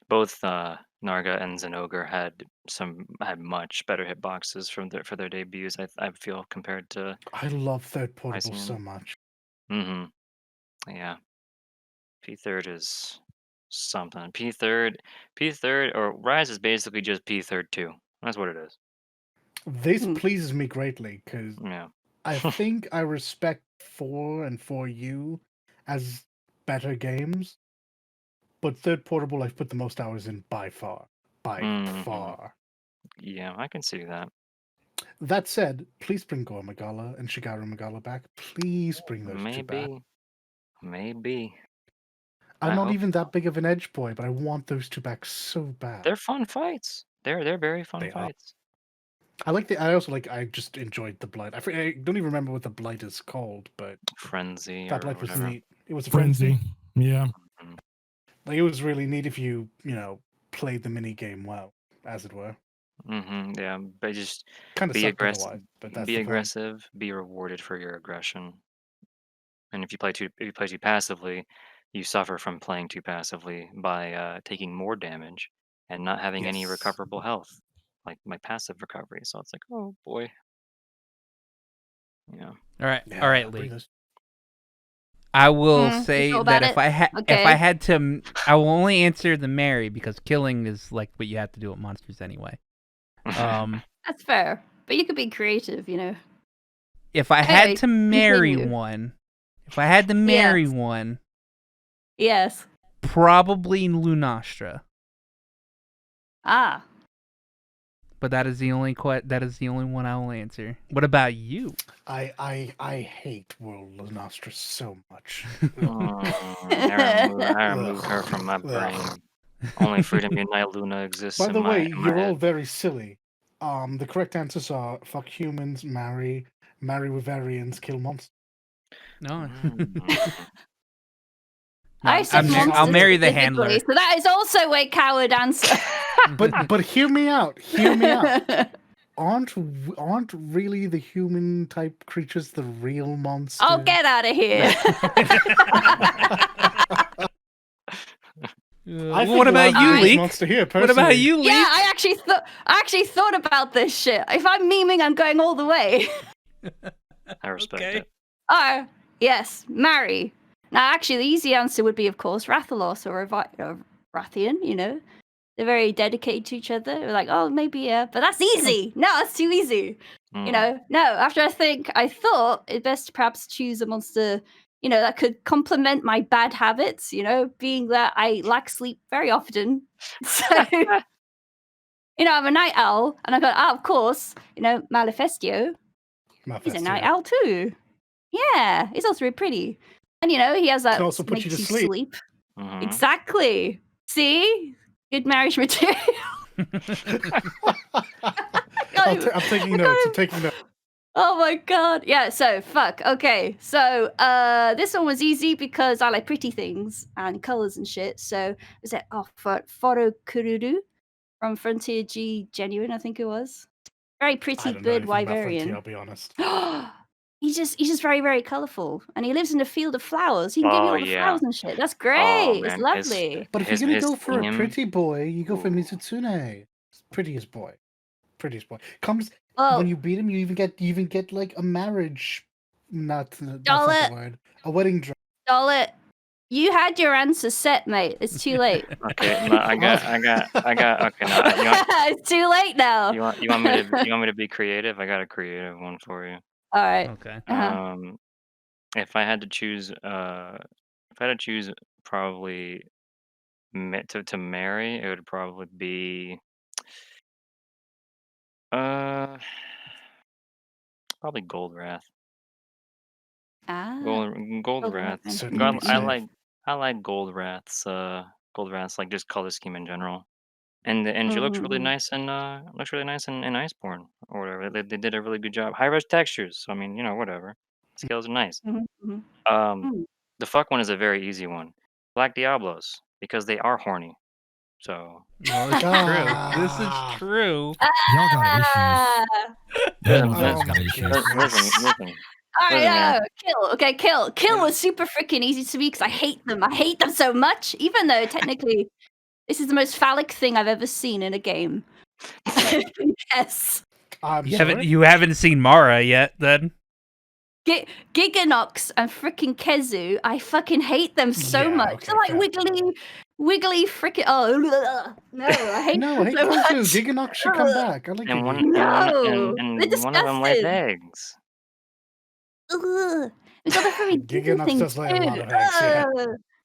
both Narga and Zenogre had much better hitboxes for their debuts. I feel compared to. I love third portable Lycian. so much. Yeah. P3rd is something. P3rd or Rise is basically just P3rd 2. That's what it is. This pleases me greatly because Yeah. I think I respect 4 and 4U as better games, but third portable I've put the most hours in by far. Far. Yeah, I can see that. That said, please bring Gore Magala and Shigaru Magala back. Please bring those two back. Maybe. I'm not even that big of an Edge boy, but I want those two back so bad. They're fun fights. They're very fun fights. I just enjoyed the Blight. I don't even remember what the Blight is called, but Frenzy. That Blight was neat. It was a Frenzy. Yeah. Like it was really neat if you played the mini game well, as it were. Yeah, but just kind of be aggressive. Otherwise, but that's be aggressive. Be rewarded for your aggression. And if you play too passively, you suffer from playing too passively by taking more damage and not having any recoverable health, like my passive recovery. So it's like, oh boy. Yeah. All right, Yeah, all right, agree Lee. this. I will You say thought that about if I had Okay. to, I will only answer the marry because killing is like what you have to do with monsters anyway. That's fair. But you could be creative, you know. If I had Anyway, to marry continue. one, if I had to marry one, Yes. probably Lunastra. Ah. But that is the only one I will answer. What about you? I hate World Nostra so much. I removed her from my brain. Only Freedom Unite Luna exists By in the my way, in my you're all head. very silly. The correct answers are fuck humans, marry with variants, kill monsters. No. I said monsters I'll marry the specifically, handler. so that is also a coward answer. But hear me out. Hear me out. Aren't really the human type creatures the real monsters? Oh, get out of here. What about you, Leek? Leek? Monster here, What about you, Leek? Yeah, I actually thought about this shit. If I'm memeing, I'm going all the way. I respect it. Oh, yes, marry. Now, actually, the easy answer would be, of course, Rathalos or Rathian, you know. They're very dedicated to each other. We're like, oh, maybe, yeah. But that's easy. No, that's too easy. You know, no, after I thought it best to perhaps choose a monster, you know, that could complement my bad habits, you know, being that I lack sleep very often. So, you know, I'm a night owl. And I got, of course, you know, Malefestio. He's a night owl too. Yeah, he's also really pretty. And, you know, he has that Can also put makes you to you sleep. Exactly. See? Good marriage material. I'm taking notes. Oh my god. Yeah, so fuck. Okay. So this one was easy because I like pretty things and colours and shit. So was it Foro Kururu from Frontier G Genuine, I think it was. Very pretty bird wyverian. I'll be honest. He's just very, very colourful. And he lives in a field of flowers. He can give you all the flowers and shit. That's great. It's lovely. But if you're gonna go for a pretty boy, you go for Mizutune. Prettiest boy. Comes when you beat him, you even get like a marriage. That's not the word. A wedding dress. Dollar. You had your answer set, mate. It's too late. Okay, no, I got. Okay, no, it's too late now. You want me to be creative? I got a creative one for you. All right. Okay. If I had to choose, probably to marry, it would probably be probably Goldwrath. Goldwrath. I like Goldwrath's like just color scheme in general, and she looks really nice and in Iceborne or whatever. They did a really good job. High res textures. So I mean, you know, whatever. Scales are nice. The fuck one is a very easy one. Black Diablos because they are horny. So. Well, this is true. This is true. Y'all got issues. Listen. Alright, kill. Okay, kill. Kill was super freaking easy to me because I hate them. I hate them so much. Even though technically, this is the most phallic thing I've ever seen in a game. Yes. You haven't seen Mara yet, then? Giganox and freaking Kezu, I fucking hate them so much. Okay, They're like wiggly freaking. Oh no, I hate them so much. Giganox should come back. I like and one of them lays eggs. Ugh. We got the freaking Giganox does lay a lot of eggs. Yeah.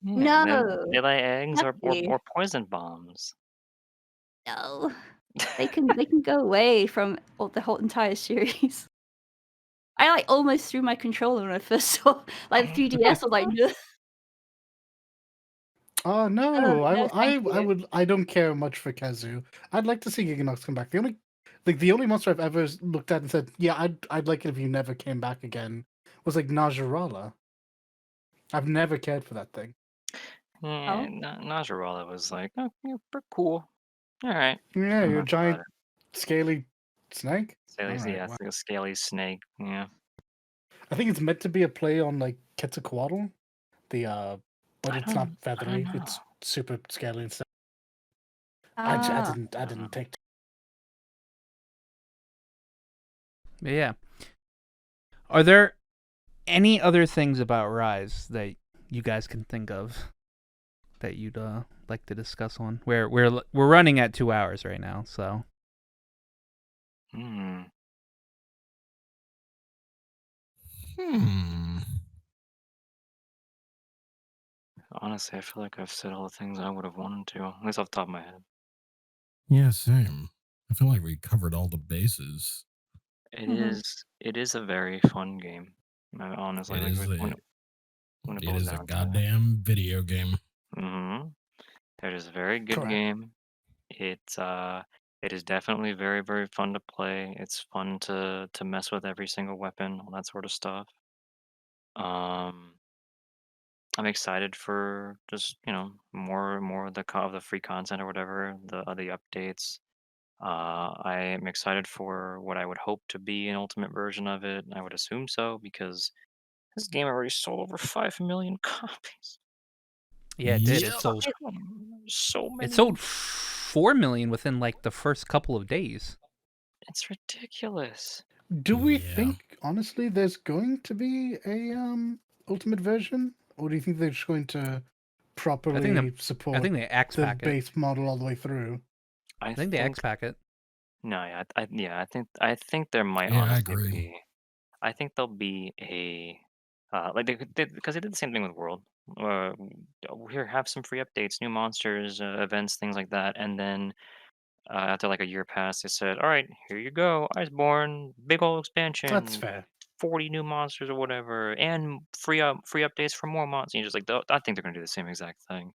No, they lay eggs or poison bombs. No, they can go away from the whole entire series. I like almost threw my controller when I first saw like 3DS. I was like, oh no, I don't care much for Kazu. I'd like to see Giganox come back. The only monster I've ever looked at and said, yeah, I'd like it if you never came back again was like Najarala. I've never cared for that thing. Yeah, Najarala was like, oh, yeah, pretty cool. All right. Yeah, you're a giant scaly snake. It's like a scaly snake. Yeah. I think it's meant to be a play on like Quetzalcoatl, but it's not feathery. It's super scaly and stuff. I didn't take. Yeah. Are there any other things about Rise that you guys can think of that you'd like to discuss on? We're running at 2 hours right now, so. Hmm. Honestly, I feel like I've said all the things I would have wanted to, at least off the top of my head. Yeah, same. I feel like we covered all the bases. It is a very fun game. Honestly, It like is when a it it boils is a down to it. goddamn video game. It is a very good Correct. game. It is definitely very, very fun to play. It's fun to mess with every single weapon, all that sort of stuff. Um, I'm excited for just more of the free content or whatever, the updates. I am excited for what I would hope to be an ultimate version of it. I would assume so because this game already sold over 5 million copies. Yeah, it did. It Yep. sold. So many. It sold 4 million within like the first couple of days. It's ridiculous. Do we Yeah. think honestly there's going to be a ultimate version, or do you think they're just going to properly support I think they X the pack it. base model all the way through? I think they X pack it. No, yeah, I think there might Yeah, I honestly agree. be. I think there'll be a like because they did the same thing with World. Here, have some free updates, new monsters, events, things like that, and then after like a year passed, they said, "All right, here you go, Iceborne, big old That's expansion, fair. 40 new monsters or whatever, and free updates for more monsters." And you're just like, I think they're gonna do the same exact thing.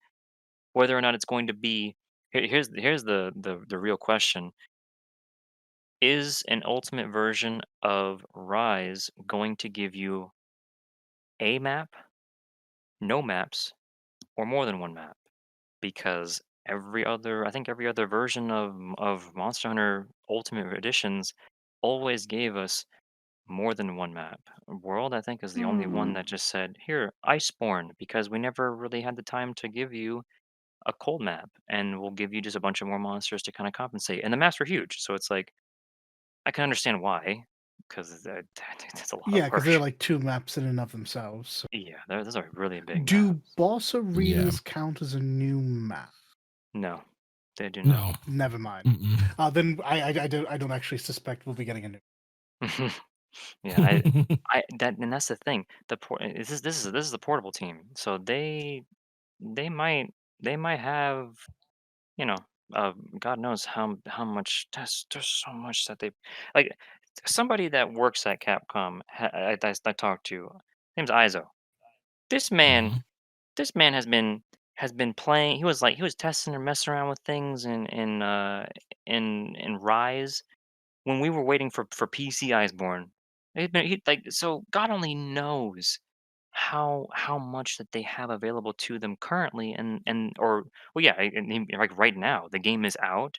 Whether or not it's going to be, here's the real question: is an ultimate version of Rise going to give you a map, no maps, or more than one map? Because I think every other version of Monster Hunter Ultimate Editions always gave us more than one map. World, I think, is the only one that just said, "Here, Iceborne," because we never really had the time to give you a cold map, and we'll give you just a bunch of more monsters to kind of compensate. And the maps were huge, so it's like I can understand why, because that's a lot Yeah, of because work. they're like 2 maps in and of themselves. So. Yeah, those are really big Do maps. boss Yeah. arenas count as a new map? No, they do not. No. Never mind. Mm-mm. Then I don't actually suspect we'll be getting a new. Yeah, and that's the thing. This is the portable team, so they might have you know God knows how much. There's so much that they like. Somebody that works at Capcom, I talked to, name's Izo. This man Mhm. this man has been playing. He was testing and messing around with things in Rise when we were waiting for PC Iceborne. So God only knows how much that they have available to them currently, and or well yeah, like right now the game is out,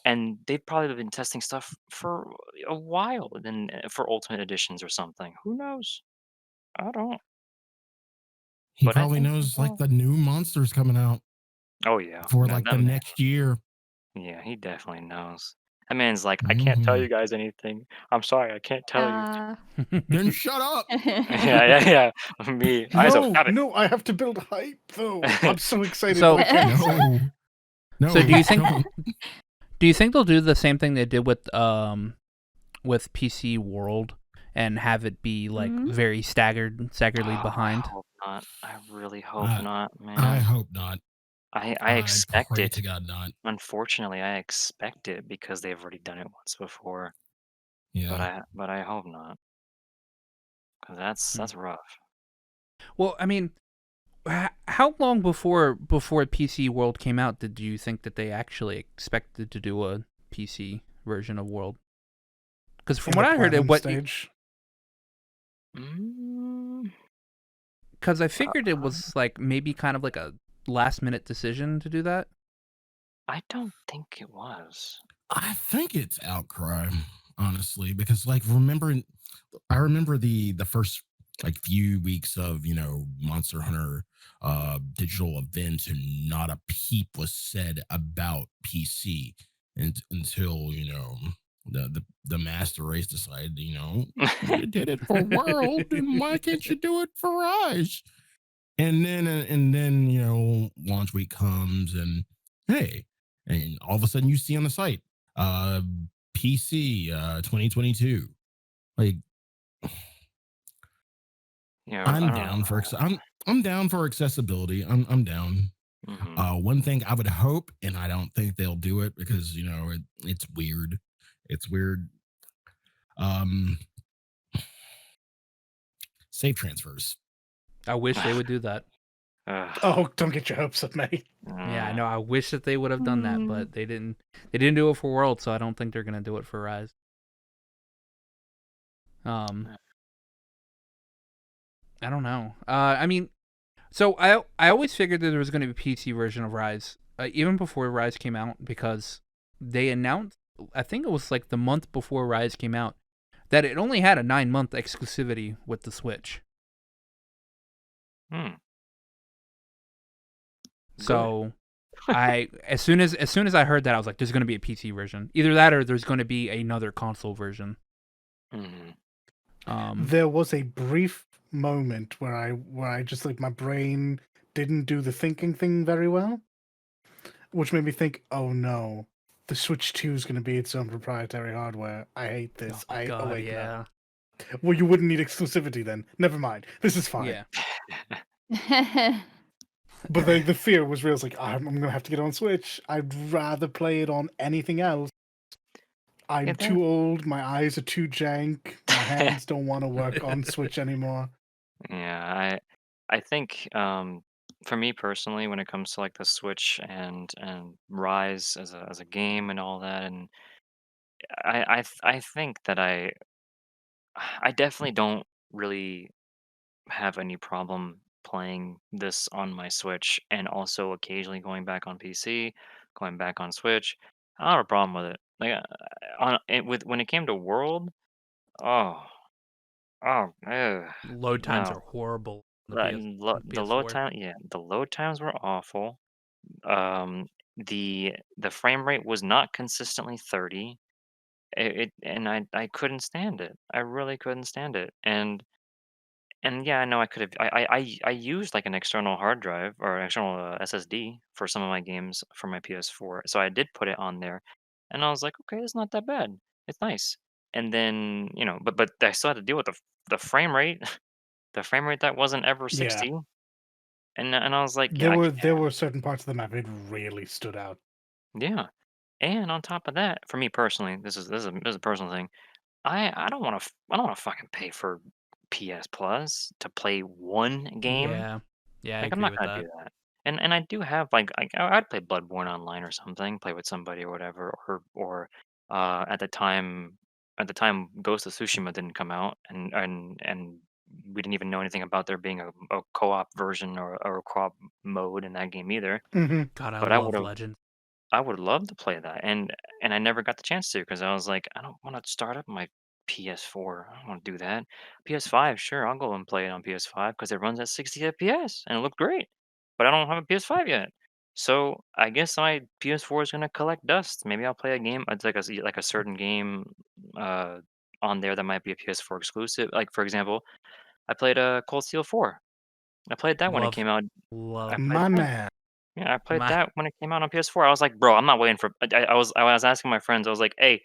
and they've probably been testing stuff for a while then for Ultimate Editions or something. Who knows? I don't. He But I probably think knows like the new monsters coming out oh yeah, for that, like that the man. next year. Yeah, he definitely knows. That man's like, I can't tell Mhm. you guys anything. I'm sorry, I can't tell you. Then shut up. Yeah. Me, Iso, stop it. No, I have to build hype though. I'm so excited. So- but I can't say. No. No. So do you think don't. do you think they'll do the same thing they did with PC World and have it be like very staggeredly behind? I hope not. I really hope not, man. I hope not. I expect pray it. to God not. Unfortunately, I expect it because they've already done it once before. Yeah. But I hope not. Because that's rough. Well, I mean, how long before PC World came out did you think that they actually expected to do a PC version of World? Because from what I heard, stage. Because I figured it was like maybe kind of like a last minute decision to do that. I don't think it was. I think it's Outcry, honestly, because like I remember the first like few weeks of Monster Hunter digital events, and not a peep was said about PC until the master race decided, you did it for World, and why can't you do it for Rise? And then launch week comes, and hey, and all of a sudden you see on the site, uh, PC 2022. Like, I'm down for I'm down for accessibility. I'm down. One thing I would hope, and I don't think they'll do it because it's weird. It's weird. Um, Save transfers. I wish they would do that. Oh, don't get your hopes up, mate. Yeah, I know. I wish that they would have done that, but they didn't. They didn't do it for World, so I don't think they're gonna do it for Rise. I don't know. I mean, so I always figured that there was going to be a PC version of Rise, even before Rise came out, because they announced, I think it was like the month before Rise came out, that it only had a 9-month exclusivity with the Switch. So as soon as I heard that, I was like, there's going to be a PC version. Either that or there's going to be another console version. There was a brief moment where I just like my brain didn't do the thinking thing very well, which made me think, oh no, the Switch 2 is going to be its own proprietary hardware. I hate this. God, yeah. Well, you wouldn't need exclusivity then. Never mind. This is fine. Yeah. But the fear was real. It's like, I'm going to have to get on Switch. I'd rather play it on anything else. I'm too old. My eyes are too jank. My hands don't want to work on Switch anymore. Yeah, I think for me personally, when it comes to like the Switch and Rise as a game and all that, and I think that I definitely don't really have any problem playing this on my Switch and also occasionally going back on PC, going back on Switch. I don't have a problem with it. Like with when it came to World, oh, Load times no. are horrible. The load time, yeah, the load times were awful. The frame rate was not consistently 30. And I couldn't stand it. I really couldn't stand it. And yeah, I know I could have. I used like an external hard drive or external SSD for some of my games for my PS4, so I did put it on there, and I was like, okay, it's not that bad. It's nice. And then but I still had to deal with the frame rate, the frame rate that wasn't ever Yeah. 60, and I was like, yeah, There were certain parts of the map it really stood out. yeah. And on top of that, for me personally, this is a personal thing. I don't want to fucking pay for PS Plus to play one game. Yeah, I Like, I'm agree not with gonna that. do that. And I do have like I'd play Bloodborne online or something, play with somebody or whatever, or at the time Ghost of Tsushima didn't come out, and we didn't even know anything about there being a co-op version or a co-op mode in that game either. God, I But I love would have Legend. I would love to play that, and I never got the chance to because I was like, I don't want to start up my PS4. I don't want to do that. PS5, sure, I'll go and play it on PS5 because it runs at 60 FPS and it looked great. But I don't have a PS5 yet, so I guess my PS4 is gonna collect dust. Maybe I'll play a game. It's like like a certain game uh, on there that might be a PS4 exclusive. Like for example, I played Cold Steel 4. I played that when it came out. I played My that. man. Yeah, I played that when it came out on PS4. I was like, "Bro, I'm not waiting for." I was asking my friends. I was like, "Hey,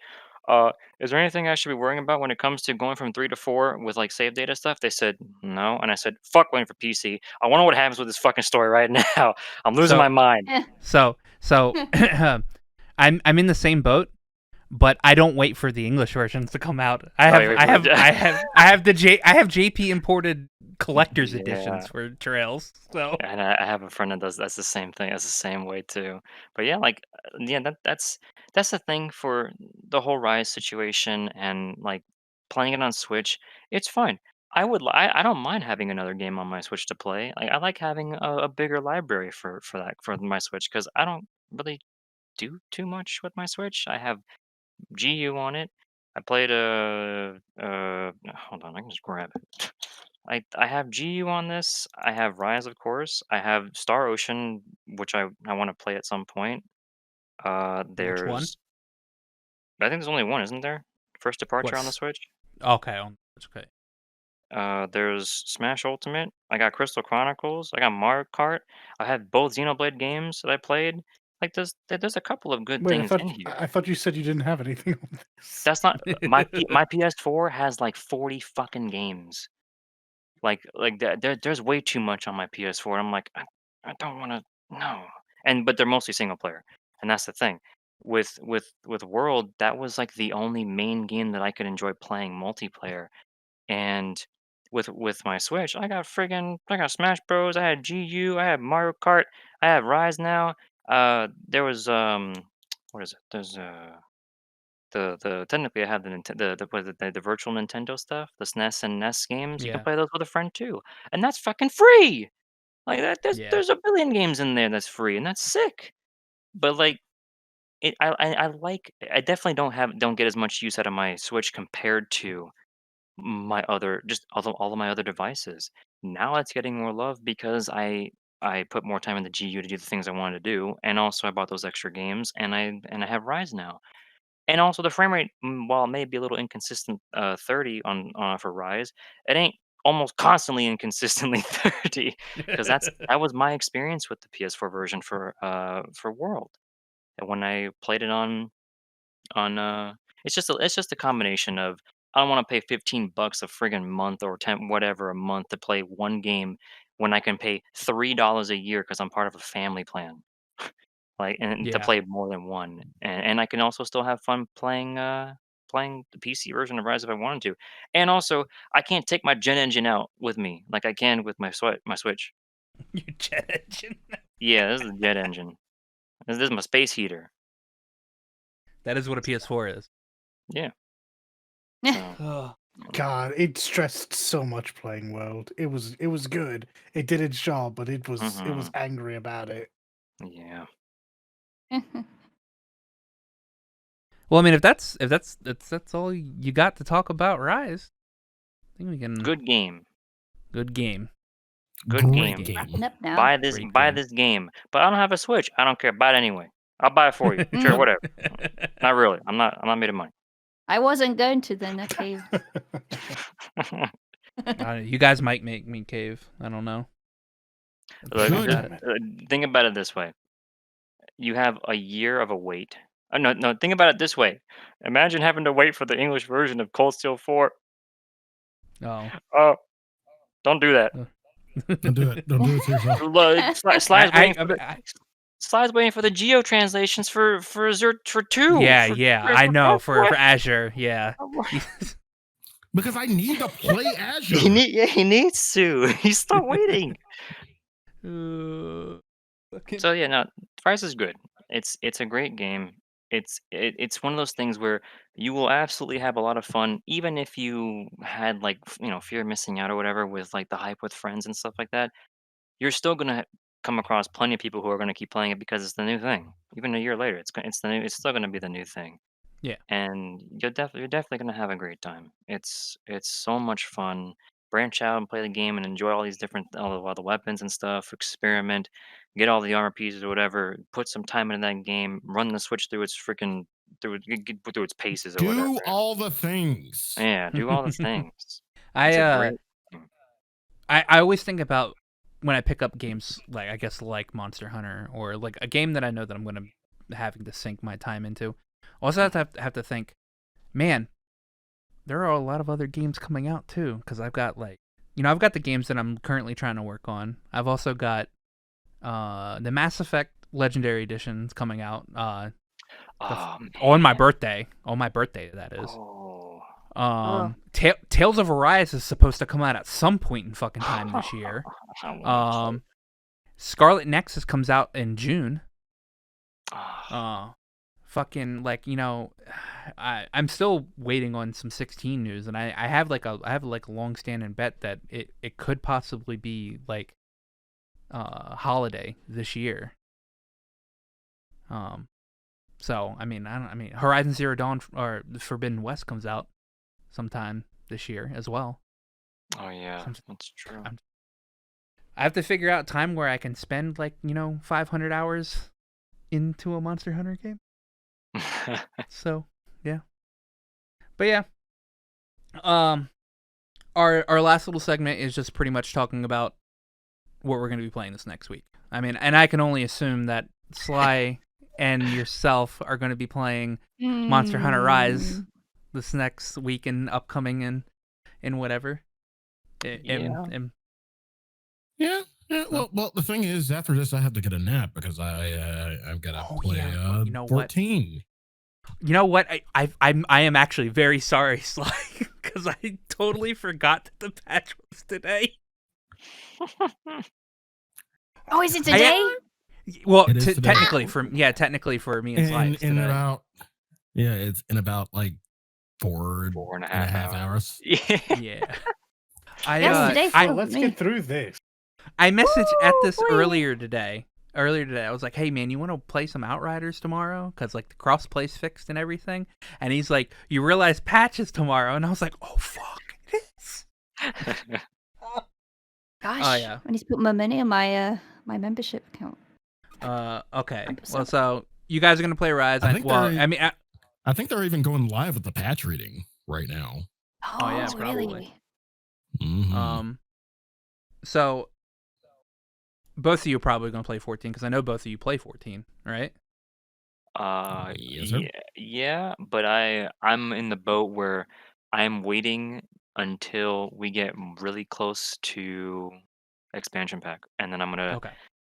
is there anything I should be worrying about when it comes to going from 3 to 4 with like save data stuff?" They said no, and I said, "Fuck waiting for PC. I wonder what happens with this fucking story right now. I'm losing my mind." So I'm in the same boat, but I don't wait for the English versions to come out. I have JP imported collector's editions for Trails. So And I have a friend that does that's the same thing. That's the same way too. But yeah, like yeah, that's the thing for the whole Rise situation and like playing it on Switch. It's fine. I don't mind having another game on my Switch to play. Like I like having a bigger library for that for my Switch because I don't really do too much with my Switch. I have GU on it. I played hold on, I can just grab it. I have GU on this. I have Rise, of course. I have Star Ocean, which I want to play at some point. which one? There's I think there's only one, isn't there? First departure on the What's Switch. okay? It's okay. There's Smash Ultimate. I got Crystal Chronicles. I got Mario Kart. I have both Xenoblade games that I played. Like there's a couple of good Wait, things in I here. thought you said you didn't have anything on this. That's not my PS4 has like 40 fucking games. Like there's way too much on my PS4. I'm like I don't want to no. But they're mostly single player, and that's the thing. With World, that was like the only main game that I could enjoy playing multiplayer. And with my Switch, I got Smash Bros. I had GU, I had Mario Kart, I have Rise now. There was what is it? There's the technically I have the what is it, the virtual Nintendo stuff, the SNES and NES games. You can Yeah, play those with a friend too, and that's fucking free. Like that, yeah, there's a billion games in there that's free, and that's sick. But like I like I definitely don't get as much use out of my Switch compared to my other just all of my other devices. Now it's getting more love because I put more time in the GU to do the things I wanted to do, and also I bought those extra games, and I have Rise now. And also the frame rate, while it may be a little inconsistent, 30 on for Rise, it ain't almost constantly inconsistently 30 because that was my experience with the PS4 version for World. And when I played it on it's just a combination of I don't want to pay $15 a friggin' month or 10 whatever a month to play one game when I can pay $3 a year because I'm part of a family plan. Like and to yeah. play more than one. And I can also still have fun playing the PC version of Rise if I wanted to. And also I can't take my gen engine out with me like I can with my Switch. Your jet engine. Yeah, this is the jet engine. This is my space heater. That is what a PS4 is. Yeah. Yeah. So Oh, God, it stressed so much playing World. It was good. It did its job, but it was angry about it. yeah. well, I mean, if that's all you got to talk about Rise, I think we can. Good game. Good game. Good Great game. Wrapping up now. Buy this Great buy game. this game. But I don't have a Switch. I don't care. Buy it anyway. I'll buy it for you. Sure, whatever. Not really. I'm not made of money. I wasn't going to then, okay. You guys might make me cave. I don't know. Look, Good. think about it this way. You have a year of a wait. No, think about it this way. Imagine having to wait for the English version of Cold Steel 4. Oh. Oh, don't do that. Don't do it. Don't do it to yourself. Look, Slide's waiting for the geo translations for 2. Yeah. I know for Azure. Yeah. Because I need to play Azure. He needs to. He's still waiting. So yeah, no, Rise is good. It's a great game. It's one of those things where you will absolutely have a lot of fun, even if you had like fear of missing out or whatever with like the hype with friends and stuff like that. You're still gonna come across plenty of people who are gonna keep playing it because it's the new thing. Even a year later, it's still gonna be the new thing. Yeah. And you're definitely gonna have a great time. It's so much fun. Branch out and play the game and enjoy all these different all the weapons and stuff. Experiment, get all the armor pieces or whatever. Put some time into that game. Run the Switch through its freaking through its paces or whatever. Do all the things. Yeah, do all the things. It's I a great game. I always think about when I pick up games like I guess like Monster Hunter or like a game that I know that I'm gonna having to sink my time into. Also have to think, man, there are a lot of other games coming out too. Because I've got I've got the games that I'm currently trying to work on. I've also got the Mass Effect Legendary Edition's coming out on my birthday. On my birthday, that is. Oh. Tales of Arise is supposed to come out at some point in fucking time this year. Scarlet Nexus comes out in June. Fucking I'm still waiting on some 16 news, and I have a long standing bet that it could possibly be like holiday this year. So I mean Horizon Zero Dawn or Forbidden West comes out sometime this year as well. Oh yeah, that's true. I have to figure out time where I can spend 500 hours into a Monster Hunter game. So Yeah. But yeah. Our last little segment is just pretty much talking about what we're going to be playing this next week. I mean, and I can only assume that Sly and yourself are going to be playing Monster Hunter Rise this next week and upcoming and whatever. Yeah. Well, the thing is, after this, I have to get a nap because I've got to play 14. You know what? I am actually very sorry, Sly, because I totally forgot that the patch was today. Oh, is it today? Well, technically for me and Sly. It's in about like four and a half hours. Yeah. Let's get through this. I messaged at this earlier today. I was like, hey, man, you want to play some Outriders tomorrow? Because, like, the cross-play's fixed and everything. And he's like, you realize patch is tomorrow? And I was like, oh, fuck, it is. Gosh, I need to put my money on my membership account. Okay. Well, so you guys are going to play Rise. I think they're even going live with the patch reading right now. Oh yeah, probably. Really? Mm-hmm. So both of you are probably going to play 14 because I know both of you play 14, right? Yeah, but I'm in the boat where I'm waiting until we get really close to expansion pack, and then I'm gonna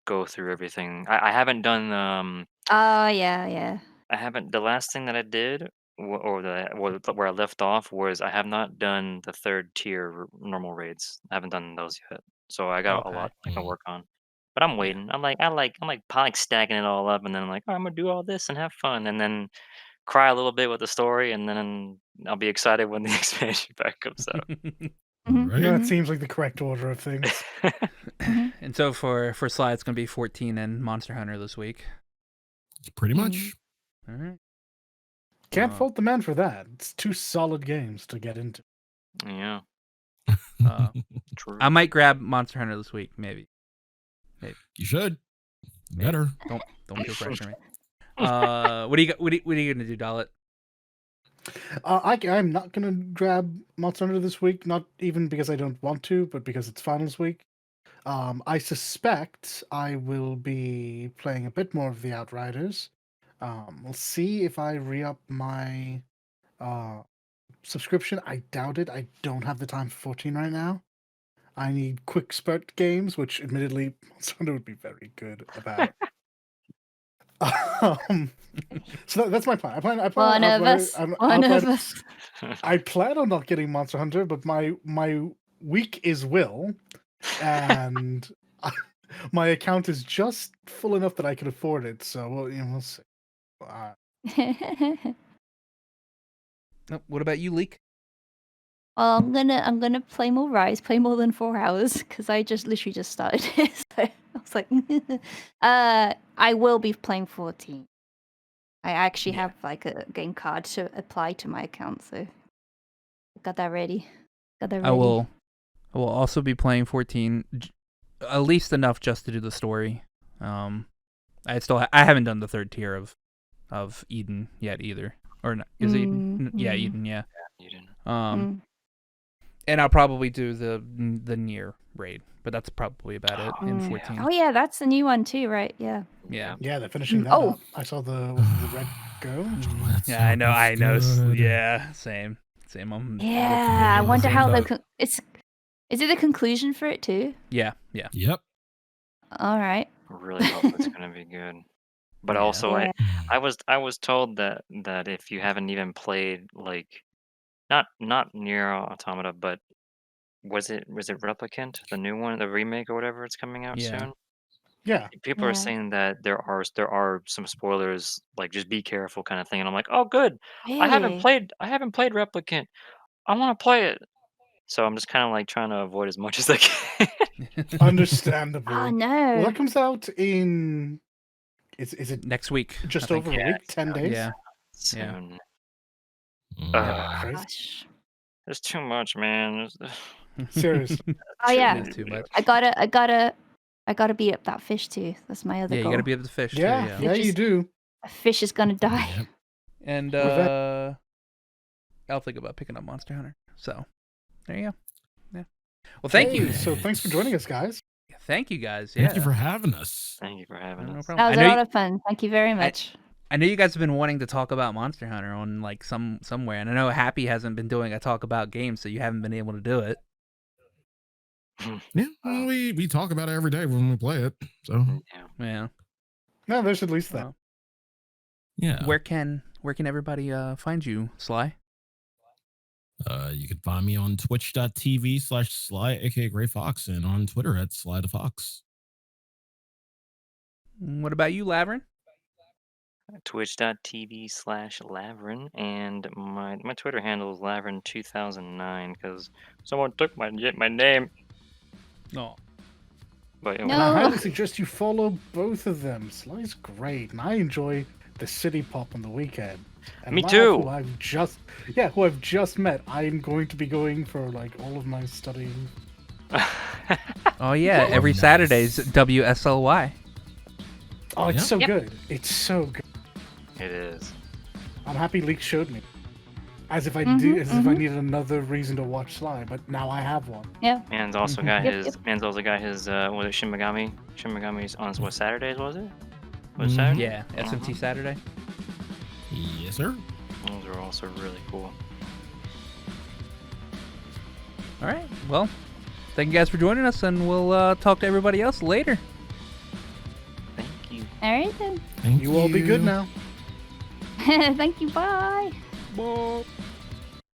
go through everything. I haven't done Oh yeah. I haven't. The last thing that I did, where I left off, was I have not done the third tier normal raids. I haven't done those yet, so I got a lot I can work on. But I'm waiting. I'm like stacking it all up, and then I'm like, oh, I'm gonna do all this and have fun, and then cry a little bit with the story, and then I'll be excited when the expansion pack comes out. Right. Yeah, it seems like the correct order of things. And so for Sly, it's gonna be 14 and Monster Hunter this week. Pretty much. All right. Can't fault the man for that. It's 2 solid games to get into. Yeah. True. I might grab Monster Hunter this week, maybe. You should. Better. Don't feel pressure me. What are you gonna do, Dalit? I'm not gonna grab Monster Hunter this week. Not even because I don't want to, but because it's finals week. I suspect I will be playing a bit more of the Outriders. We'll see if I re-up my subscription. I doubt it. I don't have the time for 14 right now. I need quick spurt games, which admittedly Monster Hunter would be very good about. So that's my plan. I plan. One of us. I plan on not getting Monster Hunter, but my week is will, and my account is just full enough that I can afford it. So we'll see. What about you, Leek? Well, I'm gonna play more Rise, play more than 4 hours because I literally just started it. So I was like, I will be playing 14. I actually have like a game card to apply to my account, so got that ready. I will also be playing 14, at least enough just to do the story. I haven't done the third tier of Eden yet either, or not, is it Eden? Yeah, Eden. Yeah, Eden. And I'll probably do the Nier raid, but that's probably about it in 14. Oh yeah, that's the new one too, right? Yeah. Yeah, they're finishing that up. I saw the Red Go. Yeah, I know. Yeah, same. I wonder how is it the conclusion for it too? Yeah. Yep. All right. I really hope it's gonna be good. But also, I was told that if you haven't even played like not Nier Automata, but was it Replicant, the new one, the remake or whatever, it's coming out soon? Yeah. People are saying that there are some spoilers, like just be careful kind of thing, and I'm like, oh good. Really? I haven't played Replicant. I want to play it. So I'm just kind of like trying to avoid as much as I can. Understandable. Oh no. Well, that comes out in is it next week? Just over a week, 10 days. Yeah. Soon. Gosh. There's too much, man. Seriously. Oh yeah. Too much. I gotta beat up that fish too. That's my other goal. Yeah, you gotta beat up the fish Yeah, too. Yeah, you do. A fish is gonna die. And I'll think about picking up Monster Hunter. So there you go. Yeah. Well, thank you. So thanks for joining us, guys. Thank you guys. Yeah. Thank you for having us. Thank you for having No us. problem. That was a lot of fun. Thank you very much. I know you guys have been wanting to talk about Monster Hunter on like somewhere, and I know Happy hasn't been doing a talk about games, so you haven't been able to do it. Yeah, well, we talk about it every day when we play it. So Yeah. No, there's at least that. Well, yeah. Where can everybody find you, Sly? You can find me on twitch.tv/Slyakagreyfox and on Twitter at SlyTheFox. What about you, Lavren? Twitch.tv/Lavren, and my Twitter handle is Lavren2009 because someone took my name. No. But And I highly suggest you follow both of them. Sly's great, and I enjoy the city pop on the weekend. And Me Lav, too. who I've just met. I'm going to be going for like all of my studying. Oh yeah, every Nice. Saturday's WSLY. Oh, it's Yep. so good. It's so good. It is. I'm happy Leak showed me. As if I Mhm, if I needed another reason to watch Sly, but now I have one. Yeah. Man's also got Yep, his. Man's also got his. Was it Shin Megami? Shin Megami's on what Saturdays was it? Was it Mhm. Saturday? Yeah, SMT Saturday. Yes, sir. Those are also really cool. All right. Well, thank you guys for joining us, and we'll talk to everybody else later. Thank you. All right then. Thank You all be good now. Thank you. Bye. Bye.